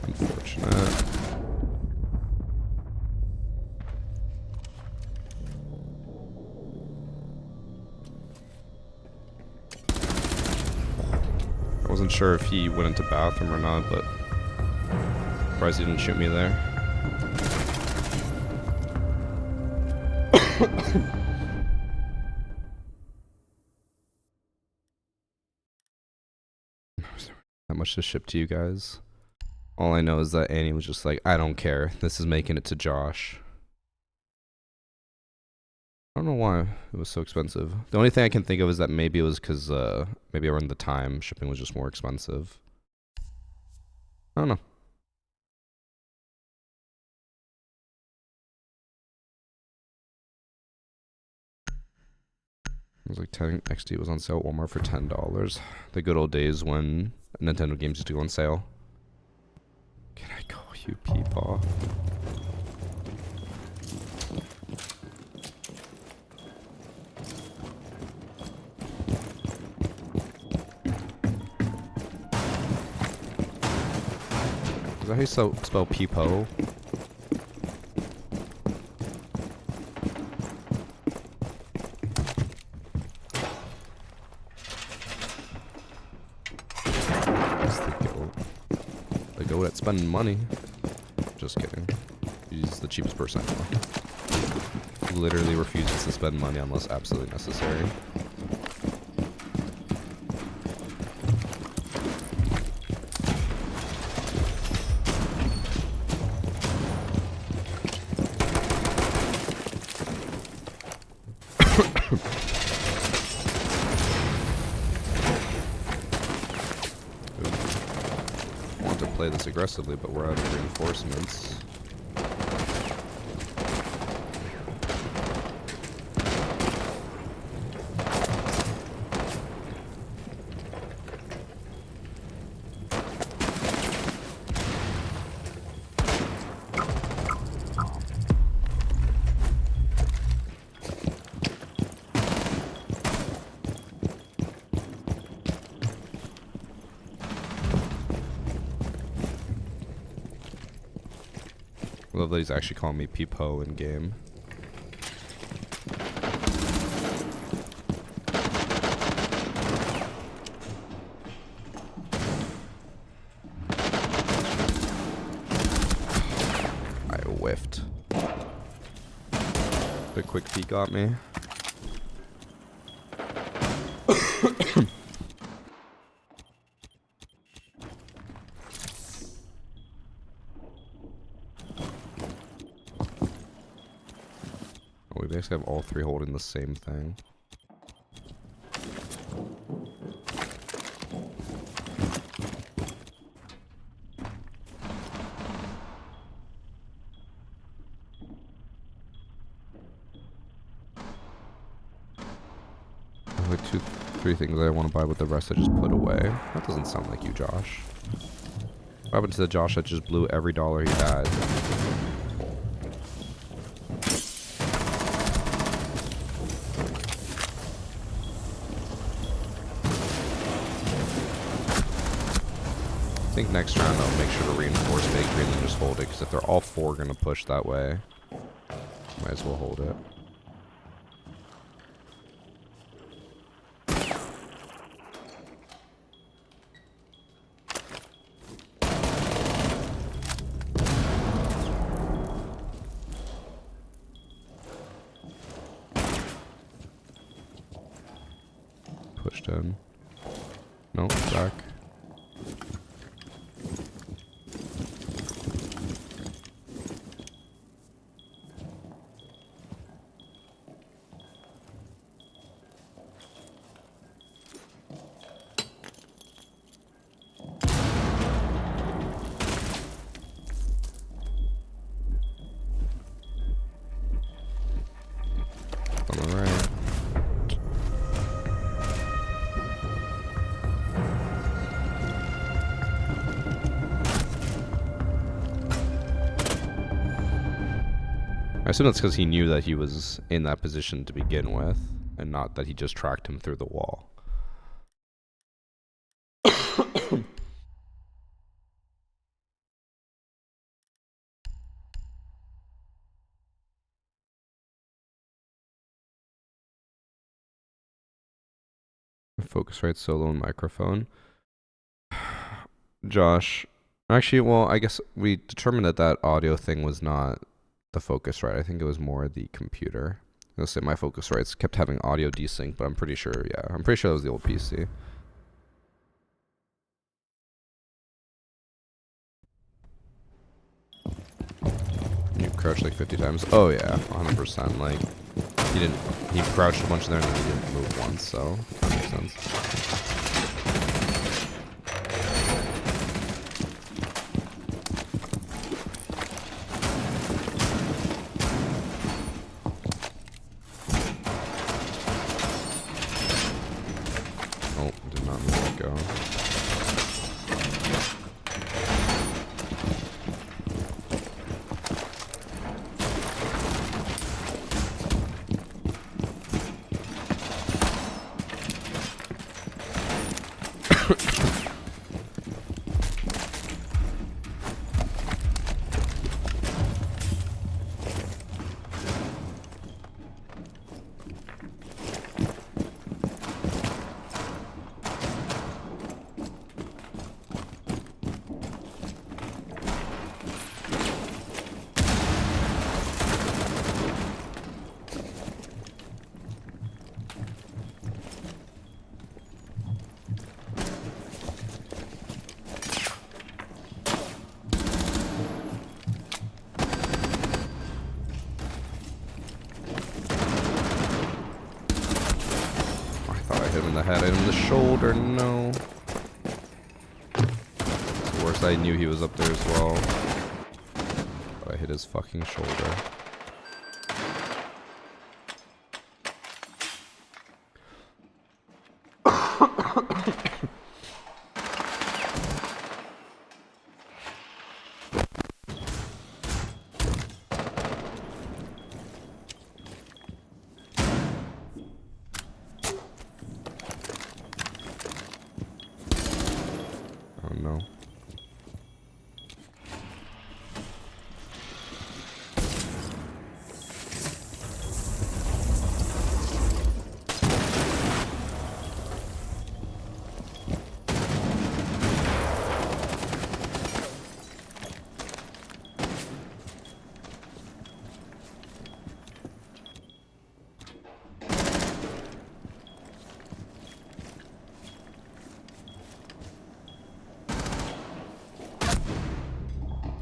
Unfortunate. I wasn't sure if he went into bathroom or not, but surprised he didn't shoot me there. That much to ship to you guys. All I know is that Annie was just like, I don't care. This is making it to Josh. I don't know why it was so expensive. The only thing I can think of is that maybe it was because maybe around the time shipping was just more expensive. I don't know. It was like 10 XD was on sale at Walmart for $10. The good old days when Nintendo games used to go on sale. Can I call you Peepaw? Is that how you spell Peepo? at spending money. Just kidding. He's the cheapest person I know. Literally refuses to spend money unless absolutely necessary. Want to play this aggressively, but we're out of reinforcements. I love that he's actually calling me Peepo in game. I whiffed. The quick peek got me. We basically have all three holding the same thing. Like 2, 3 things I want to buy, with the rest I just put away. That doesn't sound like you, Josh. What happened to the Josh that just blew every dollar he had? I think next round I'll make sure to reinforce Bakery and then just hold it, because if they're all 4 going to push that way, might as well hold it. Pushed in. Nope, back. On the right. I assume that's because he knew that he was in that position to begin with, and not that he just tracked him through the wall. Focusrite solo and microphone. Josh, actually, well, I guess we determined that that audio thing was not the Focusrite. I think it was more the computer. I was gonna say my Focusrites kept having audio desync, but I'm pretty sure, yeah, I'm pretty sure that was the old PC. You crouched like 50 times. Oh yeah, 100%. Like he crouched a bunch there and then he didn't move once, so that makes sense. Oh, did not let that go. hit him in the head. I hit him in the shoulder. No. It's worse, I knew he was up there as well. But I hit his fucking shoulder. Oh no.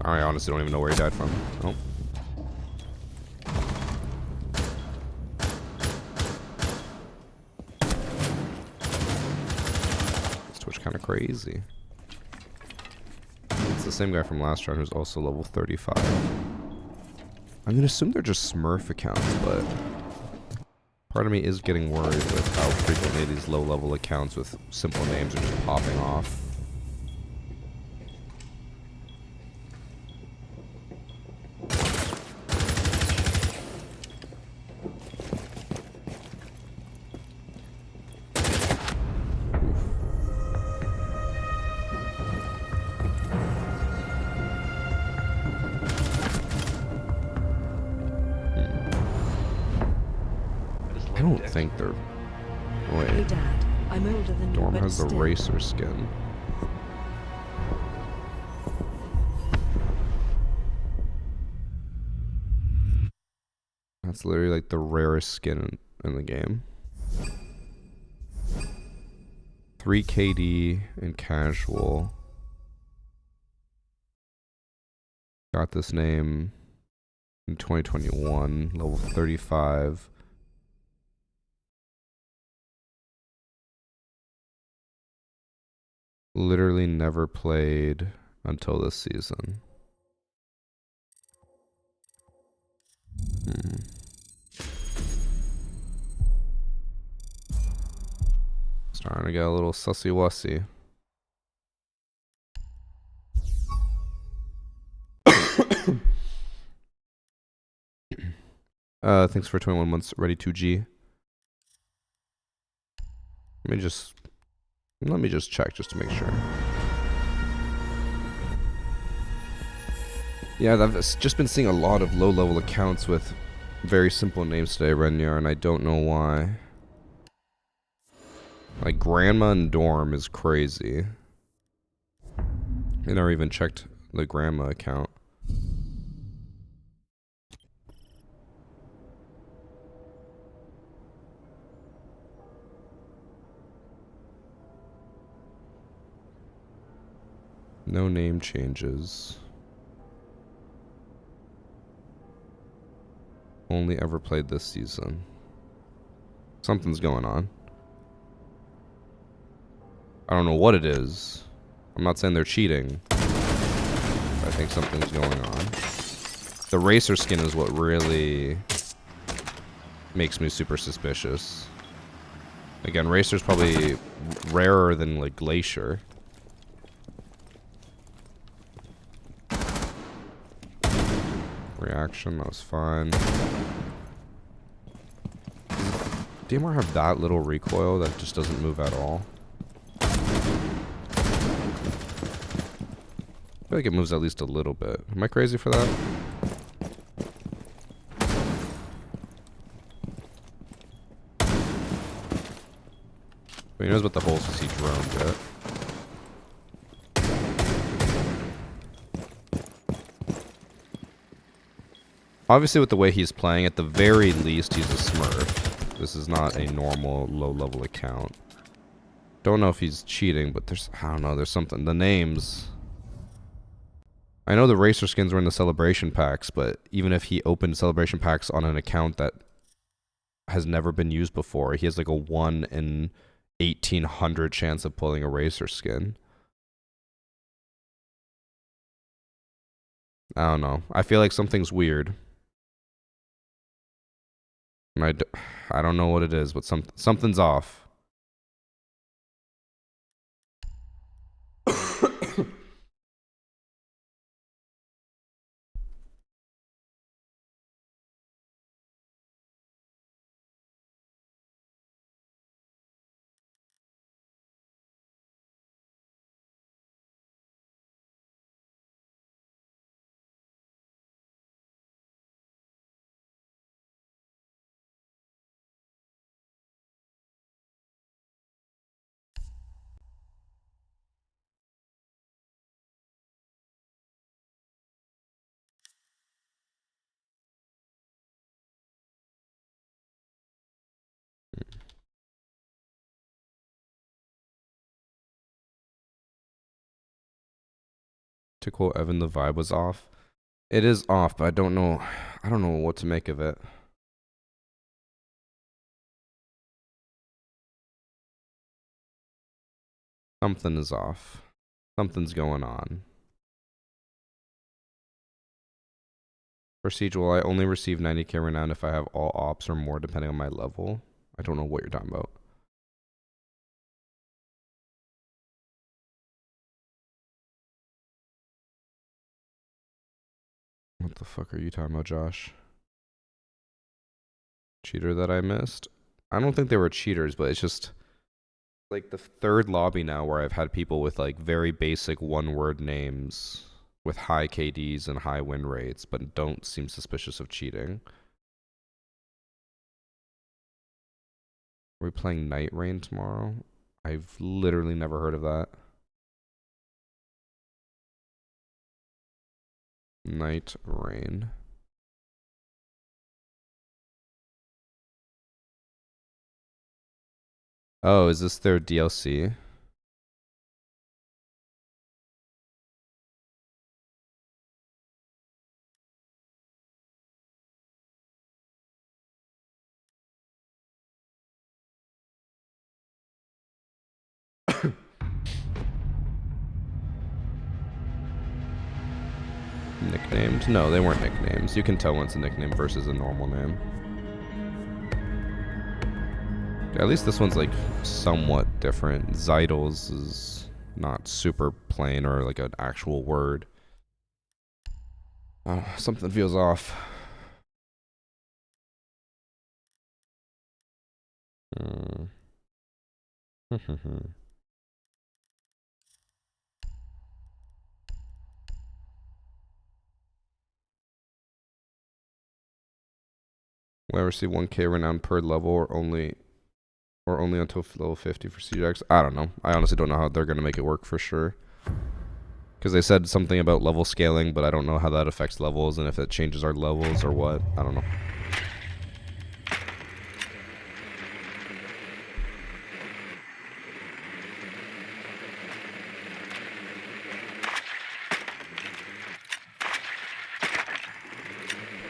I honestly don't even know where he died from. Oh. This Twitch kind of crazy. It's the same guy from last round who's also level 35. I'm gonna assume they're just Smurf accounts, but part of me is getting worried with how frequently these low-level accounts with simple names are just popping off. I don't think they're... Hey Wait, Dad, I'm older than you, Dorm but has the still. racer skin. That's literally like the rarest skin in the game. 3 KD in casual. Got this name in 2021, level 35. Literally never played until this season. Starting to get a little sussy-wussy. Thanks for 21 months. Ready 2G. Let me just check just to make sure. Yeah, I've just been seeing a lot of low-level accounts with very simple names today, Renyar, and I don't know why. Like, Grandma and Dorm is crazy. I never even checked the Grandma account. No name changes. Only ever played this season. Something's going on. I don't know what it is. I'm not saying they're cheating. I think something's going on. The racer skin is what really makes me super suspicious. Again, racer's probably rarer than like Glacier. Reaction, that was fine. DMR have that little recoil that just doesn't move at all? I feel like it moves at least a little bit. Am I crazy for that? He knows what the whole CC drone get. Obviously, with the way he's playing, at the very least, he's a Smurf. This is not a normal low-level account. Don't know if he's cheating, but there's... I don't know, there's something. The names... I know the racer skins were in the celebration packs, but even if he opened celebration packs on an account that has never been used before, he has like a 1 in 1800 chance of pulling a racer skin. I don't know. I feel like something's weird. And I don't know what it is, but something's off. To quote Evan, the vibe was off. It is off, but I don't know what to make of it. Something is off. Something's going on. Procedural, I only receive 90k renown if I have all ops or more depending on my level. I don't know what you're talking about. What the fuck are you talking about, Josh? Cheater that I missed? I don't think they were cheaters, but it's just like the third lobby now where I've had people with like very basic one-word names with high KDs and high win rates, but don't seem suspicious of cheating. Are we playing Night Rain tomorrow? I've literally never heard of that. Night Rain. Oh, is this their DLC? Nicknamed? No, they weren't nicknames. You can tell when it's a nickname versus a normal name. At least this one's like somewhat different. Zeidels is not super plain or like an actual word. Something feels off. Will I receive 1k renown per level or only until level 50 for CJX? I don't know. I honestly don't know how they're going to make it work for sure. Because they said something about level scaling, but I don't know how that affects levels and if it changes our levels or what. I don't know.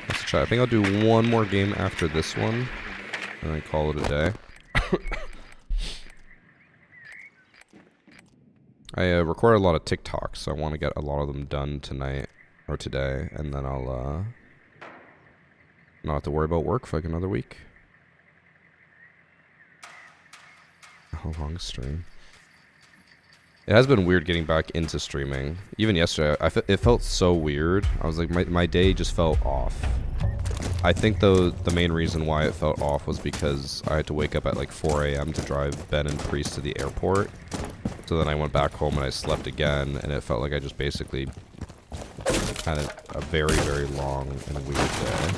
Let's try. I think I'll do one more game after this one and then call it a day. I recorded a lot of TikToks, so I want to get a lot of them done tonight or today, and then I'll not have to worry about work for like another week. How long stream? It has been weird getting back into streaming. Even yesterday, it felt so weird. I was like, my day just felt off. I think though the main reason why it felt off was because I had to wake up at like 4 a.m. to drive Ben and Priest to the airport. So then I went back home and I slept again, and it felt like I just basically had a very, very long and weird day.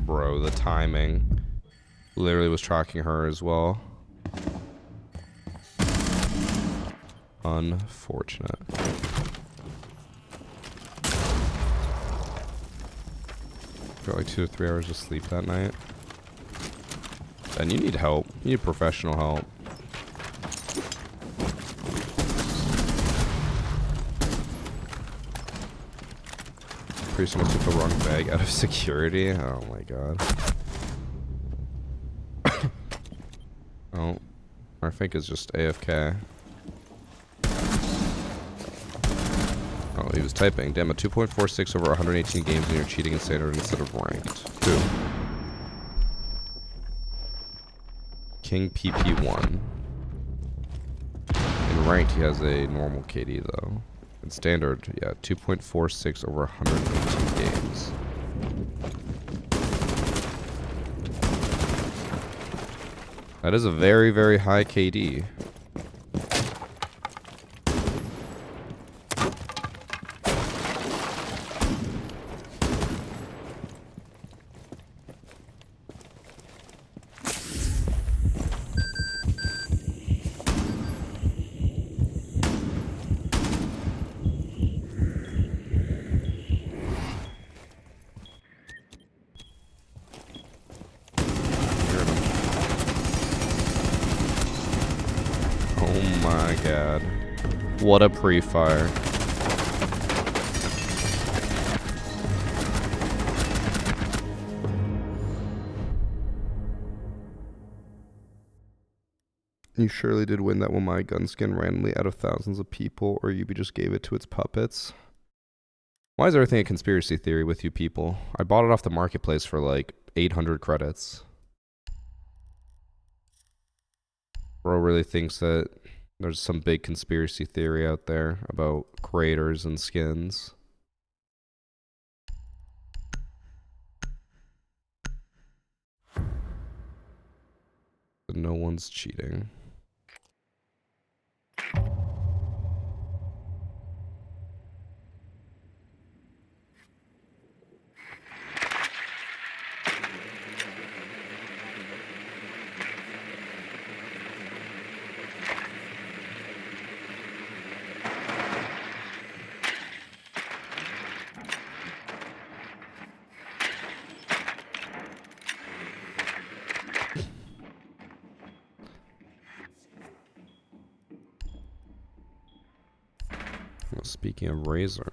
Bro, the timing. Literally was tracking her as well. Unfortunate. got like 2 to 3 hours of sleep that night. And you need help. You need professional help. Priest almost took the wrong bag out of security. Oh my god. Oh. I think it's just AFK. Oh, he was typing. Damn, a 2.46 over 118 games and you're cheating in standard instead of ranked. Who? King PP1. In ranked, he has a normal KD though. In standard, yeah, 2.46 over 118 games. That is a very, very high KD. Oh my god. What a pre-fire. You surely did win that WAMAI gun skin randomly out of thousands of people, or you just gave it to its puppets. Why is everything a conspiracy theory with you people? I bought it off the marketplace for like 800 credits. Bro really thinks that there's some big conspiracy theory out there about creators and skins. But no one's cheating. Well, speaking of racer.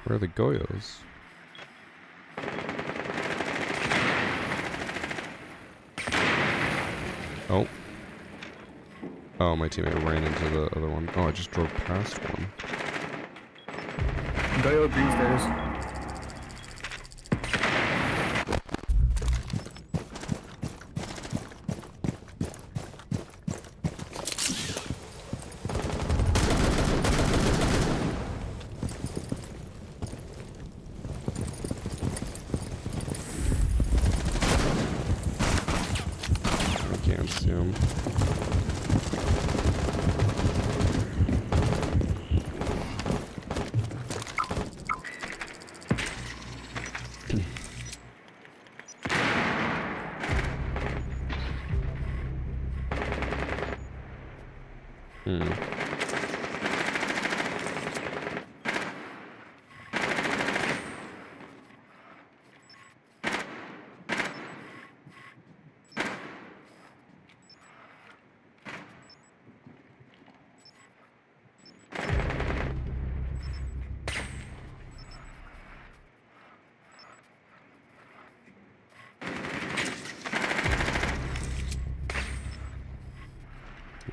Where are the Goyos? Oh. Oh, my teammate ran into the other one. Oh, I just drove past one. Goyo green stairs. I can't see him.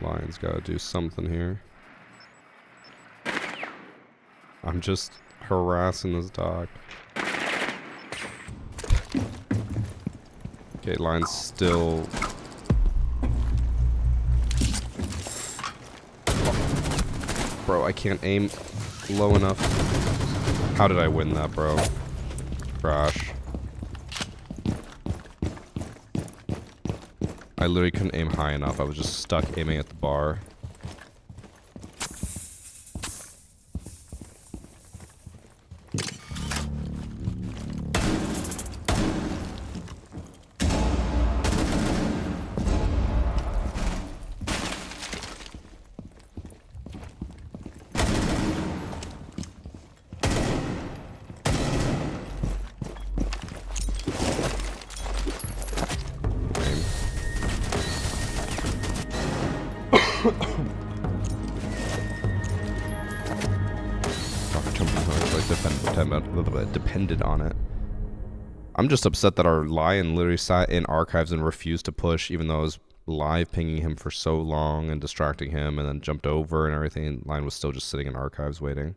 Lion's gotta do something here. I'm just harassing this dog. Okay, Lion's still Bro, I can't aim low enough. How did I win that, bro? Crash. I literally couldn't aim high enough. I was just stuck aiming at the bar. Depended on it. I'm just upset that our lion literally sat in archives and refused to push, even though I was live pinging him for so long and distracting him, and then jumped over and everything. And lion was still just sitting in archives waiting.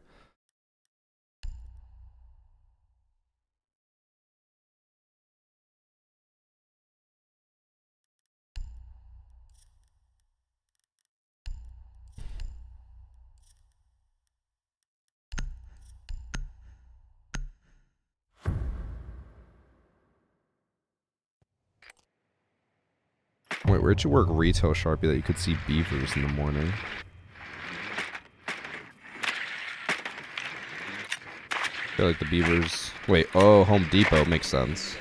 Wait, where'd you work retail, Sharpie, that you could see beavers in the morning? I feel like the beavers... Wait, oh, Home Depot makes sense.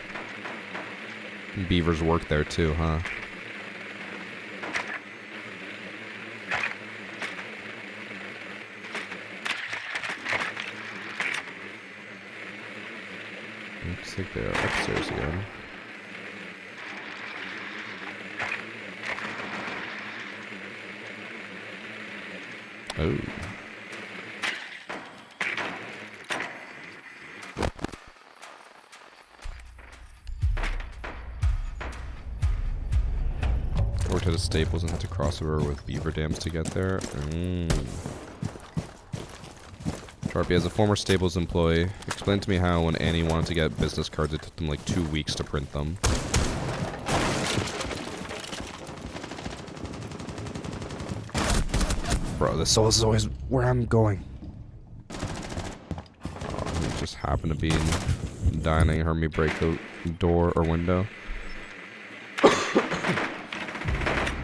Beavers work there too, huh? Looks like they're upstairs again. Oh. Worked at a Staples and had to cross over with beaver dams to get there. Sharpie, as a former Staples employee, explain to me how when Annie wanted to get business cards, it took them like 2 weeks to print them. Bro, this is always where I'm going. Oh, he just happened to be in dining, heard me break the door or window.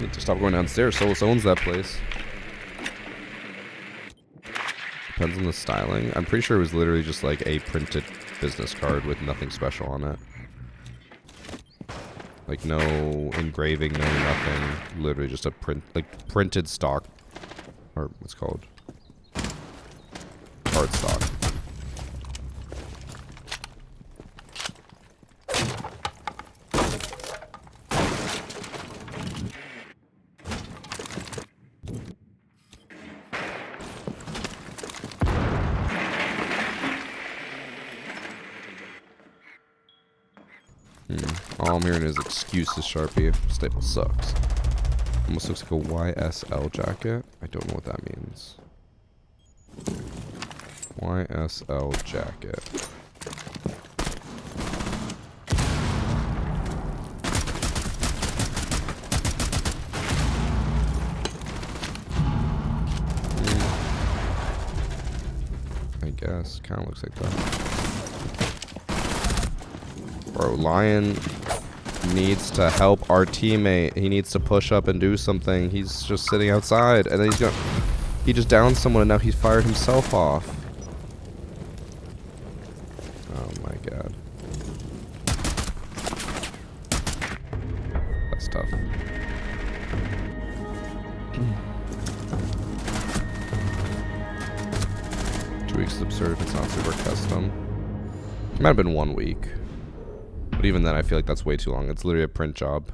Need to stop going downstairs. Solus owns that place. Depends on the styling. I'm pretty sure it was literally just like a printed business card with nothing special on it. Like no engraving, no nothing. Literally just a printed stock. Or what's called card stock. All I'm hearing is excuses, Sharpie. Staple sucks. Almost looks like a YSL jacket. I don't know what that means. YSL jacket. I guess. Kind of looks like that. Bro, Lion needs to help our teammate. He needs to push up and do something. He's just sitting outside, and then he just downed someone, and now he's fired himself off. Oh my god. That's tough. 2 weeks is absurd if it's not super custom. It might have been 1 week. But even then, I feel like that's way too long. It's literally a print job.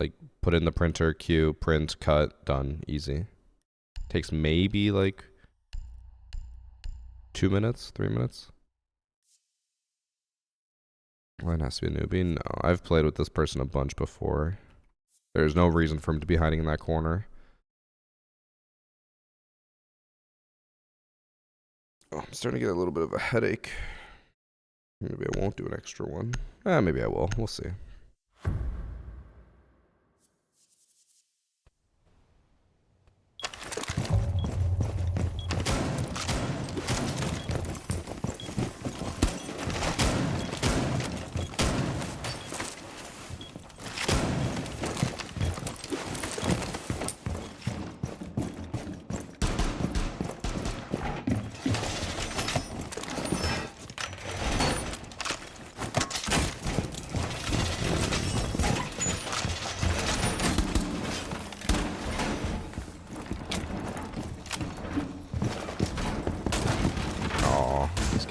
Like, put in the printer, queue, print, cut, done. Easy. Takes maybe, like, 2 minutes, 3 minutes. Well, it has to be a newbie. No, I've played with this person a bunch before. There's no reason for him to be hiding in that corner. Oh, I'm starting to get a little bit of a headache. Maybe I won't do an extra one. Maybe I will. We'll see.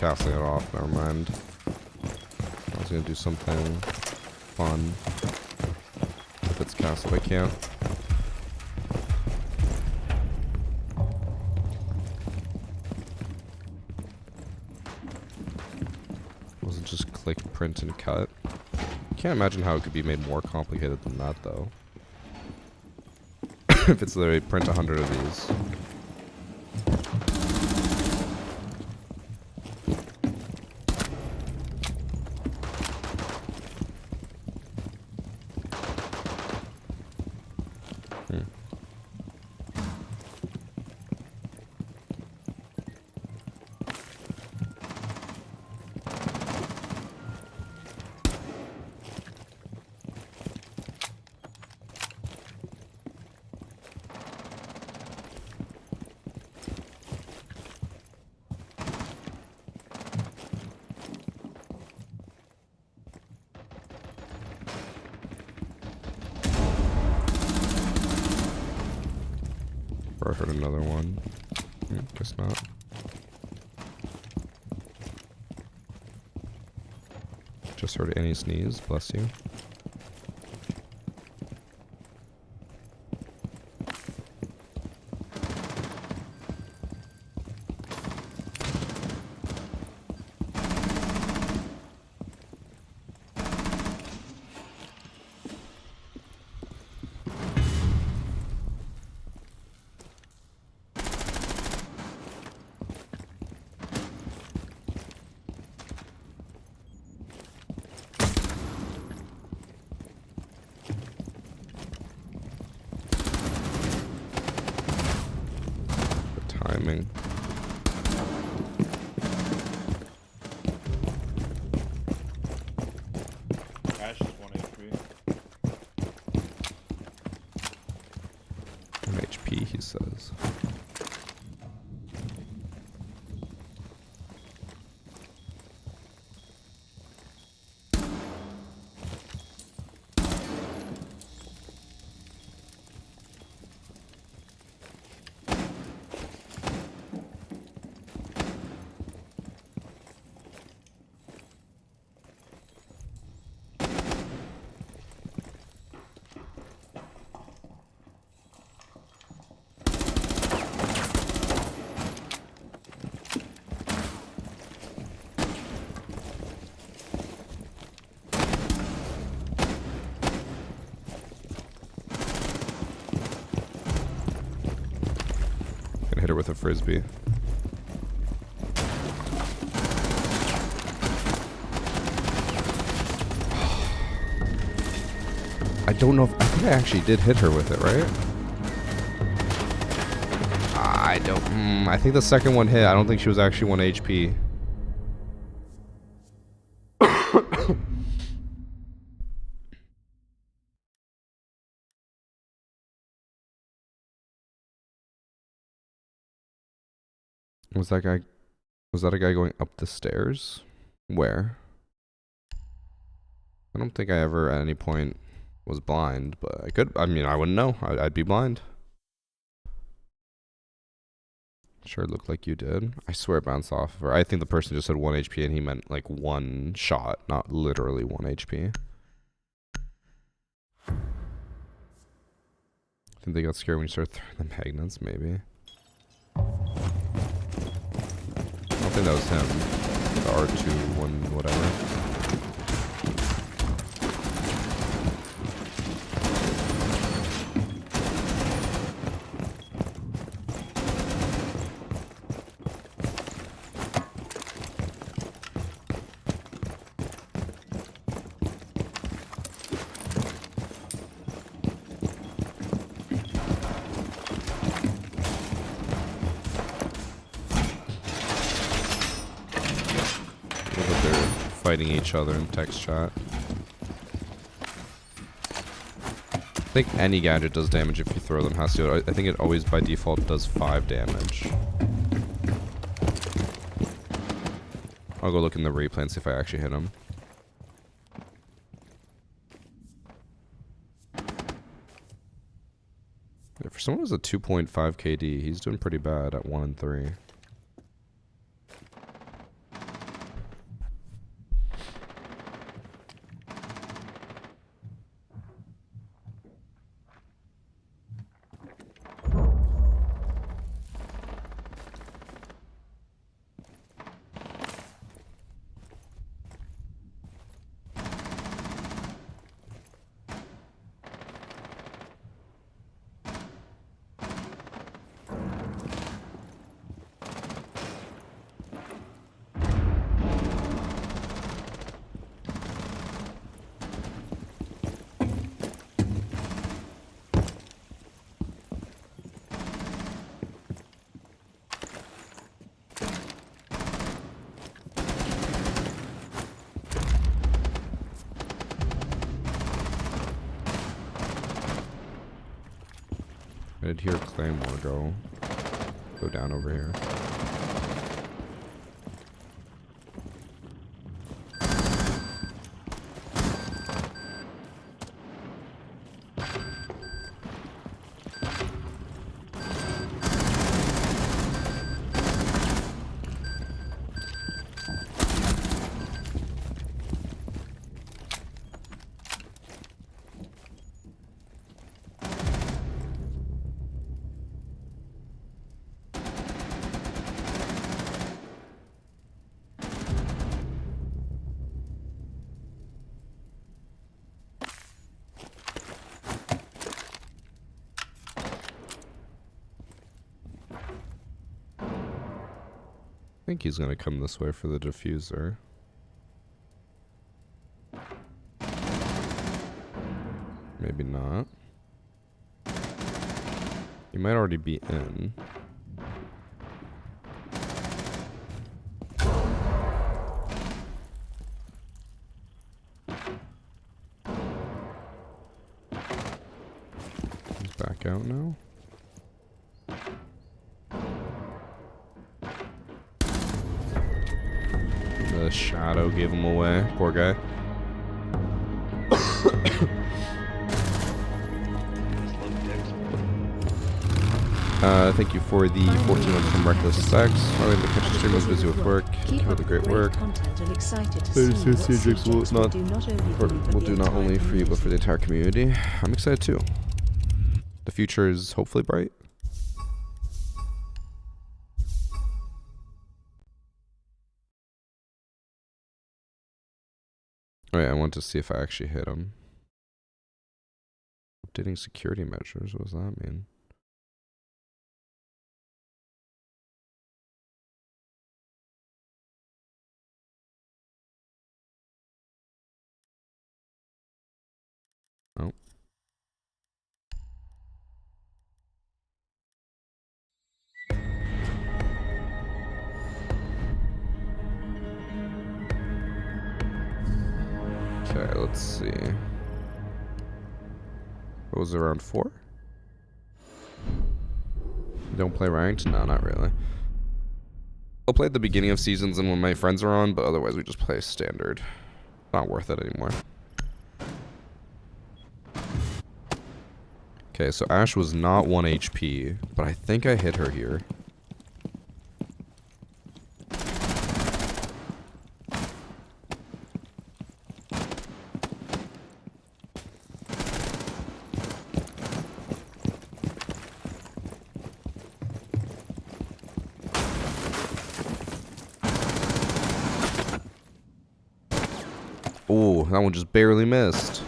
castling it off. Never mind. I was gonna do something fun. If it's castle, I can't. Wasn't just click, print, and cut. Can't imagine how it could be made more complicated than that, though. If it's literally print 100 of these. Or I heard another one. Guess not. Just heard Annie sneeze. Bless you. Timing. Ash is 1 HP. 1 HP, he says. Hit her with a frisbee. I don't know if I think I actually did hit her with it, right? I don't. I think the second one hit. I don't think she was actually 1 HP. Was that guy? Was that a guy going up the stairs? Where? I don't think I ever at any point was blind, but I could. I mean, I wouldn't know. I'd be blind. Sure, it looked like you did. I swear it bounced off of her. I think the person just said 1 HP and he meant like one shot, not literally 1 HP. I think they got scared when you started throwing the magnets, maybe. I don't think that was him. The R2 one, whatever. Fighting each other in text chat. I think any gadget does damage if you throw them. Has to. I think it always by default does 5 damage. I'll go look in the replay and see if I actually hit him. Yeah, for someone who's a 2.5 KD, he's doing pretty bad at 1 and 3. did hear Claymore go down over here. I think he's gonna come this way for the diffuser. Maybe not. He might already be in. He's back out now. The shadow gave him away. Poor guy. Just love dicks, bro. Thank you for the 14 months from Reckless Sex. Sorry, the catch stream was busy with work. Keep up the great work. Content and excited to Please see what see Jigs will CJX not do not only for, for you, but will the do not only entire for you but for the community. entire community. I'm excited too. The future is hopefully bright. Oh yeah, I want to see if I actually hit him. Updating security measures, what does that mean? Oh. Okay, let's see. What was it, around 4? Don't play ranked? No, not really. I'll play at the beginning of seasons and when my friends are on, but otherwise we just play standard. Not worth it anymore. Okay, so Ash was not 1 HP, but I think I hit her here. Oh, that one just barely missed.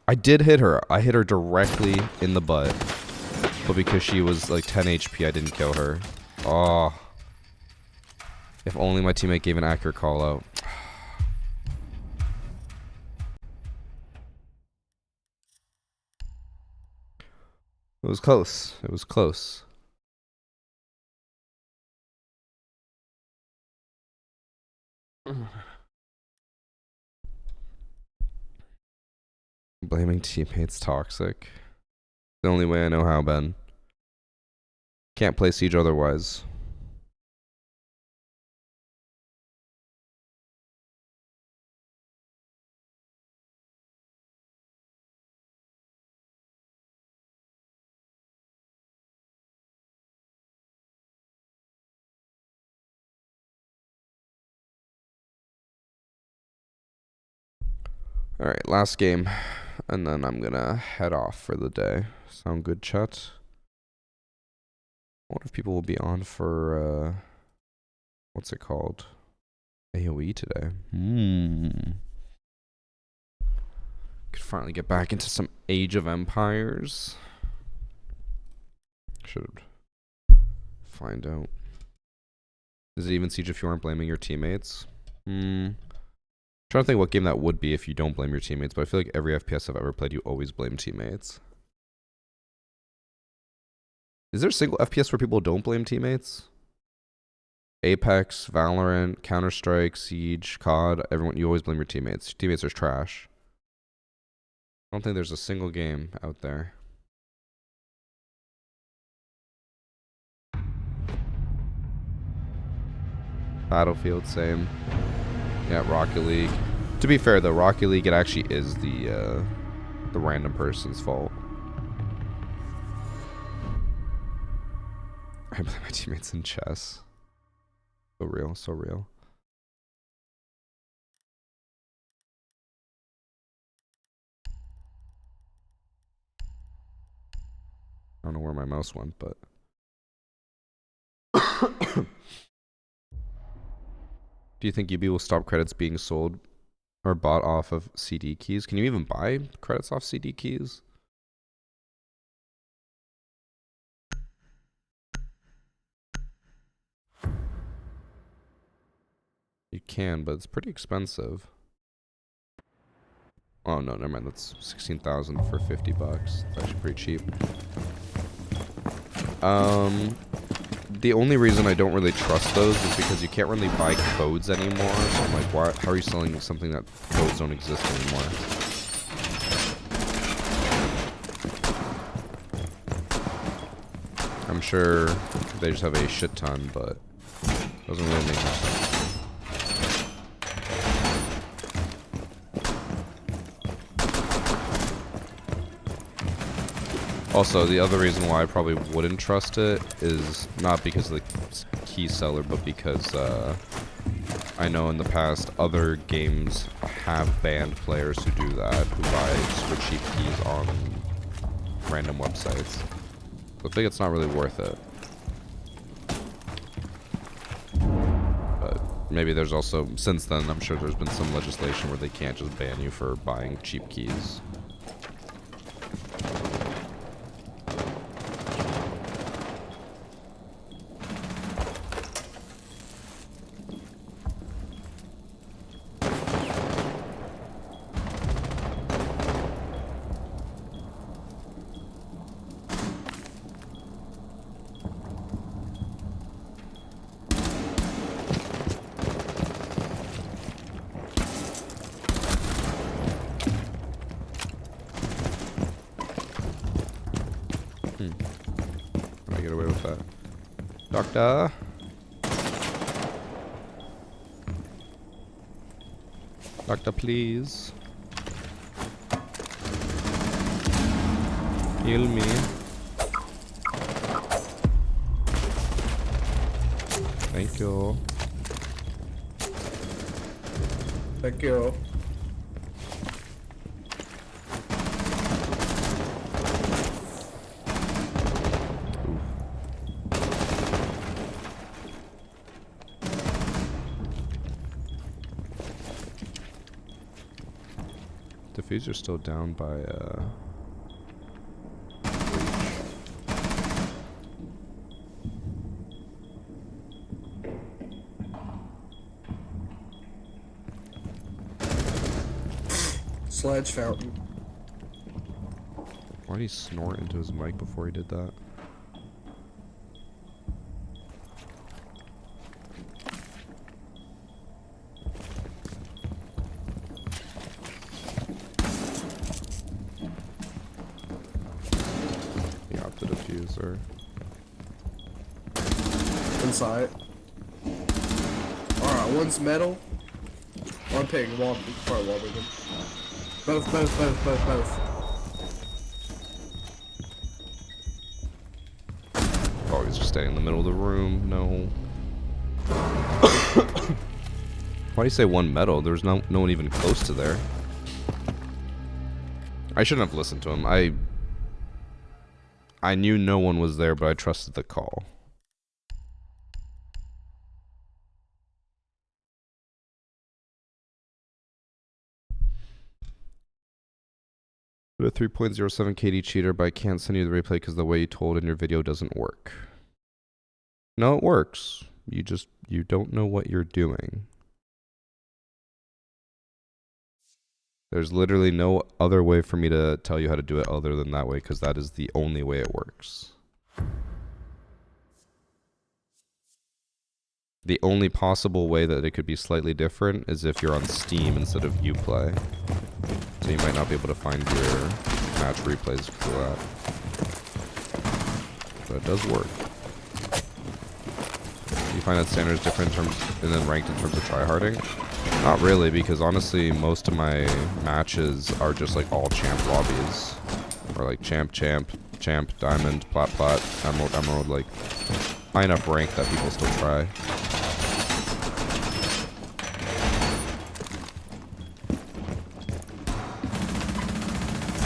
I did hit her. I hit her directly in the butt. But because she was like 10 HP, I didn't kill her. Oh. If only my teammate gave an accurate call out. It was close. It was close. Blaming teammates toxic. The only way I know how, Ben. Can't play Siege otherwise. Alright, last game. And then I'm gonna head off for the day. Sound good, chat? I wonder if people will be on for, what's it called? AOE today. Could finally get back into some Age of Empires. Should find out. Is it even Siege if you aren't blaming your teammates? Trying to think what game that would be if you don't blame your teammates, but I feel like every FPS I've ever played, you always blame teammates. Is there a single FPS where people don't blame teammates? Apex, Valorant, Counter-Strike, Siege, COD, everyone, you always blame your teammates. Your teammates are trash. don't think there's a single game out there. Battlefield, same. Yeah, Rocket League. To be fair though, Rocket League, it actually is the random person's fault. I play my teammates in chess. So real, so real. I don't know where my mouse went, but do you think UB will stop credits being sold or bought off of CD keys? Can you even buy credits off CD keys? You can, but it's pretty expensive. Oh no, never mind. That's 16,000 for 50 bucks. It's actually pretty cheap. The only reason I don't really trust those is because you can't really buy codes anymore. So I'm like, why? How are you selling something that codes don't exist anymore? I'm sure they just have a shit ton, but it doesn't really make much sense. Also, the other reason why I probably wouldn't trust it is not because of the key seller, but because I know in the past other games have banned players who do that, who buy super cheap keys on random websites. So I think it's not really worth it. But maybe there's also, since then, I'm sure there's been some legislation where they can't just ban you for buying cheap keys. I get away with that. Doctor? Doctor, please. Heal me. Thank you. Thank you. Diffuser's still down by Sledge fountain. why did he snort into his mic before he did that? Got the diffuser. Inside. Alright, one's metal. One pig, one probably one of them. Both. Oh, he's just staying in the middle of the room. No. Why do you say one metal? There's no one even close to there. I shouldn't have listened to him. I knew no one was there, but I trusted the call. A 3.07 KD cheater, but I can't send you the replay because the way you told in your video doesn't work. No, it works. You don't know what you're doing. There's literally no other way for me to tell you how to do it other than that way, because that is the only way it works. The only possible way that it could be slightly different is if you're on Steam instead of Uplay. So you might not be able to find your match replays for that. But it does work. Do you find that standard is different in terms, and then ranked in terms of tryharding? Not really, because honestly, most of my matches are just like all champ lobbies. Or like champ, diamond, plat, emerald, like high enough rank that people still try.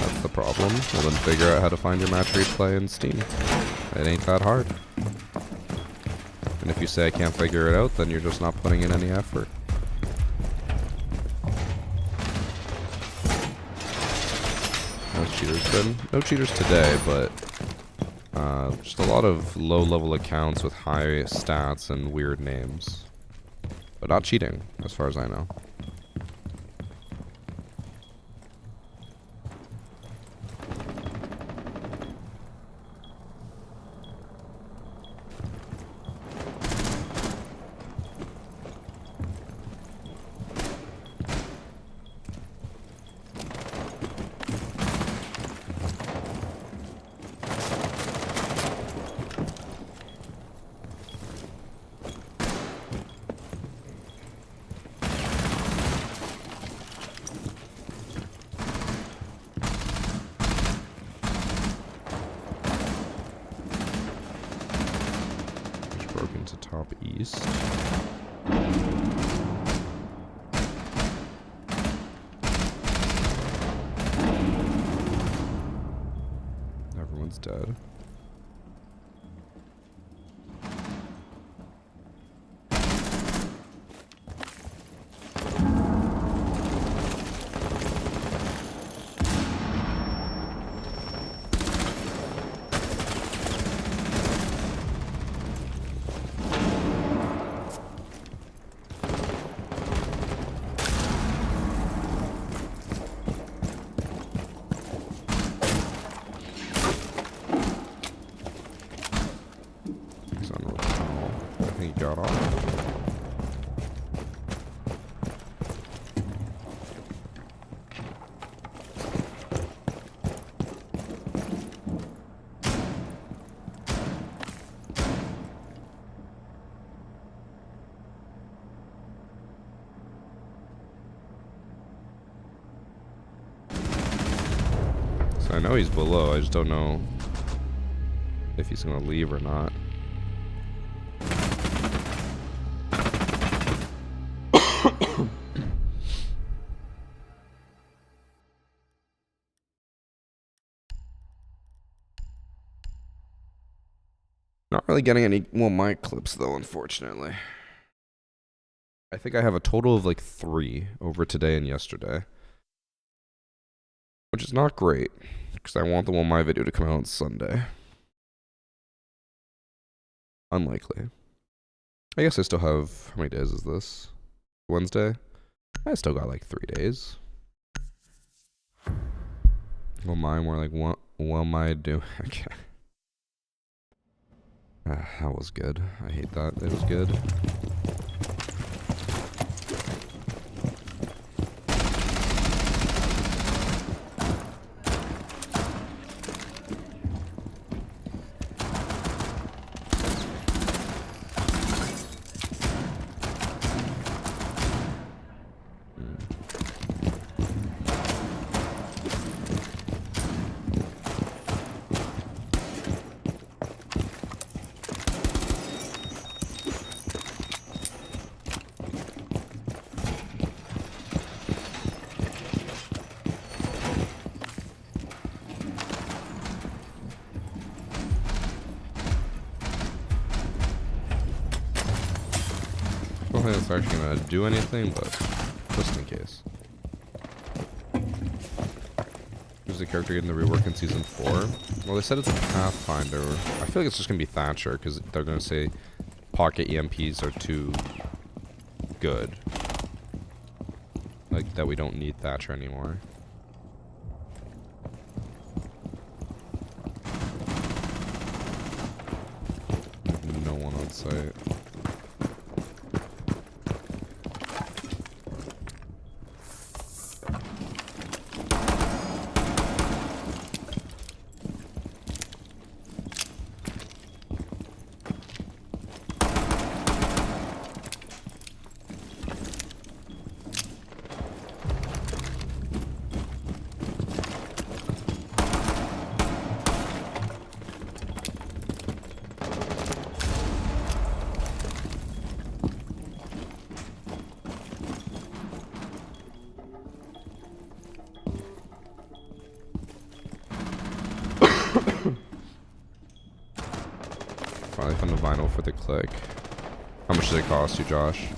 That's the problem. Well then figure out how to find your match replay in Steam. It ain't that hard. And if you say I can't figure it out, then you're just not putting in any effort. How's cheaters been? No cheaters today, but just a lot of low-level accounts with high stats and weird names. But not cheating, as far as I know. Broken to top east. Everyone's dead. He got off. So I know he's below, I just don't know if he's gonna leave or not. Not really getting any WAMAI clips though, unfortunately. I think I have a total of like 3 over today and yesterday. Which is not great, because I want the WAMAI video to come out on Sunday. Unlikely. I guess I still have, how many days is this? Wednesday? I still got like 3 days. WAMAI, more like, what am I doing? Okay. That was good. I hate that. It was good. I don't think it's actually gonna do anything, but just in case. Who's the character getting the rework in Season 4? Well, they said it's a Pathfinder. I feel like it's just gonna be Thatcher, because they're gonna say pocket EMPs are too good. Like, that we don't need Thatcher anymore. No one on site. Found a vinyl for the click. How much did it cost you, Josh?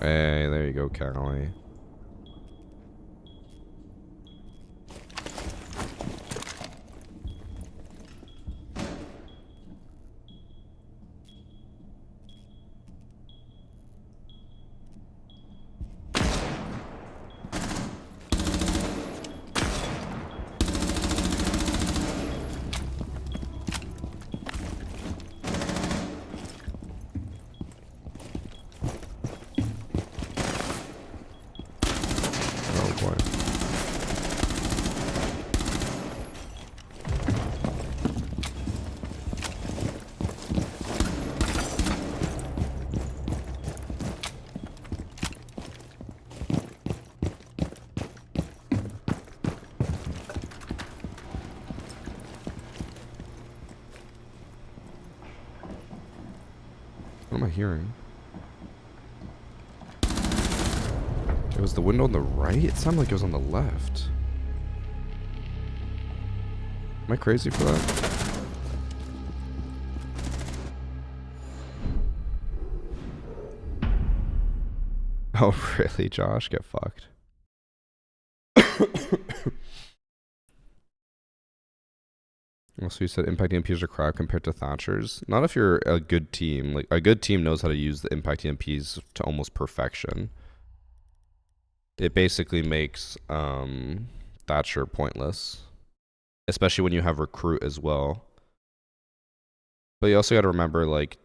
Hey, there you go, Callie. Oh boy. What am I hearing? It was the window on the right? It sounded like it was on the left. Am I crazy for that? Oh, really, Josh? Get fucked. Also, you said impact EMPs are crap compared to Thatchers. Not if you're a good team. Like, a good team knows how to use the impact EMPs to almost perfection. It basically makes Thatcher pointless, especially when you have recruit as well. But you also got to remember, like,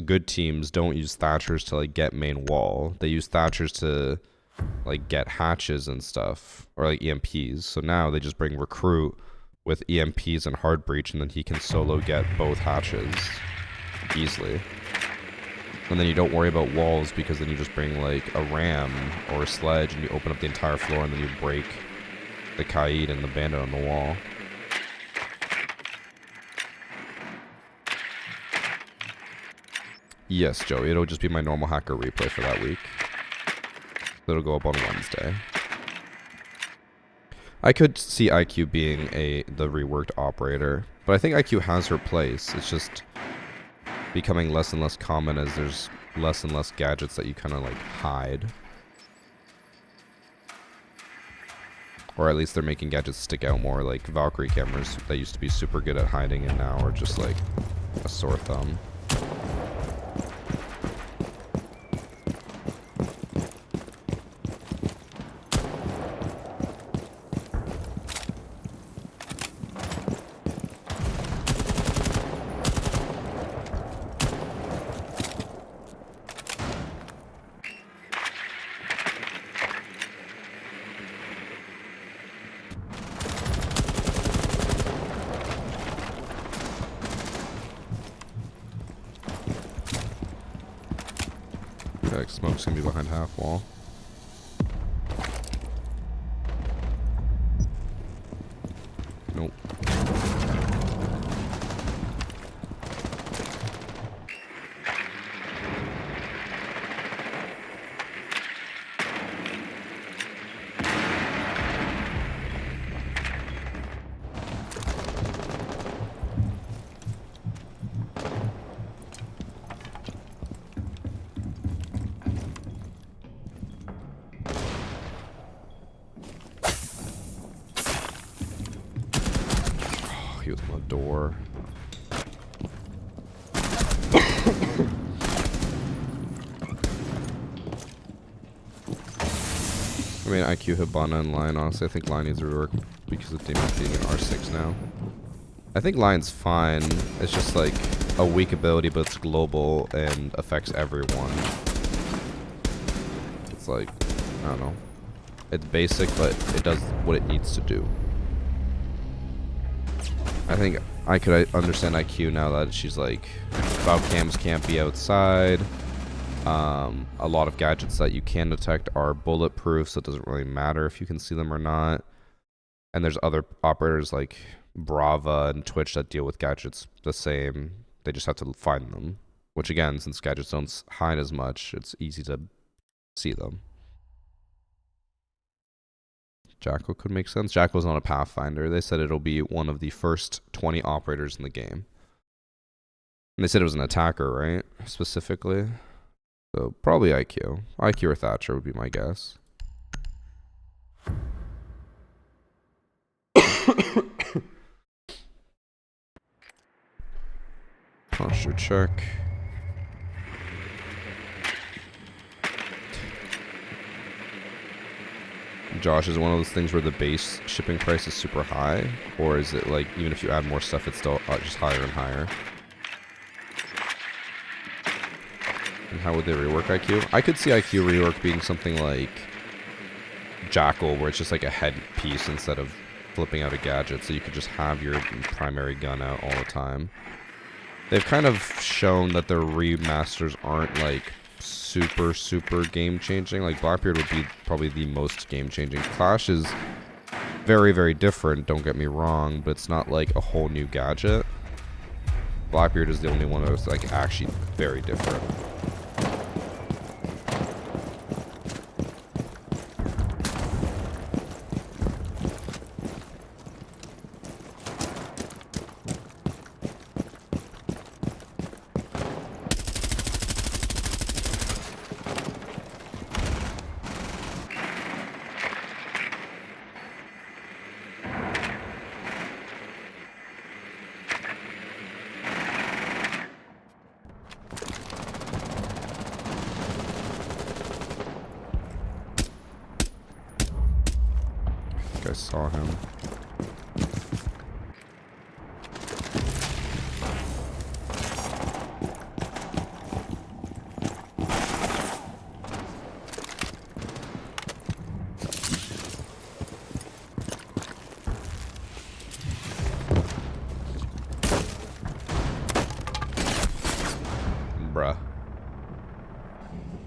good teams don't use Thatchers to like get main wall. They use Thatchers to like get hatches and stuff, or like EMPs. So now they just bring recruit with EMPs and hard breach, and then he can solo get both hatches easily. And then you don't worry about walls, because then you just bring like a ram or a sledge and you open up the entire floor, and then you break the Kaid and the bandit on the wall. Yes, Joey, it'll just be my normal hacker replay for that week. It'll go up on Wednesday. I could see IQ being the reworked operator, but I think IQ has her place. It's just becoming less and less common as there's less and less gadgets that you kind of like hide. Or at least they're making gadgets stick out more, like Valkyrie cameras that used to be super good at hiding and now are just like a sore thumb. Like smoke's gonna be behind half wall. Nope. He was on the door. I mean, IQ Hibana and Lion, honestly, I think Lion needs to rework because of Demon being an R6 now. I think Lion's fine. It's just like a weak ability, but it's global and affects everyone. It's like, I don't know. It's basic, but it does what it needs to do. I think I could understand IQ now that she's like, cams can't be outside. A lot of gadgets that you can detect are bulletproof, so it doesn't really matter if you can see them or not. And there's other operators like Brava and Twitch that deal with gadgets the same. They just have to find them. Which again, since gadgets don't hide as much, it's easy to see them. Jackal could make sense. Jackal's not a Pathfinder. They said it'll be one of the first 20 operators in the game. And they said it was an attacker, right? Specifically. So probably IQ. IQ or Thatcher would be my guess. Posture check. Josh, is it one of those things where the base shipping price is super high? Or is it like, even if you add more stuff, it's still just higher and higher? And how would they rework IQ? I could see IQ rework being something like Jackal, where it's just like a head piece instead of flipping out a gadget, so you could just have your primary gun out all the time. They've kind of shown that their remasters aren't like super game-changing. Like Blackbeard would be probably the most game-changing. Clash is very different, don't get me wrong, but it's not like a whole new gadget. Blackbeard is the only one that's like actually very different. I saw him. Bruh.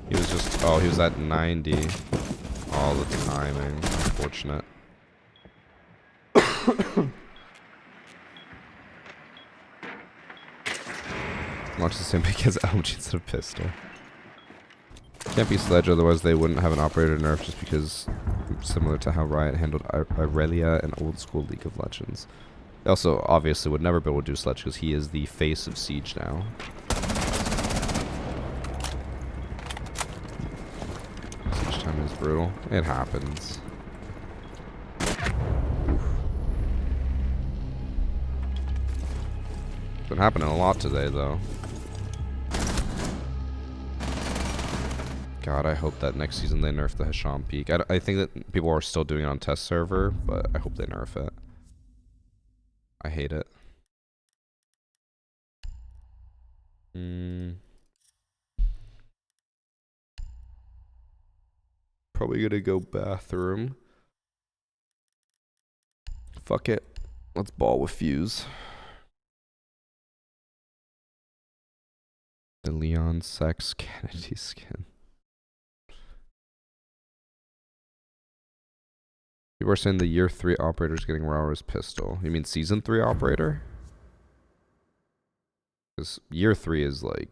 He was just, oh, he was at 90 all the timing. Unfortunate. Watch the same pick as AUG instead of pistol. Can't be Sledge, otherwise they wouldn't have an operator nerf, just because similar to how Riot handled Irelia and old school League of Legends. They also obviously would never be able to do Sledge because he is the face of Siege now. Siege time is brutal. It happens. It's been happening a lot today, though. God, I hope that next season they nerf the Hisham Peak. I think that people are still doing it on test server, but I hope they nerf it. I hate it. Probably gonna go bathroom. Fuck it. Let's ball with Fuse. The Leon Sex Kennedy skin. People are saying the year 3 operator is getting Raura's pistol. You mean season 3 operator? Because year 3 is like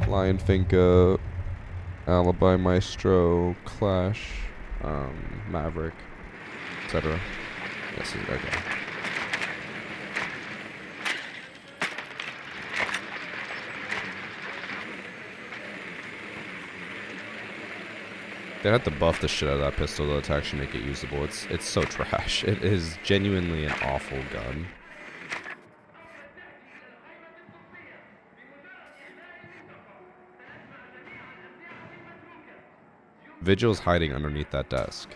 Lion Finka, Alibi Maestro, Clash, Maverick, etc. Yes, okay. They had to buff the shit out of that pistol though to actually make it usable. It's so trash. It is genuinely an awful gun. Vigil's hiding underneath that desk.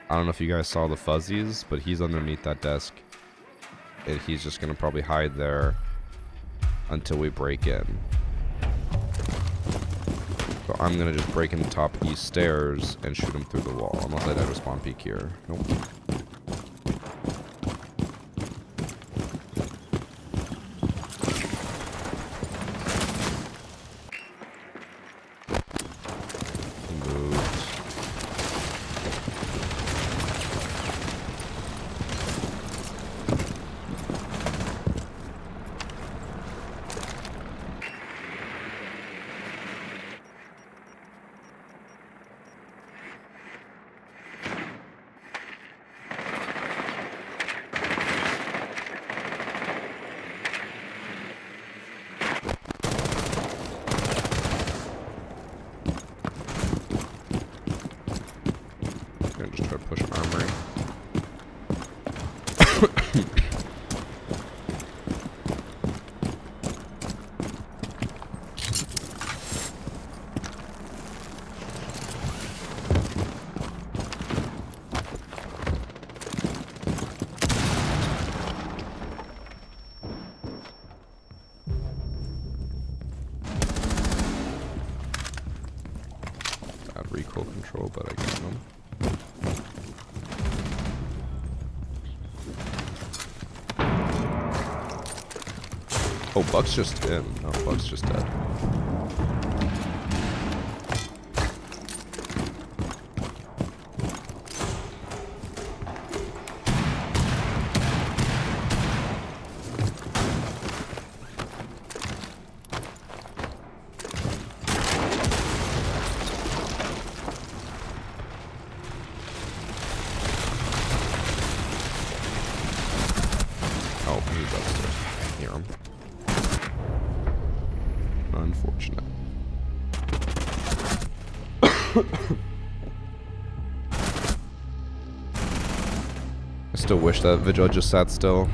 I don't know if you guys saw the fuzzies, but he's underneath that desk. And he's just gonna probably hide there until we break in. So I'm gonna just break in the top east stairs and shoot him through the wall. Unless I die to spawn peek here. Nope. gonna just try to push armory. Bad recoil control, but I got them. Oh, Buck's just in. No, Buck's just dead. Oh, he's upstairs. I hear him. Unfortunate. I still wish that Vigil just sat still.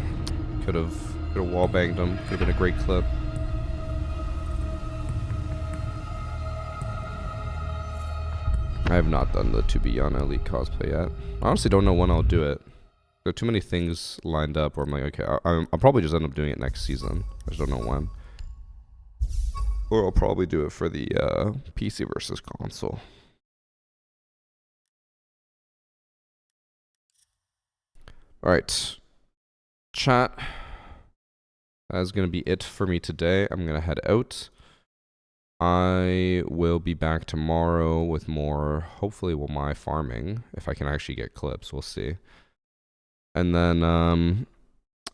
Could have wall banged him. Could have been a great clip. I have not done the To Be Young Elite cosplay yet. I honestly don't know when I'll do it. There are too many things lined up where I'm like, okay, I'll probably just end up doing it next season. I just don't know when. Or I'll probably do it for the PC versus console. Alright. Chat. That is going to be it for me today. I'm going to head out. I will be back tomorrow with more, hopefully, WAMAI farming. If I can actually get clips, we'll see. And then,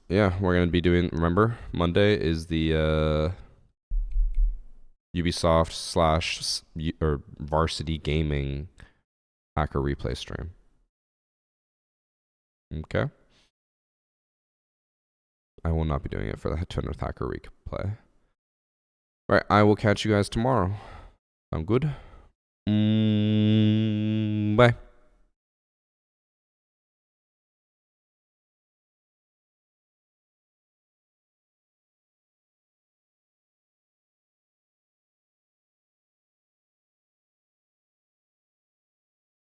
yeah, we're going to be doing, remember, Monday is the Ubisoft / or VarsityGaming hacker replay stream. Okay. I will not be doing it for the 200th hacker replay. Alright, I will catch you guys tomorrow. Sound good? Bye.